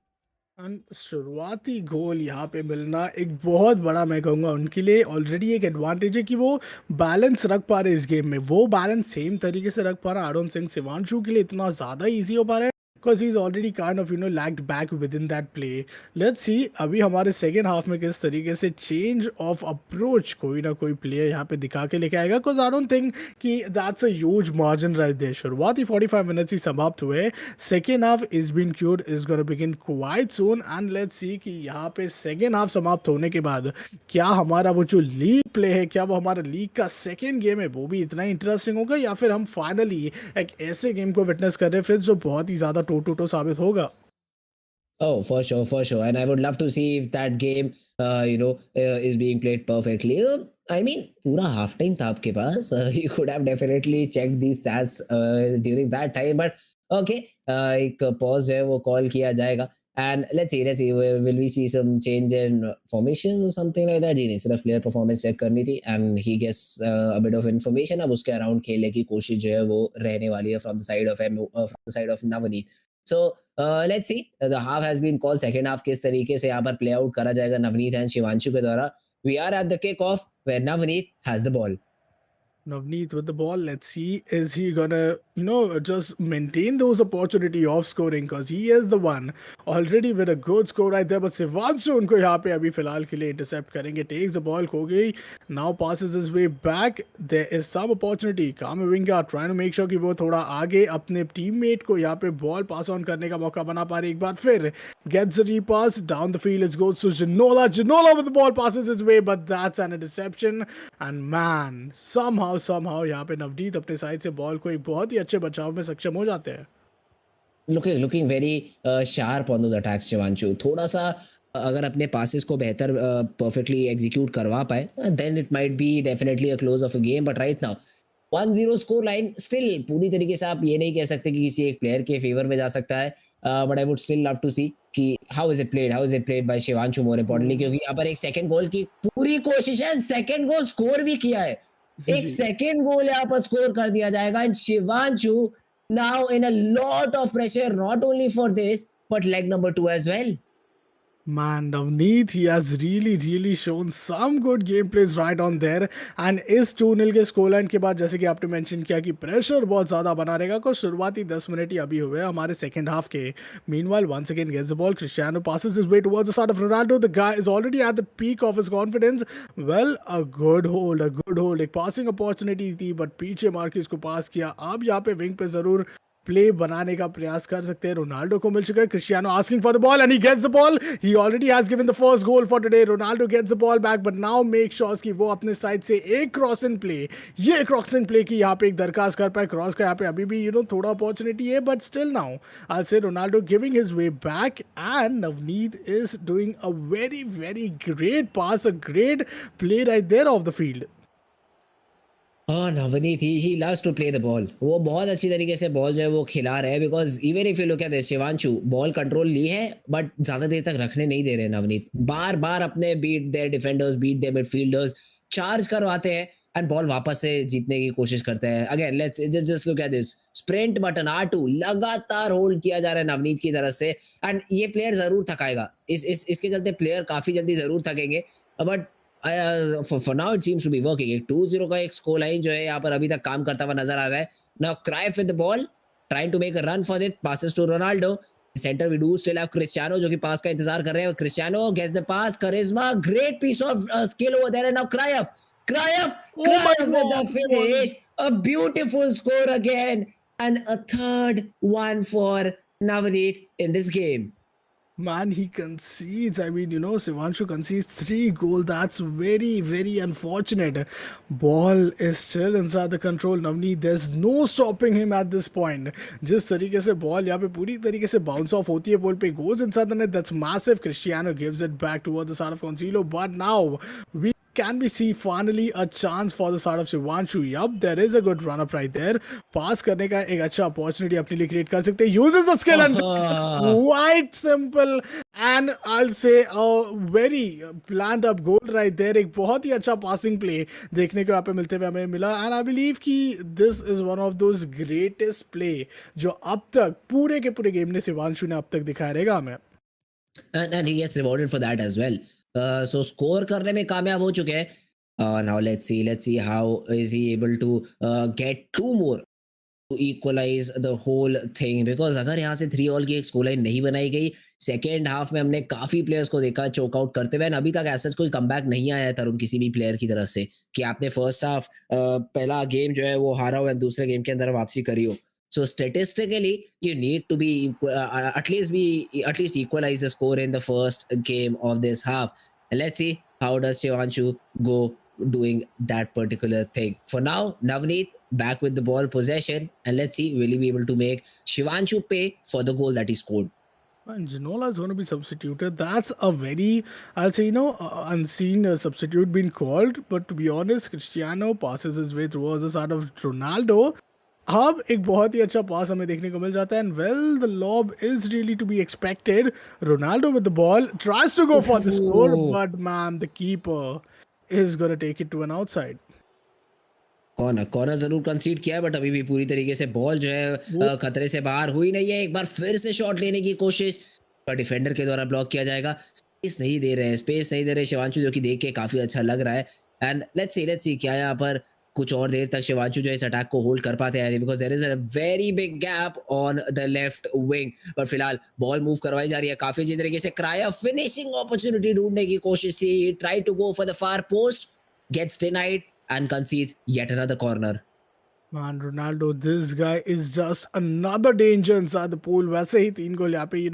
शुरुआती गोल यहाँ पे मिलना एक बहुत बड़ा, मैं कहूँगा उनके लिए ऑलरेडी एक एडवांटेज है कि वो बैलेंस रख पा रहे इस गेम में। वो बैलेंस सेम तरीके से रख पा रहा। आई डोंट थिंक शिवांशु के लिए इतना ज़्यादा इजी हो पा रहा है, because he's already kind of lagged back within that play. Let's see अभी हमारे सेकेंड हाफ में किस तरीके से चेंज ऑफ अप्रोच कोई ना कोई प्लेयर यहाँ पे दिखा के लेके आएगा, because I don't think कि that's a huge margin right there. शुरुआती 45 मिनट्स ही समाप्त हुए। Second half is been cued is gonna begin quite soon, and let's see कि यहाँ पे सेकेंड हाफ समाप्त होने के बाद क्या हमारा वो जो लीग प्ले है, क्या वो हमारा लीग का सेकेंड गेम है वो भी इतना इंटरेस्टिंग होगा, या फिर हम फाइनली एक ऐसे गेम को विटनेस कर रहे हैं फ्रेंड्स जो बहुत ही ज़्यादा टोटो साबित होगा। Oh, for sure. And I would love to see if that game, is being played perfectly. I mean, पूरा half time था आपके पास. You could have definitely checked these stats during that time. But okay, एक pause है वो call किया जाएगा. And let's see, will we see some change in formations or something like that? जी नहीं, सिर्फ player performance check करनी थी. And he gets a bit of information. अब उसके around खेलने की कोशिश जो है वो रहने वाली है from the side of Navdeep. So let's see. The half has been called. Second half किस तरीके से यहाँ पर play out करा जाएगा नवनीत एंड शिवांशु के द्वारा. We are at the kick-off where Navneet has the ball. Navneet with the ball. Let's see, is he gonna, just maintain those opportunity of scoring? Because he is the one already with a good score right there. But Shivanshu उनको यहाँ पे अभी फिलहाल के लिए intercept करेंगे. Takes the ball, खो गई. Now passes his way back. There is some opportunity. Kamavinga trying to make sure कि वो थोड़ा आगे अपने teammate को यहाँ पे ball pass on करने का मौका बना पा रहे एक बार फिर. Gets the repass down the field. It goes to Ginola. Ginola with the ball passes his way, but that's an interception. And man, somehow यहाँ पे नवदीप अपने साइड से बॉल को एक बहुत ही अच्छे बचाव में सक्षम हो जाते हैं। Looking very sharp on those attacks, Shivanshu. थोड़ा सा अगर अपने passes को बेहतर perfectly execute करवा पाए, then it might be definitely a close of a game. But right now 1-0 score line still पूरी तरीके से आप ये नहीं कह सकते कि किसी एक player के favor में जा सकता है. But I would still love to see कि how is it played by Shivanshu more importantly, क्योंकि यहाँ पर एक second goal की पूरी कोशिश है, second goal score भी किया है. एक सेकेंड गोल यहाँ पर स्कोर कर दिया जाएगा and Shivanshu now in a lot of pressure, not only for this but leg number 2 as well. Man, Navneet, he has really shown some good gameplays right on there. And इस 2-0 के score line के बाद जैसे कि आपने mention किया कि pressure बहुत ज़्यादा बना रहेगा, को शुरुआती 10 मिनट ही अभी हुए हमारे सेकंड हाफ के. Meanwhile, once again gets the ball. Cristiano passes his way towards the side of Ronaldo. The guy is already at the peak of his confidence. Well, a good hold. एक passing opportunity थी, but पीछे Marxist को पास किया. अब यहाँ पे wing पे ज़रूर प्ले बनाने का प्रयास कर सकते हैं. रोनाल्डो को मिल चुका है. Cristiano asking for the ball and he gets the ball. He already has given the first goal for today. Ronaldo gets the ball back, but now make sure कि वो अपने साइड से एक क्रॉस इन प्ले, ये cross in play की यहाँ पे एक दरखास्त कर पाए. क्रॉस का यहाँ पे अभी भी थोड़ा अपॉर्चुनिटी है, but still now I say Ronaldo giving his way back and Navneet is doing a very great pass, a great play right there off the field. हाँ, Navneet he loves to play the ball. वो बहुत अच्छी तरीके से ball जो है वो खिला रहे हैं, because even if you look at this, Shivanshu ball control ली है बट ज़्यादा देर तक रखने नहीं दे रहे हैं नवनीत। बार-बार अपने beat their defenders, beat their midfielders, charge करवाते हैं एंड बॉल वापस से जीतने की कोशिश करते हैं। Again let's just just look at this, sprint button R2 लगातार होल्ड किया जा रहा है नवनीत की तरफ से एंड ये प्लेयर ज़रूर थकाएगा। इसके चलते प्लेयर काफ़ी जल्दी ज़रूर थकेंगे, but for now it seems to be working. एक 2-0 का एक स्कोर लाइन जो है यहाँ पर अभी तक काम करता हुआ नजर आ रहा है। Now Cruyff with the ball, trying to make a run for it, passes to Ronaldo. Center we do still have Cristiano जो कि पास का इंतजार कर रहे हैं। Cristiano gets the pass, charisma, great piece of skill over there, and now Oh my Cruyff with the God, he was. finish, a beautiful score again, and a third one for Navdeep in this game. Man, he concedes. I mean, Shivanshu concedes 3 goals. That's very, very unfortunate. Ball is still inside the control. Navneet, there's no stopping him at this point. जिस तरीके से ball यहाँ पे पूरी तरीके से bounce off होती है बॉल पे, goes inside the net. That's massive. Cristiano gives it back towards the side of Concilo. But now we can we see finally a chance for the side of Shivanshu? Yup, there is a good run up right there. पास करने का एक अच्छा opportunity अपने लिए create कर सकते हैं. Uses the skill and quite simple and I'll say a very planned up goal right there. एक बहुत ही अच्छा passing play देखने को यहाँ पे मिलते हुए हमें मिला and I believe कि this is one of those greatest play जो अब तक पूरे के पूरे गेम ने शिवांशु ने अब तक दिखाया रहेगा हमें. And he gets rewarded for that as well. So score करने में कामयाब हो चुके हैं. Now let's see how is he able to get 2 more to equalize the whole thing, because अगर यहाँ से 3 ऑल की एक स्कोर लाइन नहीं बनाई गई, सेकेंड हाफ में हमने काफी प्लेयर्स को देखा चोक आउट करते हुए, अभी तक ऐसा कोई कमबैक नहीं आया है तरुण किसी भी प्लेयर की तरफ से कि आपने फर्स्ट हाफ पहला गेम जो है वो हारा हो और दूसरे गेम के अंदर वापसी करी हो. So statistically, you need to be at least equalize the score in the first game of this half. And let's see how does Shivanshu go doing that particular thing. For now, Navneet back with the ball possession, and let's see will he be able to make Shivanshu pay for the goal that he scored. And Ginola is going to be substituted. That's a very, I'll say, unseen substitute being called. But to be honest, Cristiano passes his way towards the side of Ronaldo. अब एक बहुत ही अच्छा पास हमें देखने को मिल जाता है and well the lob is really to be expected. Ronaldo with the ball tries to go for the score Oh, but man the keeper is gonna take it to an outside. Corner जरूर concede किया है, but अभी भी पूरी तरीके से ball जो है वो खतरे से बाहर हुई नहीं है. एक बार फिर से शॉट लेने की कोशिश, पर डिफेंडर के द्वारा ब्लॉक किया जाएगा. स्पेस नहीं दे रहे शिवांशु, जो कि देख के काफी अच्छा लग रहा है. एंड लेट्स सी क्या यहाँ पर कुछ और देर तक शिवांशु जो है इस अटैक को होल्ड कर पाते हैं, because there is a very big gap on the left wing. पर फिलहाल बॉल मूव करवाई जा रही है काफी अच्छी तरीके से. क्राया फिनिशिंग अपॉर्चुनिटी ढूंढने की कोशिश थी, try to go for the far post, gets denied and concedes yet another corner. Man, Ronaldo, this guy is just another danger inside the pool. वैसे ही 3 गोल यहाँ पे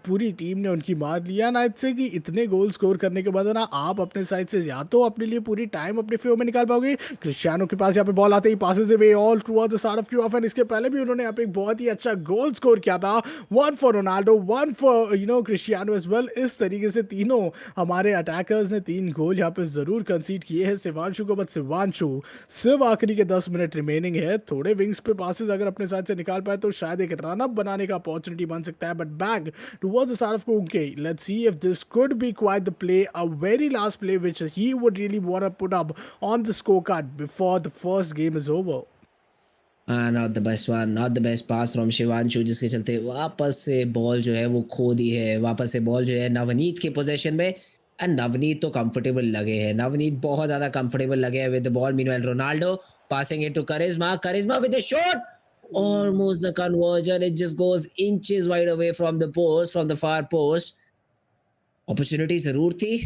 पूरी टीम ने उनकी मार लिया ना. से कि इतने गोल स्कोर करने के बाद ना आप अपने साइड से या तो अपने लिए पूरी टाइम अपने फेवर में निकाल पाओगे. क्रिस्टियानो के पास यहाँ पे बॉल आते ही passes away all towards the side of क्यू ऑफ एंड इसके पहले भी उन्होंने यहाँ पे एक बहुत ही अच्छा गोल स्कोर किया था. 1 for Ronaldo, 1 for Cristiano as well. इस तरीके से तीनों हमारे अटैकर्स ने 3 गोल यहाँ पे जरूर कंसीड किए हैं शिवांशु को. बट शिवांशु सिर्फ आखिरी के 10 मिनट रिमेनिंग है. थोड़े विंग्स पे पासेस अगर अपने साइड से निकाल पाए तो शायद एक रन अप बनाने का अपॉर्चुनिटी बन सकता है. But back towards the side of कोंके. Let's see if this could be quite the play, a very last play which he would really want to put up on the score card before the first game is over. Not the best one, not the best pass from Shivanshu, जिसके चलते वापस से ball जो है वो खो दी है. वापस से बॉल जो है नवनीत के पोजीशन में, एंड नवनीत तो कंफर्टेबल लगे हैं. नवनीत बहुत ज्यादा कंफर्टेबल लगे हैं with the ball. Meanwhile Ronaldo passing it to Charisma with a shot, almost the conversion. It just goes inches wide away from the post, from the far post. Opportunity जरूर थी,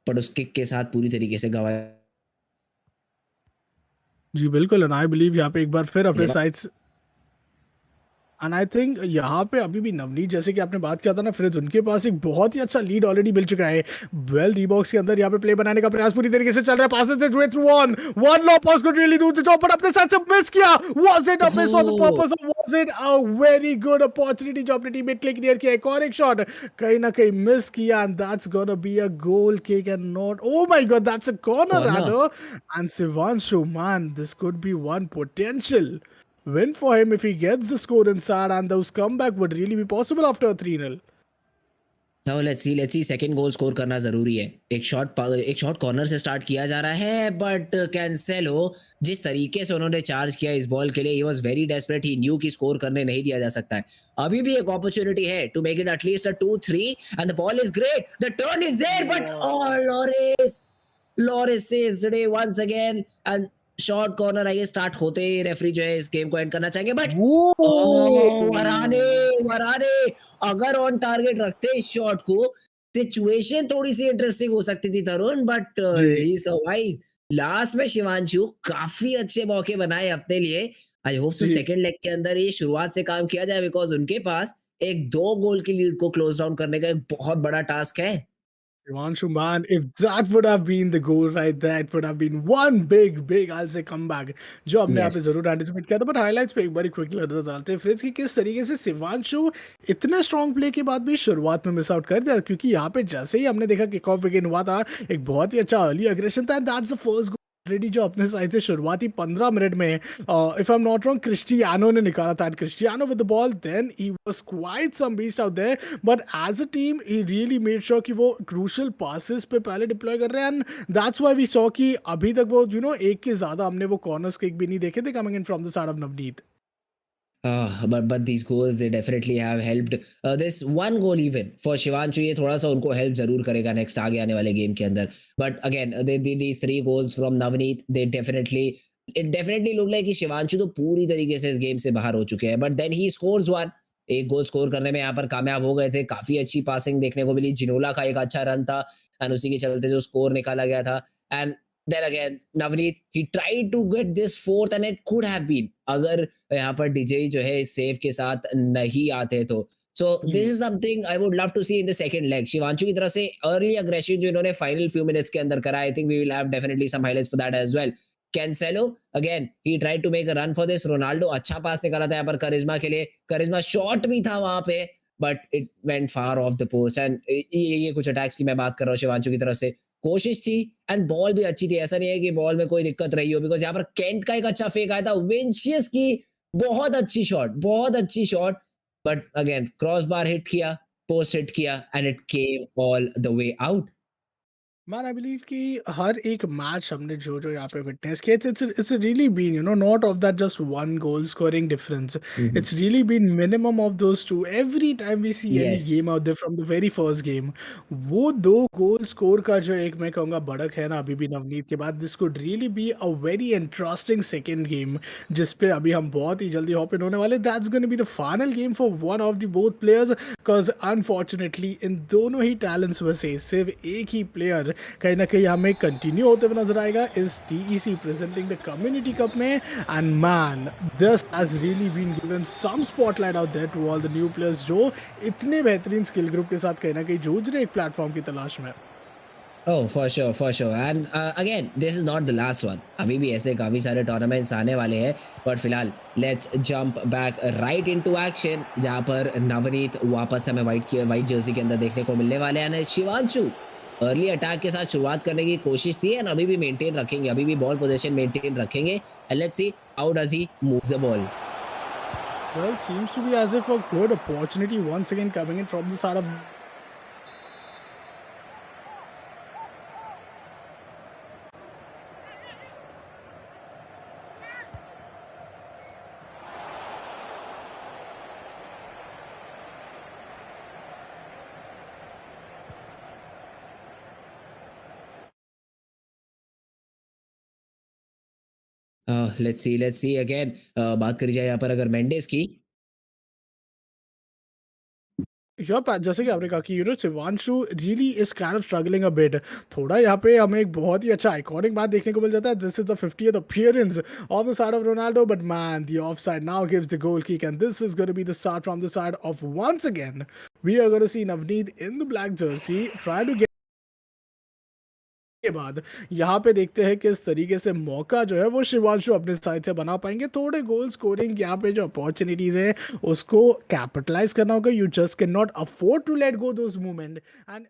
पर उस किक के साथ पूरी तरीके से गवाया. जी बिल्कुल. एंड आई बिलीव यहाँ पे एक बार फिर अपने साइड से एंड आई थिंक यहाँ पे अभी भी नवनीत जैसे कि आपने बात किया था ना फ्रिज उनके पास एक बहुत ही अच्छा लीड ऑलरेडी मिल चुका है। वेल डी बॉक्स के अंदर यहाँ पे प्ले बनाने का प्रयास पूरी तरीके से चल रहा है। Passes it way through one one low pass को रियली दूर से टॉप पर अपने साथ से मिस किया। Was it a miss on the oh! Purpose और was it a very good opportunity जो अपने टीममेट ने क्लियर किया। एक और एक शॉट कहीं ना कहीं मिस किया and that's gonna be a goal kick and not oh my God that's a corner corner. Rather and Shivanshu man this could B one potential win for him if he gets the score inside, and those comeback would really be possible after a 3-0. Now let's see second goal score करना ज़रूरी है। एक shot corner से start किया जा रहा है but Cancelo जिस तरीके से उन्होंने चार्ज किया इस बॉल के लिए he was very desperate he new कि स्कोर करने नहीं दिया जा सकता है। अभी भी एक अपॉर्चुनिटी है to make it at least a 2-3 and the ball is great. The turn is there but Wow. Oh Lloris saves the day once again and short corner आइए स्टार्ट होते ही रेफरी जो है इस गेम को एंड करना चाहेंगे but oh Varane Whoa! Varane अगर ऑन टारगेट रखते इस शॉट को सिचुएशन थोड़ी सी इंटरेस्टिंग हो सकती थी Tarun but ji, he survives. Last में शिवांशु काफी अच्छे मौके बनाए अपने लिए। I hope so ji. Second leg के अंदर ही शुरुआत से काम किया जाए बिकॉज उनके पास एक 2 गोल की लीड को क्लोज डाउन करने का एक बहुत बड़ा टास्क है। Shivanshu, man, if that would have been the goal right there, it would have been one big, I'll say comeback, जो हमने यहाँ पे यस। ज़रूर एंटिसिपेट किया था। बट हाइलाइट्स पे एक बार क्विक नजर डालते हैं फ्रिज कि किस तरीके से शिवांशु इतने स्ट्रॉन्ग प्ले के बाद भी शुरुआत में मिस आउट कर दिया, क्योंकि यहाँ पे जैसे ही हमने देखा किक ऑफ विकेट हुआ था, एक बहुत ही अच्छा अर्ली अग्रेशन था, and that's the first already जो अपने साइड से शुरुआती 15 मिनट में if I am not wrong Cristiano ने निकाला था। Cristiano with the ball then he was quite some beast out there, but as a team he really made sure कि वो क्रूशियल पासेस पे पहले डिप्लॉय कर रहे हैं, and that's why we saw कि अभी तक वो एक के ज्यादा हमने वो कॉर्नर्स किक भी नहीं देखे थे coming in from the side of Navneet. But these goals they definitely have helped this one goal even for Shivanshu ये थोड़ा सा उनको हेल्प जरूर करेगा नेक्स्ट आगे आने वाले गेम के अंदर but again these 3 goals from Navneet they definitely it definitely look like कि शिवांशु तो पूरी तरीके से इस गेम से बाहर हो चुके हैं but then he scores one. एक गोल स्कोर करने में यहाँ पर कामयाब हो गए थे। काफी अच्छी पासिंग देखने को मिली। जिनोला का एक अच्छा रन था एंड उसी के चलते जो स्कोर निकाला गया था and then again Navneet he tried to get this fourth and it could have been अगर यहाँ पर डीजे जो है इस सेव के साथ नहीं आते तो so ji. This is something I would love to see in the second leg. Shivanshu की तरफ से अर्ली अग्रेशन जो इन्होंने फाइनल फ्यू मिनट्स के अंदर करा I think we will have definitely some highlights for that as well. Cancelo again he tried to make a run for this. Ronaldo अच्छा pass निकाला था यहाँ पर करिश्मा के लिए। करिश्मा शॉट भी था वहां पे but it went far of the post and ये कुछ अटैक्स की मैं बात कर रहा हूँ शिवांशु की तरफ से। कोशिश थी एंड बॉल भी अच्छी थी। ऐसा नहीं है कि बॉल में कोई दिक्कत रही हो बिकॉज यहाँ पर केंट का एक अच्छा फेक आया था विंशियस की बहुत अच्छी shot but again cross bar hit किया पोस्ट हिट किया and it came all the way out. Man I believe कि हर एक मैच हमने जो जो यहाँ पे विटनेस किया it's really been not of that just one goal scoring difference, it's really been minimum of those to every time we see any yes. Game out there from the very first game. वो दो goal score का जो एक मैं कहूँगा बढ़क है ना अभी भी नवनीत के बाद, this could really be a very interesting second game जिस पे अभी हम बहुत ही जल्दी हॉप इन होने वाले। That's gonna be the final game for one of the both players, because unfortunately in दोनों ही टैलेंट्स में से सिर्फ एक ही प्लेयर कहीं ना कहीं हमें कंटिन्यू होते हुए नजर आएगा इस TEC presenting the community cup में। And man this has really been given some spotlight out there to all the new players जो इतने बेहतरीन स्किल ग्रुप के साथ कहीं ना कहीं जूझ रहे एक प्लेटफॉर्म की तलाश में। Oh, for sure. And again, this is not the last one. अभी भी ऐसे काफ़ी सारे टूर्नामेंट्स आने वाले हैं बट फिलहाल let's jump back right into action जहाँ पर नवनीत वापस हमें वाइट जर्सी के अंदर देखने को मिलने वाले हैं। शिवांशु अर्ली अटैक के साथ शुरुआत करने की कोशिश थी एंड अभी भी मेंटेन रखेंगे। अभी भी बॉल पोजीशन मेंटेन रखेंगे and let's see how does he move the ball. Well, seems to be as if a good opportunity once again coming in from the side of let's see again बात करी जाए यहाँ पर अगर Mendes की yup, जैसे कि आपने कहा कि Shivanshu really is kind of struggling a bit. थोड़ा यहाँ पे हमें एक बहुत ही अच्छा आइकॉनिक बात देखने को मिल जाता है। This is the 50th appearance on the side of Ronaldo, but man the offside now gives the goal kick and this is going to be the start from the side of once again we are going to see Navneet in the black jersey try to get के बाद यहाँ पे देखते हैं किस तरीके से मौका जो है वो शिवांशु अपने साइड से बना पाएंगे। थोड़े गोल स्कोरिंग यहाँ पे जो अपॉर्चुनिटीज है उसको कैपिटलाइज करना होगा। You just can not afford to let go those moment and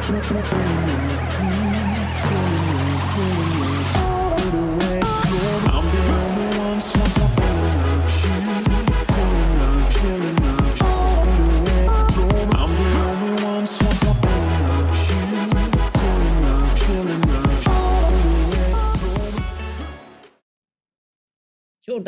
छोटा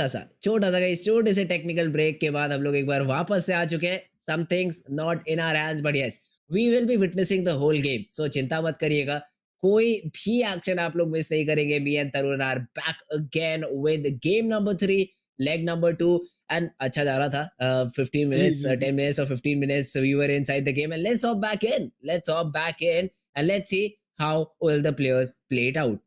सा गाइस, छोटे से टेक्निकल ब्रेक के बाद हम लोग एक बार वापस से आ चुके हैं। Some things not in our hands but yes we will be witnessing the whole game, so चिंता मत करिएगा। कोई भी एक्शन आप लोग मिस नहीं करेंगे। Me and Tarun are back again with game number 3, leg number 2। And अच्छा जा रहा था। 15 जी, मिनट्स, जी, जी। 10 मिनट्स और 15 minutes we were inside the game and let's hop back in and let's see how will the players play it out.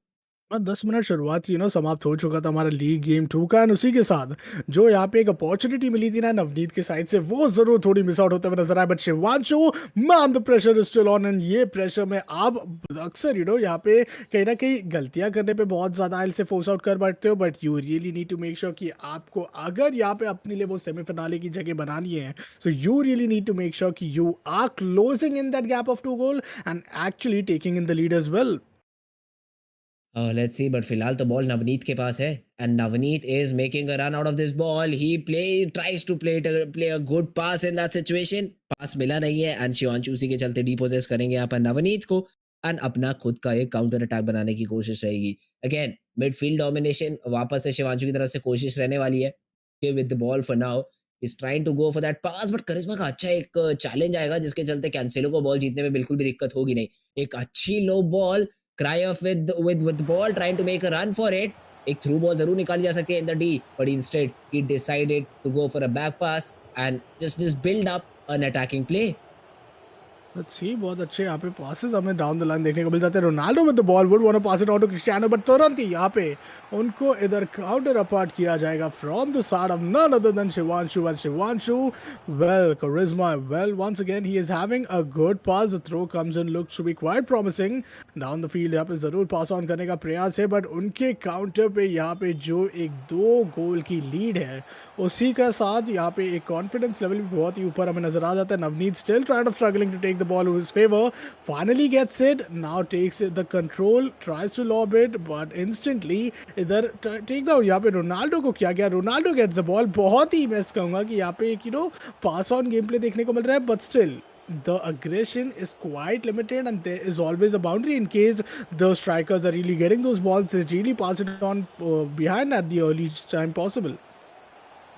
10 minute शुरुआत समाप्त हो चुका था हमारा लीग गेम 2 का, एंड उसी के साथ जो यहाँ पे एक अपॉर्चुनिटी मिली थी ना नवनीत के साइड से, वो जरूर थोड़ी मिस आउट होते हुए नजर आया। But Shivanshu, ma'am the pressure is still on, and ये प्रेशर में आप अक्सर यहाँ पे कहीं ना कहीं गलतियां करने पे बहुत ज्यादा आयल से फोर्स आउट कर बैठते हो। But you really need to make sure कि आपको अगर यहाँ पे अपने लिए वो सेमीफिनाले की जगह बनानी है, so you really need to make sure कि you are closing in that gap of 2 goal and actually taking in the lead as well. Let's see, but फिलहाल तो बॉल नवनीत के पास है and Navneet is making a run out of this ball. He tries to play a good pass in that situation. Pass मिला नहीं है and Shivanshu उसी के चलते डीपोजेस करेंगे यहाँ पर नवनीत को एंड अपना खुद का एक काउंटर अटैक बनाने की कोशिश रहेगी। अगेन मिडफील्ड डोमिनेशन वापस से शिवांशु की तरफ से कोशिश रहने वाली है। With the ball for now is trying to go for that pass, but Karishma का अच्छा एक चैलेंज आएगा जिसके चलते कैंसेलो को बॉल जीतने में बिल्कुल भी दिक्कत होगी नहीं। एक अच्छी लो ball, cry off with the ball, trying to make a run for it. एक थ्रू बॉल जरूर निकाली जा सकती है in the D, but instead he decided to go for a back pass and just build up an attacking play. Let's see, बहुत अच्छे यहाँ पे पासेस हमें डाउन द लाइन देखने को मिल जाते हैं। Ronaldo with the ball would want to pass it out to Cristiano, but तुरंत ही यहाँ पे उनको इधर काउंटर अपार्ट किया जाएगा from the side of none other than Shivanshu. And Shivanshu, well करिश्मा, well once again he is having a good pass. The throw comes in, looks to be quite promising down the field. यहाँ पे जरूर pass on करने का प्रयास है, but उनके counter पे यहाँ पे जो एक 2 गोल की लीड है, उसी का साथ यहाँ पे एक कॉन्फिडेंस लेवल भी बहुत ही ऊपर हमें नजर आ जाता है। Navneet still trying of struggling to take the ball in his favor, finally gets it, now takes the control, tries to lob it, but instantly इधर टेक डाउन यहाँ पे रोनाल्डो को किया गया। Ronaldo gets the ball. बहुत ही मैं कहूँगा कि यहाँ पे एक पास ऑन गेम प्ले देखने को मिल रहा है, but still the aggression is quite limited and there is always a boundary in case the strikers are really getting those balls, they really pass it on behind at the earliest time possible.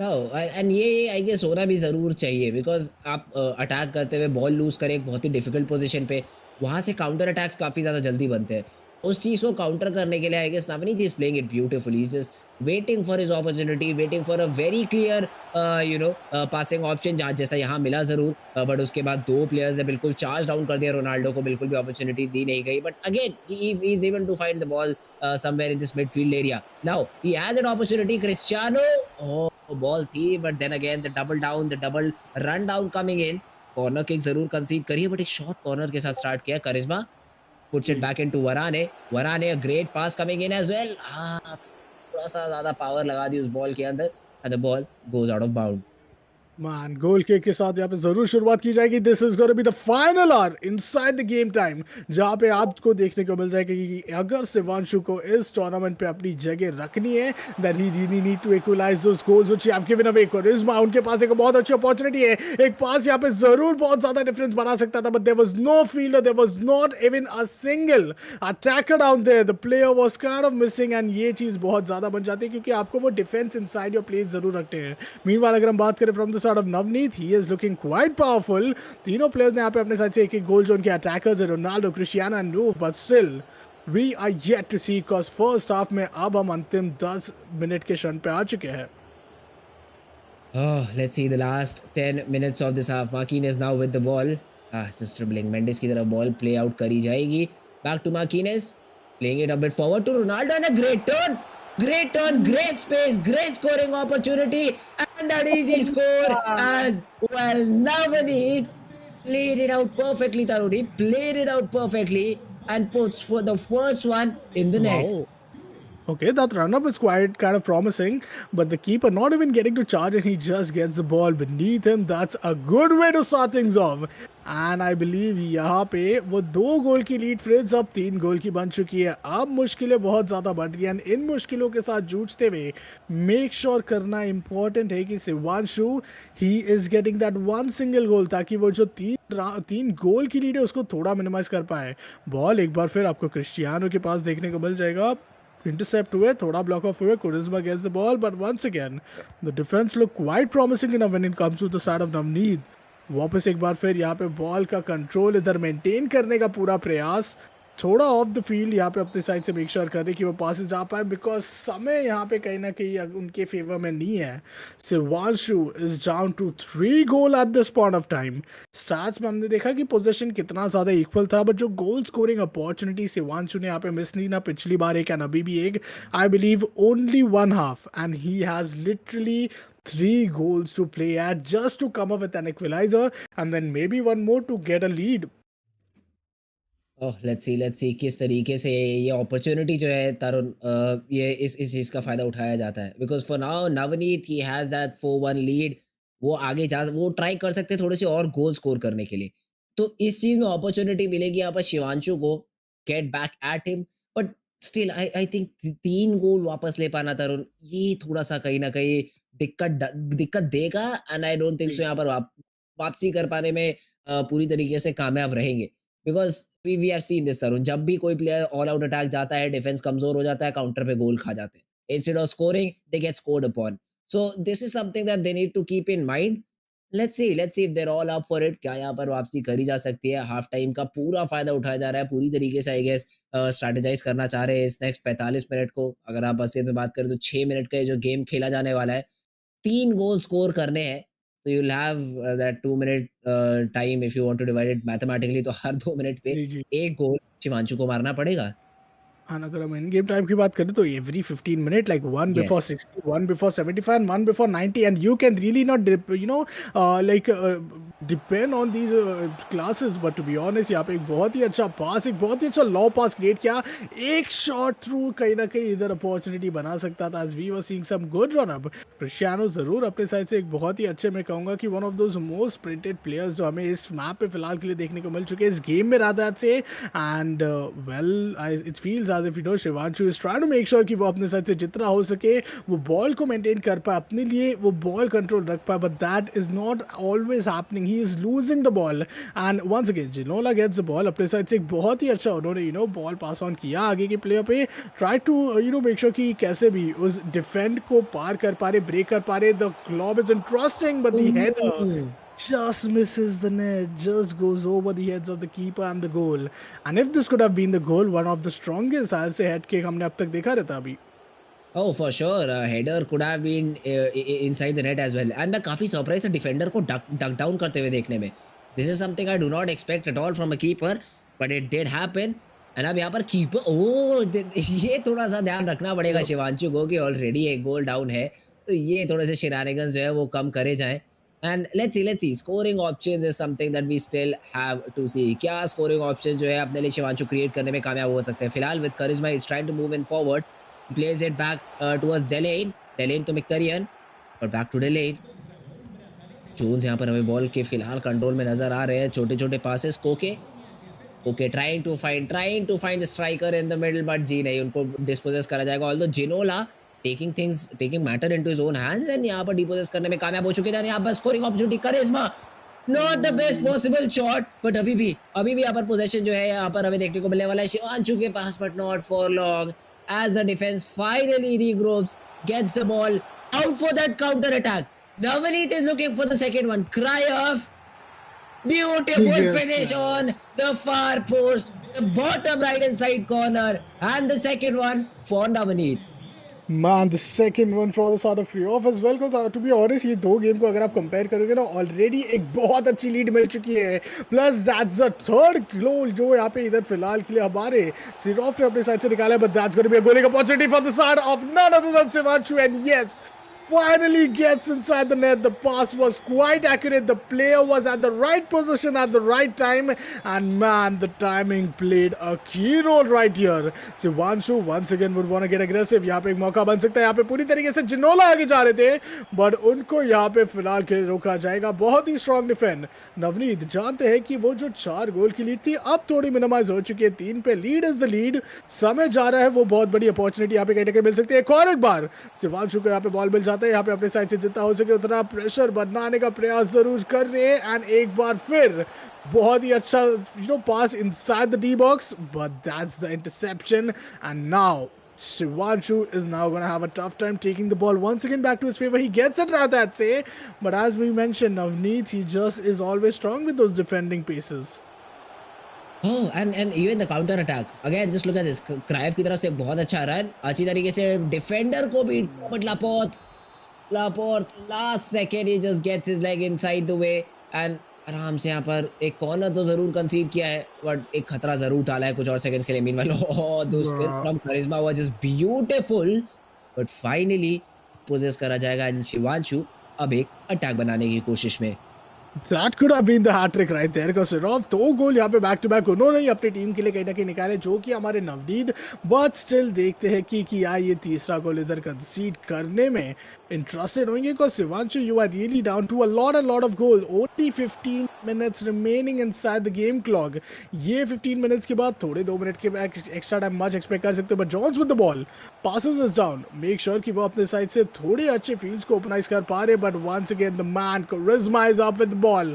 And ये I guess होना भी ज़रूर चाहिए because आप attack करते हुए ball loose करें एक बहुत ही डिफिकल्ट पोजीशन पे, वहाँ से काउंटर अटैक्स काफ़ी ज़्यादा जल्दी बनते हैं। उस चीज़ को काउंटर करने के लिए I guess Navneet is playing it beautifully, is just waiting for his opportunity, waiting for a very clear passing option जहाँ जैसा यहाँ मिला ज़रूर, बट उसके बाद 2 प्लेयर्स ने बिल्कुल चार्ज डाउन कर दिया। रोनाल्डो को बिल्कुल भी अपॉर्चुनिटी दी नहीं गई, but again he is able to find the ball somewhere in this midfield area. Now he has an opportunity, Cristiano ball थी, but then again the double down, the double run down coming in. Corner kick जरूर concede करिए, but एक short corner के साथ start किया Karishma, puts it back into Varane. Varane a great pass coming in as well. हाँ, थोड़ा सा ज्यादा पावर लगा दी उस बॉल के अंदर and the ball goes out of bound. Man, goal kick के साथ यहाँ पे जरूर शुरुआत की जाएगी। This is gonna be the final hour inside the game time, जहाँ पे आपको देखने को मिल जाएगा कि अगर शिवांशु को इस टूर्नामेंट पे अपनी जगह रखनी है, then he really need to equalise those goals which he have given away. Karishma, उनके पास एक बहुत अच्छी अपॉर्चुनिटी है, एक पास यहाँ पे जरूर बहुत ज्यादा डिफरेंस बना सकता था, but there was no fielder, there was not even a single attacker down there, the player was kind of missing, and ये चीज बहुत ज्यादा बन जाती है क्योंकि आपको वो डिफेंस इनसाइड योर प्लेस जरूर रखते हैं। मीनवाइल अगर हम बात करें from the side of Navneet, he is looking quite powerful. तीनों प्लेयर्स ने यहाँ पे अपने साइड से एक गोल जो उनके अटैकर्स है, Ronaldo, Cristiano and Roof, but still we are yet to see because first half में अब हम अंतिम 10 मिनट के क्षण पे आ चुके हैं। Oh, let's see the last 10 minutes of this half. Marquinhos now with the ball. Just dribbling. Mendes की तरफ ball play out करी जाएगी. Back to Marquinhos. Playing it a bit forward to Ronaldo and a great turn. Great turn, great space, great scoring opportunity, and that easy score as well. Navdeep played it out perfectly, Taruni. Played it out perfectly and puts for the first one in the net. Wow. Okay, that run-up is quite kind of promising, but the keeper not even getting to charge and he just gets the ball beneath him. That's a good way to start things off. And I believe यहाँ पे वो 2 गोल की lead fridge अब 3 गोल की बन चुकी है। अब मुश्किलें बहुत ज़्यादा बढ़ रही हैं। इन मुश्किलों के साथ जूझते हुए मेक श्योर करना इंपॉर्टेंट है कि Shivanshu he is getting that one single गोल, ताकि वो जो 3 गोल की लीड है उसको थोड़ा मिनिमाइज कर पाए। बॉल एक बार फिर आपको क्रिस्टियानो के पास देखने को मिल जाएगा। इंटरसेप्ट हुए, थोड़ा ब्लॉक ऑफ हुए, Karishma gets the ball, but once again the defence look quite promising enough when it comes to the side of Navneet. वापस एक बार फिर यहाँ पे बॉल का कंट्रोल इधर मेंटेन करने का पूरा प्रयास, थोड़ा ऑफ द फील्ड यहाँ पे अपनी साइड से मेक श्योर कर रहे कि वो पासेस जा पाए, बिकॉज समय यहाँ पे कहीं ना कहीं उनके फेवर में नहीं है। Shivanshu is down to 3 goal at this point of time. Stars में हमने देखा कि पोजीशन कितना ज़्यादा इक्वल था, बट जो गोल स्कोरिंग अपॉर्चुनिटी शिवांशु ने यहाँ पे मिस नहीं, ना पिछली बार एक एंड अभी भी एक, I believe only 1/2, and he has literally 3 goals to play at just to come up with an equalizer and then maybe one more to get a lead. Oh let's see किस तरीके से ये opportunity जो है तरुण ये इस चीज़ का फ़ायदा उठाया जाता है। Because for now Navneet he has that 4-1 lead. वो आगे जा वो ट्राई कर सकते हैं थोड़े से और गोल स्कोर करने के लिए। तो इस चीज़ में अपॉर्चुनिटी मिलेगी यहाँ पर शिवांशु को get back at him. But still I think 3 गोल वापस ले पाना तरुण, ये थोड़ा-सा कहीं न कहीं दिक्कत देगा। एंड आई डोंट थिंक जी, सो यहाँ पर वापसी कर पाने में पूरी तरीके से कामयाब रहेंगे। Because we have seen this Tarun, जब भी कोई प्लेयर ऑल आउट अटैक जाता है, डिफेंस कमज़ोर हो जाता है, काउंटर पे गोल खा जाते हैं। Instead of scoring, they get scored upon. So this is something that they need to keep in mind. Let's see if they are all up for it. क्या यहाँ पर वापसी करी जा सकती है? हाफ टाइम का पूरा फ़ायदा उठाया जा रहा है, पूरी तरीके से आई गेस स्ट्रैटेजाइज़ करना चाह रहे हैं इस नेक्स्ट 45 मिनट को। अगर आप असलियत में बात करें तो 6 मिनट का ये जो गेम खेला जाने वाला है, 3 गोल स्कोर करने हैं, तो you will have that 2 minute time if you want to divide it mathematically. तो हर 2 मिनट पे जी, जी। 1 गोल शिवांशु को मारना पड़ेगा। हाँ, अगर हम इन गेम टाइम की बात करें तो every 15 minute, like 1 before yes. 60, 1 before 75 and 1 before 90, and you can really not like depend on these classes, but to be honest यहाँ पे एक बहुत ही अच्छा पास, एक बहुत ही अच्छा लॉ पास क्रिएट किया। एक शॉट थ्रू कहीं ना कहीं इधर अपॉर्चुनिटी बना सकता था, as we were seeing some good run up. Cristiano ज़रूर अपने साइड से एक बहुत ही अच्छे, मैं कहूँगा कि one of those most printed players जो हमें इस मैप पे फिलहाल के लिए देखने को मिल चुके हैं इस गेम में राधा से। And well it feels as if Shivanshu is trying to make sure कि वो अपने साइड से जितना हो सके वो बॉल को मेंटेन कर पाए, अपने लिए वो बॉल कंट्रोल रख पाए, but that is not always happening. He is losing the ball and once again Ginola gets the ball. अपने साइड से एक बहुत ही अच्छा उन्होंने बॉल पास ऑन किया आगे के प्लेयर पे, ट्राई टू मेक श्योर कि कैसे भी उस डिफेंड को पार कर पा रहे, ब्रेक कर पा रहे। The club is interesting but the header oh! just misses the net, just goes over the heads of the keeper and the goal. And if this could have been the goal, one of the strongest, I'll say, head kick हमने अब तक देखा रहता अभी। Oh for sure header could have been inside the net as well. And मैं काफ़ी surprise है defender को डक डाउन करते हुए देखने में। This is something I do not expect at all from a keeper, but it did happen. And अब यहाँ पर कीपर ये थोड़ा-सा ध्यान रखना पड़ेगा शिवांशु को कि ऑलरेडी 1 गोल डाउन है, तो ये थोड़े से शेनानिगन्स जो है वो कम करे जाएँ। And let's see scoring options is something that we still have to see. क्या स्कोरिंग ऑप्शंस जो है अपने लिए शिवांशु क्रिएट करने में कामयाब हो सकते हैं? फिलहाल with Karishma he is trying to move in forward, plays it back towards Delaine. Delaine to Mkhitaryan, और back to Delaine. जोन्स यहाँ पर हमें बॉल के फिलहाल कंट्रोल में नजर आ रहे हैं। छोटे-छोटे passes Koke trying to find the striker in the middle, but जी नहीं, उनको डिस्पोजेस करा जाएगा। Although Ginola taking matter into his own hands and यहाँ पर डिपोजेस करने में कामयाब हो चुके हैं। यहाँ पर scoring opportunity Karishma, not the best possible shot, but अभी भी यहाँ पर पोजेशन जो है यहाँ पर हमें देखने को मिलने वाला है शिवांशु के पास, but not for long as the defense finally regroups, gets the ball out for that counter attack. Navdeep is looking for the second one. Krayev, beautiful Yes, finish on the far post, the bottom right hand side corner, and the second one for Navdeep. Man, the second one for the sort of playoff as well, because to be honest ये 2 game को अगर आप compare करोगे ना, already एक बहुत अच्छी lead मिल चुकी है। Plus that's the third goal जो यहाँ पे इधर फिलहाल के लिए हमारे सिरॉफ ने अपने साइड से निकाला, but that's going to be a goaling opportunity for the side of none other than Shivanshu, and yes finally gets inside the net. The pass was quite accurate. The player was at the right position at the right time. And man, the timing played a key role right here. Shivanshu once again would want to get aggressive. यहाँ पे एक मौका बन सकता है. यहाँ पे पूरी तरीके से जिनोला आगे जा रहे थे. बट उनको यहाँ पे फिलहाल के रोका जाएगा. बहुत ही स्ट्रॉन्ग डिफेंड. नवनीत जानते हैं कि वो जो 4 गोल की लीड थी अब थोड़ी मिनिमाइज हो चुकी है. 3 पे लीड इज द लीड. समय जा रहा है. वो बहुत बड़ी अपॉर्चुनिटी यहाँ पे कहीं ना कहीं मिल सकती है. एक और एक बार शिवांशु को यहाँ पे बॉल मिल जाता है. यहाँ पे अपने साइड से जितना हो सके उतना प्रेशर बनाने का प्रयास जरूर कर रहे हैं. एंड एक बार फिर बहुत ही अच्छा pass inside the D box, but that's the interception. And now Shivanshu is now going to have a tough time taking the ball once again back to his favor. He gets it right, I'd say. But as we mentioned, Navneet, he just is always strong with those defending paces. Oh, and even the counter attack. Again, just look at this. क्राइव की तरफ से बहुत अच्छा run. अच्छी तरीके से defender को भी बट लापोर्ट लास्ट सेकेंड ही just gets his leg inside the way and आराम से यहाँ पर एक कॉर्नर तो जरूर कंसीड किया है बट एक खतरा जरूर डाला है कुछ और सेकंड्स के लिए. Meanwhile those skills from Karishma was just beautiful but finally pauses करा जाएगा एंड शिवांशु अब एक अटैक बनाने की कोशिश में. That could have been the hat trick right there because सिर्फ 2 गोल यहाँ पे बैक टू बैक उन्होंने ही अपनी टीम के लिए कहीं ना कहीं निकाले जो कि हमारे नवदीप. बट स्टिल देखते हैं कि क्या ये तीसरा गोल इधर कंसीड करने में इंटरेस्टेड होंगे because Shivanshu you are really down to a lot of goal. Only 15 minutes remaining inside the game clock. ये 15 मिनट्स के बाद थोड़े 2 मिनट के एक्स्ट्रा टाइम मच एक्सपेक्ट कर सकते हो. But Jones with the ball passes us down. Make sure कि वो अपने साइड से थोड़े अच्छे फील्ड्स को ओपनाइज कर पा रहे. But once again the man charisma is up with the ball.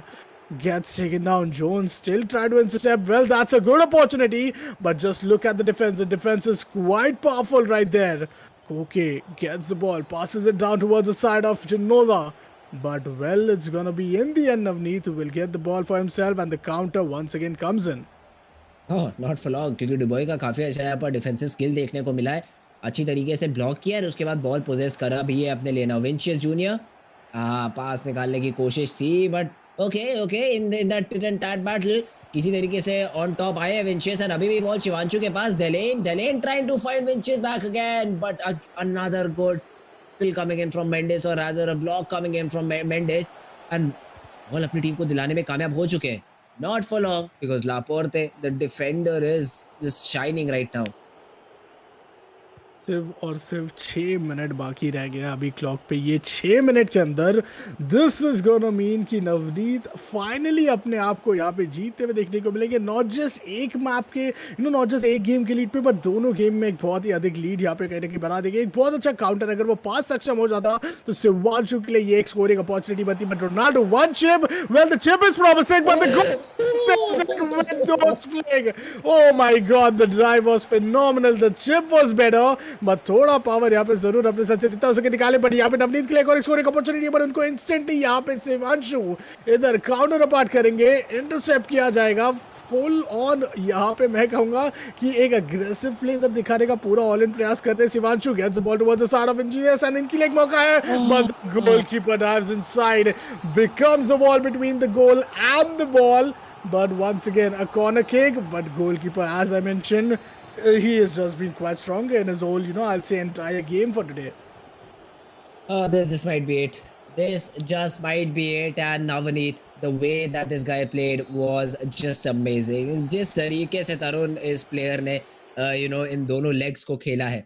Gets taken down. Jones still try to intercept. Well, that's a good opportunity. But just look at the defense. The defense is quite powerful right there. Koke gets the ball. Passes it down towards the side of Ginola. But well, it's going to be in the end. Navneet will get the ball for himself. And the counter once again comes in. Not for long क्योंकि डुबॉय का काफ़ी अच्छा यहाँ पर defensive skill देखने को मिला है. अच्छी तरीके से ब्लॉक किया और उसके बाद बॉल पोजेस करा भी है अपने लिए. विंशियस जूनियर पास निकालने की कोशिश थी but okay in that tit and tat battle किसी तरीके से ऑन टॉप आए हैं विंशियस एंड अभी भी बॉल शिवांशु के पास. Dalen trying to find Vinicius back again but another good kill coming in from Mendes और rather a block coming in from Mendes and ball अपनी टीम को दिलाने में कामयाब हो चुके हैं. Not for long because Laporte, the defender, is just shining right now. सिर्फ 6 मिनट बाकी रह गया अभी क्लॉक पे. ये 6 मिनट के अंदर दिस इज गोना मीन कि नवनीत फाइनली अपने आप को यहाँ पे जीतते हुए देखने को मिलेंगे. नॉट जस्ट एक मैप के नॉट जस्ट एक गेम के लीड पे बट दोनों गेम में एक बहुत ही अधिक लीड यहाँ पे कहीं ना कहीं बना देंगे. एक बहुत अच्छा काउंटर अगर वो पास सक्षम हो जाता तो शिवांशु के लिए ये एक स्कोरिंग अपॉर्चुनिटी बनती. But Ronaldo one chip. Well the chip is promising but the goal with those flag. Oh my god, the drive was phenomenal. The chip was better. But थोड़ा पावर यहाँ पे जरूर अपने साथ से जितना हो सके निकाले. बट यहाँ पे नवनीत के लिए एक और स्कोरिंग अपॉर्चुनिटी है बट उनको इंस्टेंटली यहाँ पे शिवांशु इधर काउंटर अपार्ट करेंगे. इंटरसेप्ट किया जाएगा. फुल ऑन यहाँ पे मैं कहूंगा कि एक अग्रेसिव प्ले इधर दिखाने का पूरा ऑल इन प्रयास करते हैं. Shivanshu gets the ball towards the side of engineers and इनके लिए एक मौका है but goalkeeper dives inside. Becomes the wall between the goal and the ball. But once again, a corner kick. But goalkeeper, as I mentioned, he has just been quite stronger in his whole, I'll say entire game for today. This just might be it. This just might be it. And Navneet, the way that this guy played was just amazing. जिस तरीके से तरुण इस player ने, इन दोनों legs को खेला है,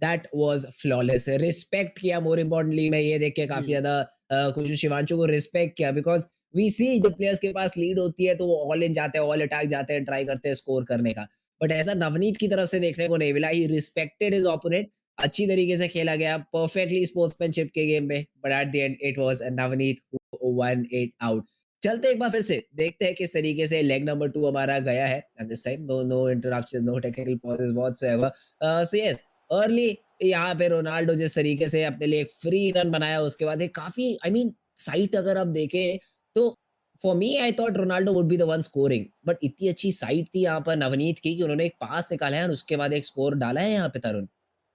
that was flawless. Respect किया more importantly. मैं ये देख के काफी ज्यादा खुश हूँ. शिवांशु को respect किया because वी सी जब प्लेयर्स के पास लीड होती है तो वो ऑल इन जाते हैं, ऑल अटैक जाते हैं, ट्राई करते हैं स्कोर करने का. बट ऐसा नवनीत की तरफ से देखने को नहीं मिला. ही रिस्पेक्टेड हिज ओपोनेंट. अच्छी तरीके से खेला गया परफेक्टली स्पोर्ट्समैनशिप के गेम में. But at the end it was Navneet who one it out. चलते एक बार फिर से देखते हैं किस तरीके से लेग नंबर 2 हमारा गया है. And this time no interruptions, no technical pauses whatsoever. So yes, early यहाँ पे रोनाल्डो जिस तरीके से अपने लिए एक फ्री रन बनाया उसके बाद एक काफी साइट अगर आप देखें तो for me I thought Ronaldo would be the one scoring but इतनी अच्छी साइट थी यहाँ पर नवनीत की कि उन्होंने एक पास निकाला है और उसके बाद एक स्कोर डाला है यहाँ पे तरुण.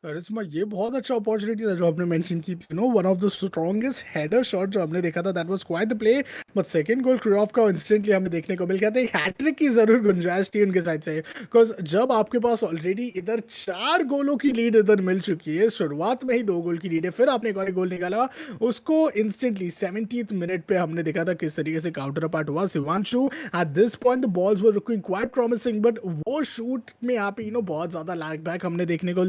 करिश्मा ये बहुत अच्छा अपॉर्चुनिटी था जो आपने मेंशन की थी, one of the strongest header shot जो हमने देखा था, that was quite the play. But second goal Cruyff का इंस्टेंटली हमें देखने को मिल गया था। एक हैट्रिक की जरूर गुंजाइश थी उनके साइड से, बिकॉज जब आपके पास ऑलरेडी इधर 4 गोलों की लीड इधर मिल चुकी है, शुरुआत में ही 2 गोल की लीड है, फिर आपने एक और गोल निकाला, उसको इंस्टेंटली 70th मिनट पे हमने देखा था किस तरीके से काउंटर पार्ट हुआ। Shivanshu eight this point the balls were looking quite promising, but वो शूट में यहाँ पे बहुत ज्यादा लैग बैक हमने देखने को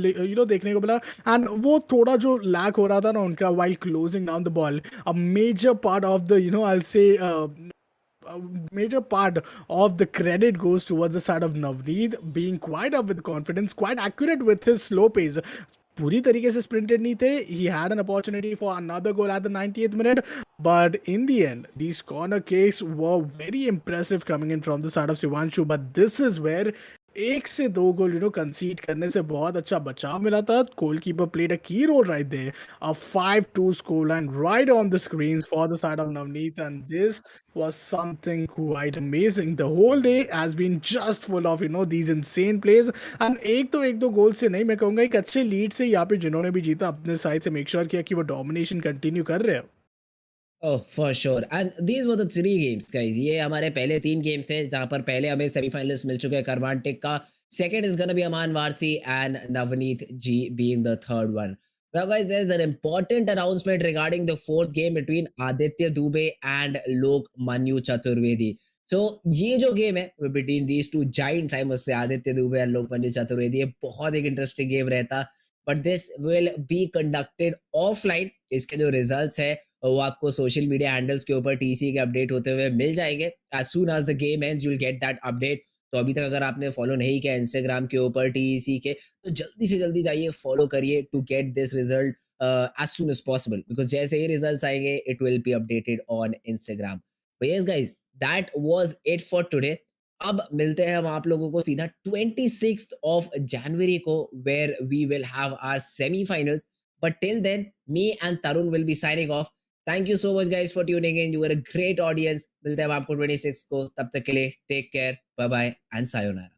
देखने को मिला। एंड वो थोड़ा जो लैग हो रहा था ना उनका while closing down the ball, a major part of the I say major part of the credit goes towards the side of Navdeep being quite up with confidence, quite accurate with his slow pace. पूरी तरीके से sprinted नहीं थे. He had an opportunity for another goal at the 90th minute, but in the end, these corner kicks were very impressive coming in from the side of Shivanshu. But this is where 1 से 2 गोल कंसीड करने से बहुत अच्छा बचाव मिला था. Goalkeeper played a key role right there. A 5-2 scoreline right on the screens for the side of Navneet, and this was something quite amazing. The whole day has been just full of these insane plays. And एक दो गोल से नहीं, मैं कहूँगा एक अच्छे lead से यहाँ पे जिन्होंने भी जीता अपने साइड से मेक श्योर किया कि वो डोमिनेशन कंटिन्यू कर रहे हैं. ओह for sure and these were the 3 games guys. ये हमारे पहले 3 गेम्स हैं जहां पर पहले हमें सेमीफाइनलिस्ट मिल चुके हैं करमान टेक का, second is gonna be Aman Warsi and Navneet ji being the third one. Now guys, there is an important announcement regarding the fourth game between Aditya Dubey and Lok Manyu Chaturvedi. So ये जो गेम है between these two giants, I must say Aditya Dubey और लोक मन्यु चतुर्वेदी, ये बहुत एक interesting game रहता, but this will be conducted offline. इसके जो रिजल्ट्स है वो आपको सोशल मीडिया हैंडल्स के ऊपर टीसी के अपडेट होते हुए मिल जाएंगे। As soon as the game ends you will get that update. तो अभी तक अगर आपने फॉलो नहीं किया इंस्टाग्राम के ऊपर टीसी के, तो जल्दी से जल्दी जाइए फॉलो करिए to get this result as soon as possible, because जैसे ही रिजल्ट्स आएंगे it will be updated on Instagram. But yes guys, that was it for today. अब मिलते हैं हम आप लोगों को सीधा 26th ऑफ जनवरी को, where we will have our semifinals. But till then, me and Tarun will be signing off. Thank you so much guys for tuning in. You were a great audience. मिलते हैं हम आपको 26 को, तब तक के लिए take care, bye bye and sayonara.